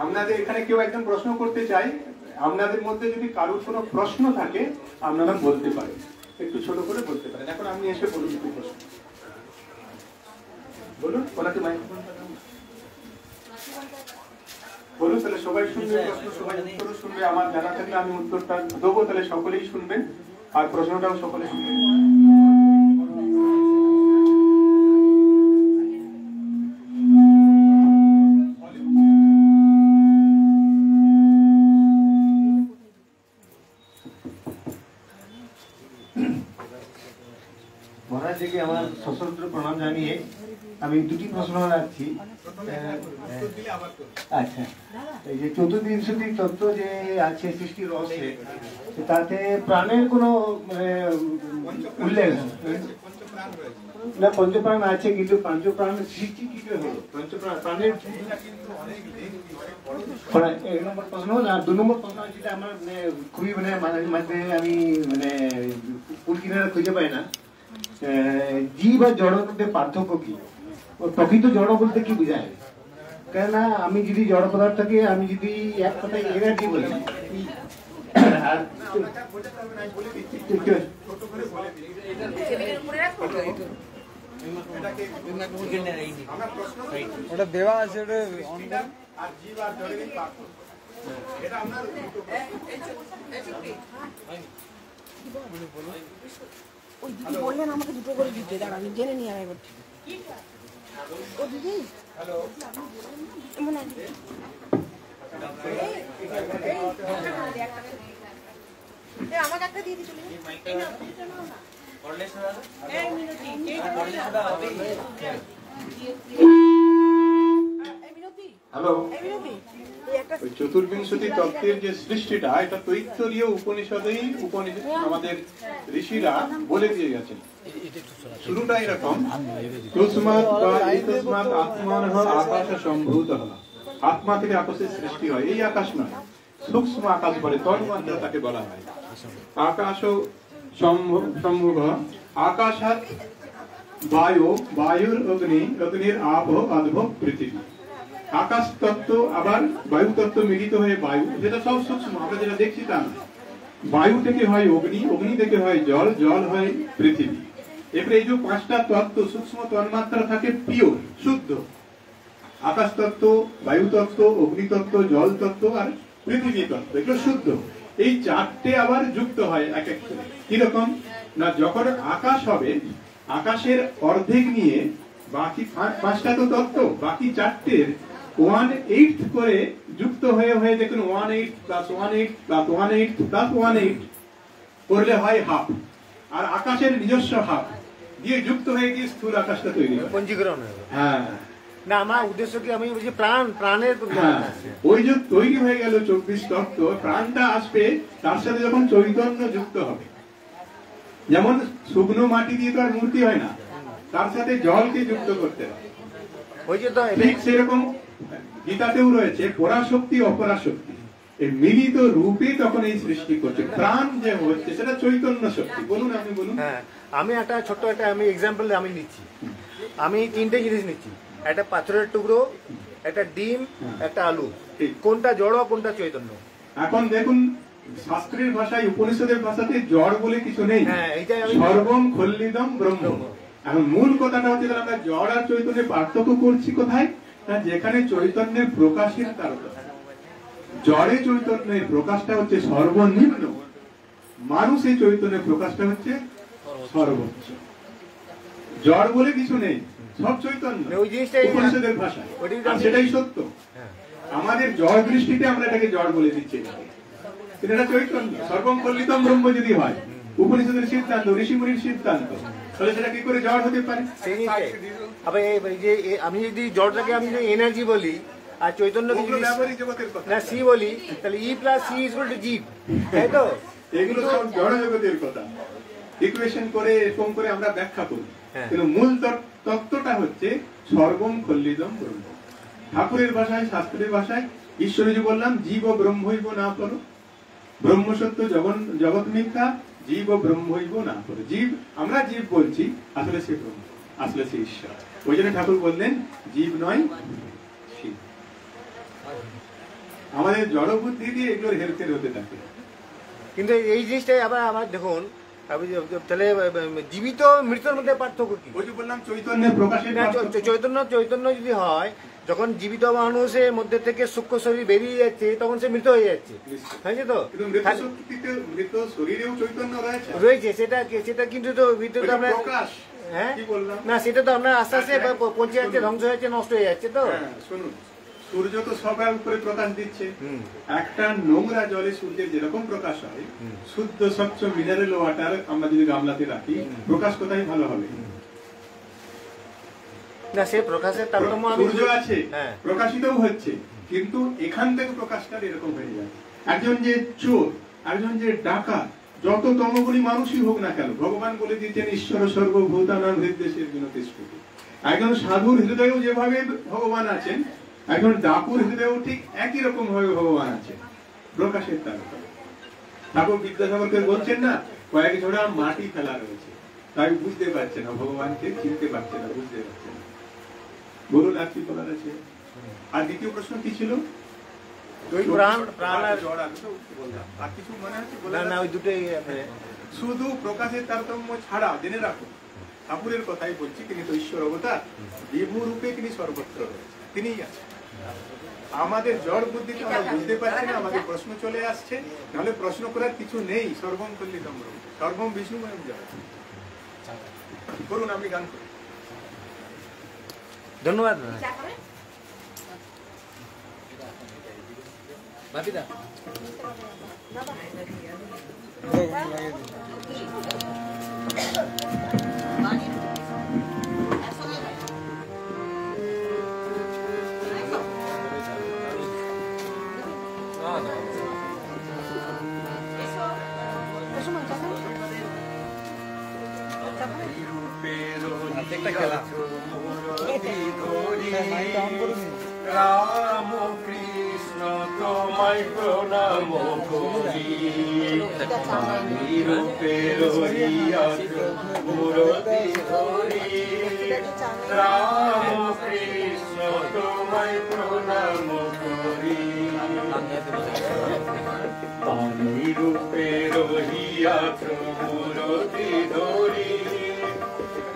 আপনাদের এখানে কেউ একজন প্রশ্ন করতে চাই, আপনাদের মধ্যে যদি কারোর কোনো প্রশ্ন থাকে আপনারা বলতে পারেন, একটু ছোট করে বলতে পারেন। এখন আপনি এসে বলুন একটু প্রশ্ন বলুন, ওনাকে মাইক্রোফোনটা দাও। বলুন, তাহলে সবাই শুনবে প্রশ্ন, সবাই উত্তরও শুনবে। আমার জানা থাকলে আমি উত্তরটা দেবো, তাহলে সকলেই শুনবেন আর প্রশ্নটাও সকলে শুনবেন। মহারাজকে আমার সশস্ত্র প্রণাম জানিয়ে আমি দুটি প্রশ্ন রাখছি। আচ্ছা, এই যে চতুর্বিংশতি তত্ত্ব যে আছে সৃষ্টি রহস্যে, তাতে প্রাণের কোনো উল্লেখ না? পঞ্চপ্রাণ আছে, কিন্তু পঞ্চপ্রাণের সৃষ্টি কি করে হলো? প্রাণের এক নম্বর প্রশ্ন। আর দু নম্বর প্রশ্ন যেটা আমার খুবই মাঝে মাঝে আমি খুঁজে পাই না, জীব আর জড়ের মধ্যে পার্থক্য কি? প্রকৃত জড় বলতে কি বোঝায়? কেননা আমি যদি জড় পদার্থকে আমি যদি এক কথায় এনার্জি বলি, আর ওটা দেওয়া আছে, ওটা ওই দিদি বললেন আমাকে দুটো করে দিতে, দাঁড়া আমি জেনে নিয়ে আয় এবার। ও দিদি মনে আমাকে একটা দিয়ে দিচ্ছিল। হ্যালো, ওই চতুর্বিংশতি তত্ত্বের যে সৃষ্টিটা, এটা তৈত্তরীয় উপনিষদেই আমাদের ঋষিরা বলে দিয়ে গেছেন। শুরুটা এরকম, তস্মাৎ বা এতস্মাৎ আত্মানঃ আকাশ সম্ভূতঃ। আত্মা থেকে আকাশের সৃষ্টি হয়। এই আকাশ নয়, সূক্ষ্ম আকাশ বলে, তন্মাত্রা তাকে বলা হয়। আকাশ সম্ভূত, আকাশাৎ বায়ু, বায়ুর অগ্নি, অগ্নির আপ, আদ্ভ পৃথিবী। আকাশ তত্ত্ব আবার বায়ু তত্ত্ব মিলিত হয়ে বায়ু, যেটা সব সূক্ষ্ম, আমরা যেটা দেখছি তা না। বায়ু থেকে হয় অগ্নি, অগ্নি থেকে হয় জল, জল হয় পৃথিবী। এবারে এই যে পাঁচটা তত্ত্ব সূক্ষ্ম তন্মাত্রা থাকে পিওর, শুদ্ধ। আকাশ তত্ত্ব, বায়ু তত্ত্ব, অগ্নি তত্ত্ব, জল তত্ত্ব আর পৃথিবী তত্ত্ব, এগুলো শুদ্ধ। এই চারটে আবার যুক্ত হয় এক এক করে। কিরকম না, যখন আকাশ হবে, আকাশের অর্ধেক নিয়ে বাকি পাঁচটা তো তত্ত্ব, বাকি চারটের 1/8 করে যুক্ত হয়ে হয়ে দেখুন 1/8 + 1/8 + 1/8 + 1/8 করলে হয় হাফ, আর আকাশের নিজস্ব হাফ দিয়ে যুক্ত হয়ে গিয়ে স্থূল আকাশটা তৈরি হয়। পঞ্জীকরণ হ্যাঁ না, আমার উদ্দেশ্য কি, আমি বলছি প্রাণের হ্যাঁ, ওই যে তৈরি হয়ে গেল 24 তত্ত্ব, প্রাণটা আসবে তার সাথে যখন চৈতন্য যুক্ত হবে। যেমন শুকনো মাটি দিয়ে তো আর মূর্তি হয় না, তার সাথে জলকে যুক্ত করতে হয়। ওই যে তো ঠিক সেরকম গীতাতেও রয়েছে পরাশক্তি অপরাশক্তি, এই মিলিত রূপে তখন এই সৃষ্টি করছে। প্রাণ যে হচ্ছে সেটা চৈতন্য শক্তি। বলুন, আপনি বলুন। হ্যাঁ, আমি একটা ছোট্ট একটা আমি এক্সাম্পল আমি নিচ্ছি। আমি তিনটে জিনিস নিচ্ছি, একটা পাথরের টুকরো, একটা ডিম, একটা আলু। কোনটা জড়, কোনটা চৈতন্য? এখন দেখুন, শাস্ত্রের ভাষায়, উপনিষদের ভাষাতে জড় বলে কিছু নেই। হ্যাঁ, এইটাই আমি সর্বম খল্লিদম ব্রহ্ম। এখন মূল কথাটা হচ্ছে আমরা জড় আর চৈতন্যের পার্থক্য করছি কোথায়? না, যেখানে চৈতন্যের প্রকাশের কারণে। জড়ে চৈতন্যের প্রকাশটা হচ্ছে সর্বনিম্ন, মানুষের চৈতন্যের প্রকাশটা হচ্ছে সর্বোচ্চ। জড় বলে কিছু নেই, সব চৈতন্য ওই জিনিসটাই উপনিষদের ভাষায়, আর সেটাই সত্য। আমাদের জড় দৃষ্টিতে আমরা এটাকে জড় বলে দিচ্ছি, কিন্তু এটা চৈতন্য। সর্বম কল্লিতম ব্রহ্ম যদি হয় উপনিষদের সিদ্ধান্ত, ঋষিমুনির সিদ্ধান্ত, তাহলে সেটা কি করে জড় হতে পারে? আবার এই যে আমি যদি জড়টাকে আমি যদি এনার্জি বলি আর চৈতন্য না সি বলি, তাহলে E plus C is equal to G, তাই তো? এগুলো সব জড় জগতের কথা, ইকুয়েশন করে এরকম করে আমরা ব্যাখ্যা করি, কিন্তু মূল তত্ত্বটা হচ্ছে সর্বম খল্লিদম ব্রহ্ম। ঠাকুরের ভাষায়, শাস্ত্রের ভাষায় ঈশ্বরজি বললাম জীব ব্রহ্মৈব না পর, ব্রহ্ম সত্য জগৎ মিথ্যা, জীব ব্রহ্মৈব না পর। জীব, আমরা জীব বলছি, আসলে সে ব্রহ্ম, আসলে সে ঈশ্বর। ওই জন্য ঠাকুর বললেন জীব নয় শিব। আমাদের জড় বুদ্ধি দিয়ে এগুলোর হেরফের হতে থাকে। কিন্তু এই জিনিসটাই আবার দেখুন, তাহলে জীবিত মৃতের মধ্যে পার্থক্য কি? ওই যে বললাম চৈতন্যের প্রকাশের চৈতন্য যদি হয়, যখন জীবিত মানুষের মধ্যে থেকে সূক্ষ্ম শরীর বেরিয়ে যাচ্ছে, তখন সে মৃত হয়ে যাচ্ছে, হয়েছে তো? মৃত শরীরেও চৈতন্য রয়েছে, সেটা কিন্তু তো ভিতরে আমরা, হ্যাঁ না, সেটা তো আমরা আস্তে আস্তে পৌঁছে যাচ্ছে, ধ্বংস হয়ে যাচ্ছে, নষ্ট হয়ে যাচ্ছে। তো শুনুন, সূর্য তো সবার উপরে প্রকাশ দিচ্ছে। একটা নোংরা জলে সূর্যের যেরকম প্রকাশ হয়, শুদ্ধ স্বচ্ছ মিনারেল ওয়াটার আমরা যদি গামলাতে রাখি, প্রকাশ কোথায় ভালো হবে? না, সে প্রকাশের তারতম্য সূর্য আছে, প্রকাশিতও হচ্ছে, কিন্তু এখান থেকে প্রকাশটা এরকম হয়ে যায়। একজন যে চোর, একজন যে ডাকাত, যত তমগুণী মানুষই হোক না কেন, ভগবান বলে দিয়েছেন ঈশ্বর সর্বভূতানাং হৃদয়ের বিনতিষ্ঠতি। একজন সাধুর হৃদয়েও যেভাবে ভগবান আছেন, একজন ডাকুর হৃদয়েও ঠিক একই রকম ভাবে ভগবান আছেন। প্রকাশের তারতম্য। ঠাকুর বিদ্যাসাগরকে বলছেন না, কয়েক ঝোড়া মাটি ফেলা রয়েছে, তাই বুঝতে পারছে না ভগবানকে, চিনতে পারছে না, বুঝতে পারছে না। বলুন, আর কি বলার আছে? আর দ্বিতীয় প্রশ্ন কি ছিল? আর কিছু মনে হচ্ছে? না, ওই দুটোই। শুধু প্রকাশের তারতম্য ছাড়া জেনে রাখো, ঠাকুরের কথাই বলছি, তিনি তো ঈশ্বর অবতার, বিভু রূপে তিনি সর্বত্র রয়েছে, তিনিই আছেন। আমাদের জড় বুদ্ধিতে আমরা বুঝতে পারছি না, আমাদের প্রশ্ন চলে আসছে, নাহলে প্রশ্ন করার কিছু নেই। সর্বম কল্লিতম ব্রহ্ম, সর্বম বিষ্ণুময় জড়। করুন, আপনি গান করুন। ধন্যবাদ। রাম কৃষ্ণ তোমায় প্রণাম করি, রূপের মূরতি ধরি। রাম কৃষ্ণ তোমায় প্রণাম করি, আমি রূপের মূরতি ধরি।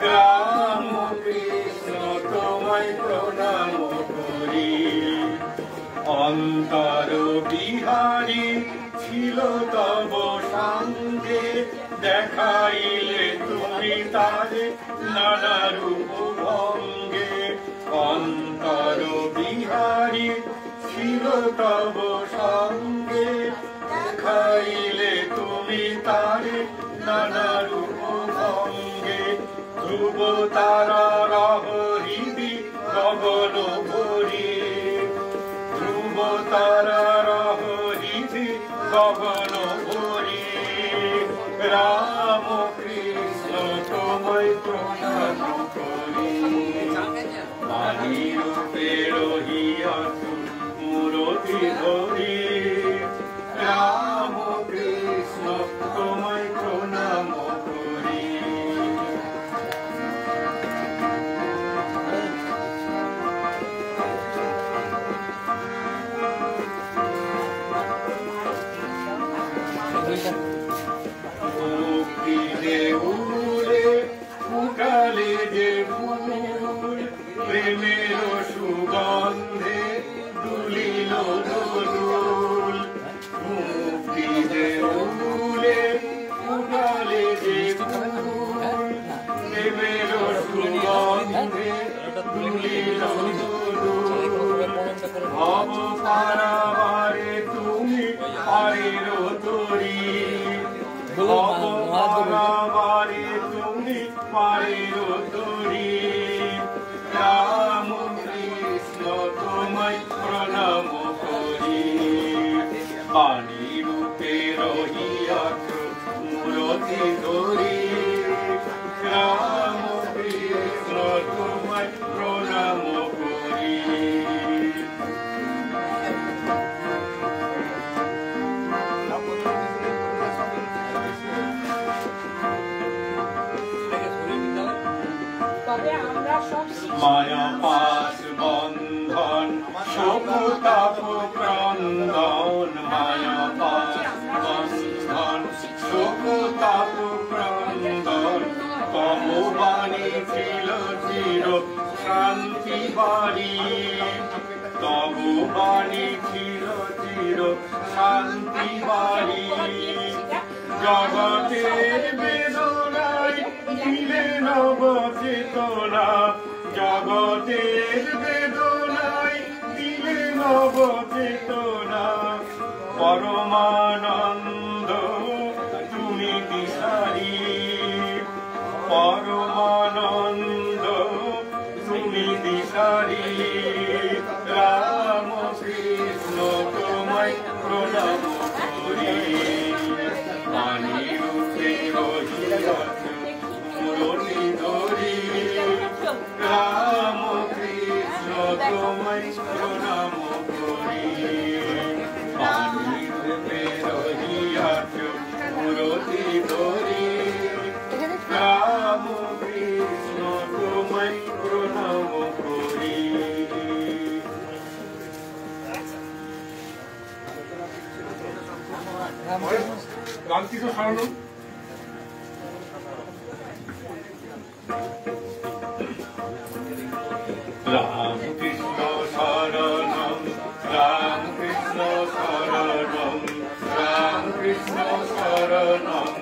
রাম কৃষ্ণ তোমায় প্রণাম করি। অন্তর বিহারী ছিল তব সঙ্গে, দেখাইলে তুমি তারে নানা রূপ ভঙ্গে। অন্তর বিহারী ছিল তব সঙ্গে, দেখাইলে তুমি তারে নানা রূপ ভঙ্গে ধ্রুব তারার হৃদি গগন ভরি ধ্রুব তারার হৃদি গগন ভরি রাম কৃষ্ণ তোমায় প্রণাম করি বাণী রূপে রহিয়াছু মূরতি ধরি রাম কৃষ্ণ তোমায় প্রণাম করি মুক্তি দেউলে ফুটালে যে ফুল প্রেমের সুগন্ধে দুলিল দোলুল মুক্তি দেউলে ফুটালে যে ফুল প্রেমের সুগন্ধে দুলিল দোলুল ভব পারাবারে তুমি পারের তরি ভব পারাবারে তুমি পারের তরি রাম কৃষ্ণ তোমায় প্রণাম করি বাণী রূপে রহিয়াছ মূরতি ধরি রাম কৃষ্ণ তোমায় প্রণাম করি মায়া পাশ বন্ধন শোকতাপ ক্রন্দন মায়া পাশ বন্ধন শোকতাপ ক্রন্দন তমবাণী ছিল চির শান্তি বাড়ি তবু বাণী ছিল চির শান্তি বাড়ি জগতের বেদনায় দিলে নব চেতনা জগতের বেদনায় দিলে নব চেতনা পরমানন্দ তুমি দিশারি পরমানন্দ তুমি দিশারি রাম কৃষ্ণ তোমায় প্রণাম করি বাণী রূপে রহিয়াছ মূরতি ধরি রাম কৃষ্ণ তোমায় প্রণাম করি বাণী রূপে রহিয়াছ মূরতি ধরি রাম কৃষ্ণ তোমায় প্রণাম করি রামকৃষ্ণ শরণম রামকৃষ্ণ শরণম রামকৃষ্ণ শরণম রামকৃষ্ণ শরণম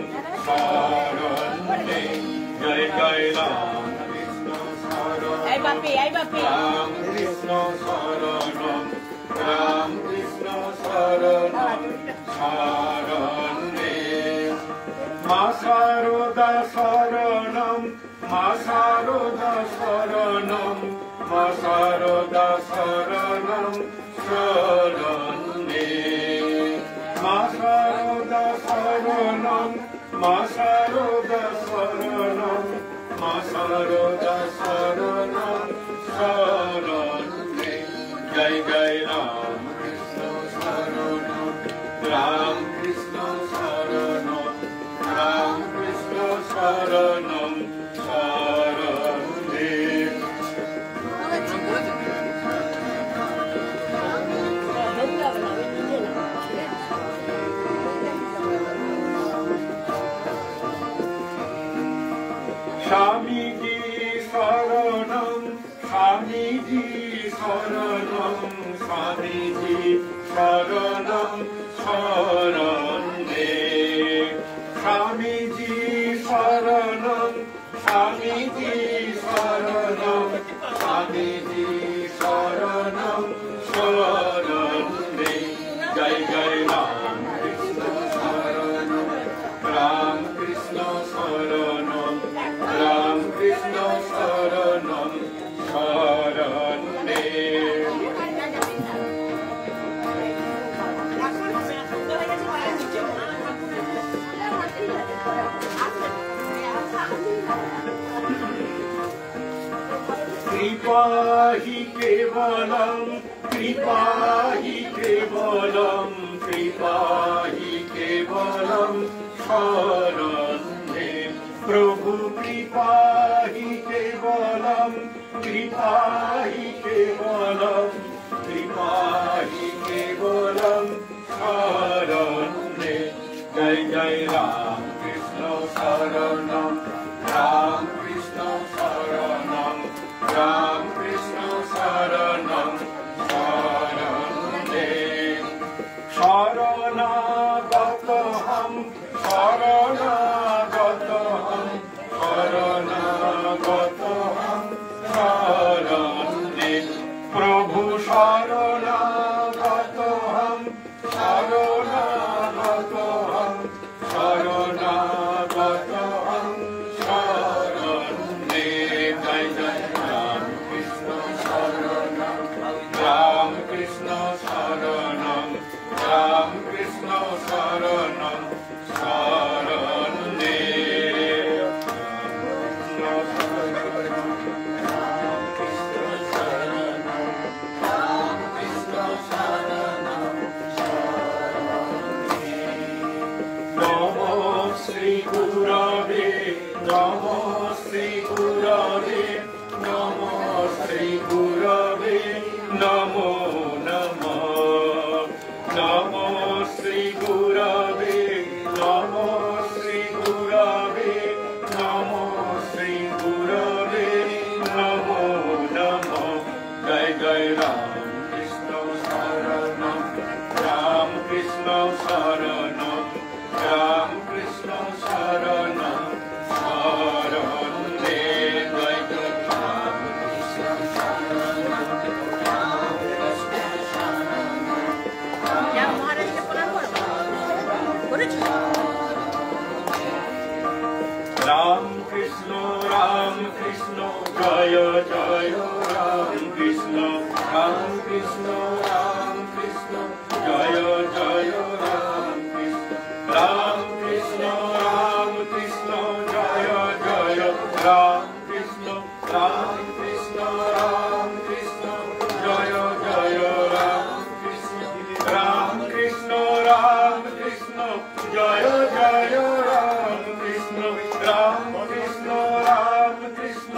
শরণে জয় জয় রামকৃষ্ণ শরণম রামকৃষ্ণ শরণম রামকৃষ্ণ শরণম শরণে মা শারদা শরণম মা শারদা শরণম মা শারদা শরণম শরণে মা শারদা শরণম মা শারদা শরণম মা শারদা শরণম শরণে জয় জয় রাম কৃষ্ণ শরণম রাম কৃষ্ণ শরণম রাম কৃষ্ণ শরণম শরণে স্বামীজি শরণম স্বামীজি শরণম স্বামীজি শরণম শরণে স্বামীজি শরণম স্বামীজি শরণম স্বামীজি শরণম শরণে জয় জয় রাম কৃষ্ণ শরণম রাম কৃষ্ণ केवलम कृपा ही केवलम कृपा ही केवलम शरण मे प्रभु कृपा ही केवलम कृपा ही केवलम कृपा ही केवलम शरण मे जय जय राम कृष्ण शरणम राम कृष्ण शरणम राम कृष्ण शरणम शरणे शरणागत हम शरणागत हम शरणागत हम शरणे प्रभु शरणागत हम शरणागत हम शरणागत हम शरणे जय जय राम कृष्ण शरणम राम कृष्ण शरणम राम कृष्ण शरणम शरणे नमो श्री गुरवे नमो श्री गुरवे नमो श्री गुरवे नमो नमः नमो श्री गुरवे नमो श्री गुरवे नमो श्री गुरवे नमो नमः जय जय राम कृष्ण शरणम राम कृष्ण शरणम राम कृष्ण शरणम शरणे जय जय राम कृष्ण शरणम राम कृष्ण शरणम মহারাজকে প্রণাম করবো করেছো राम कृष्ण जय जय राम कृष्ण राम कृष्ण जय जय राम कृष्ण राम कृष्ण जय जय राम कृष्ण राम कृष्ण जय जय राम कृष्ण राम कृष्ण जय जय राम कृष्ण राम कृष्ण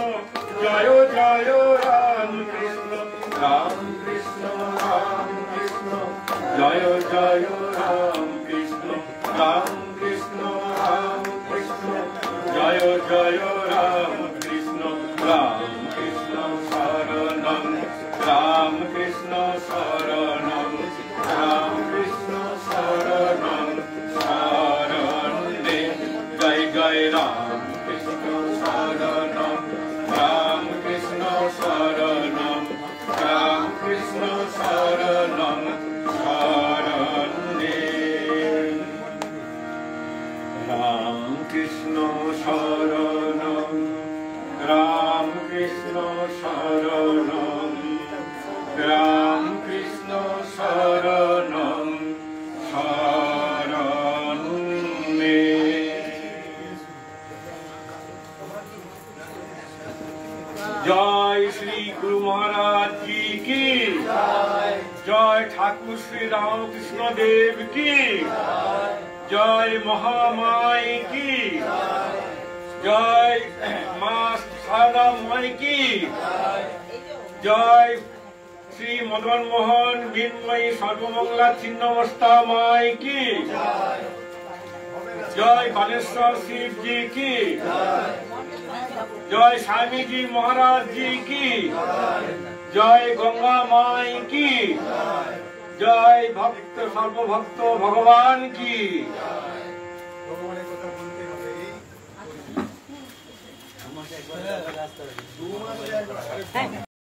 जय जय राम कृष्ण राम कृष्ण जय जय राम कृष्ण राम कृष्ण जय जय राम कृष्ण राम कृष्ण शरणम राम कृष्ण शरणम राम कृष्ण शरणम शरणे जय जय राम कृष्ण शरणम राम कृष्ण शरणम राम कृष्ण शरणम शरणे राम कृष्ण शरणम राम कृष्ण शरणम राम कृष्ण शरणम शरणे जय श्री गुरु महाराज जी की जय ठाकुर श्री रामकृष्ण देव की जय महामाई की जय माँ शारदा माई की जय श्री मदन मोहन बिनमयी सर्वमंगला छिन्नमस्ता माई की जय बालेश्वर शिव जी की जय स्वामी जी महाराज जी की जय गंगा माई की जय भक्त सर्वभक्त भगवान की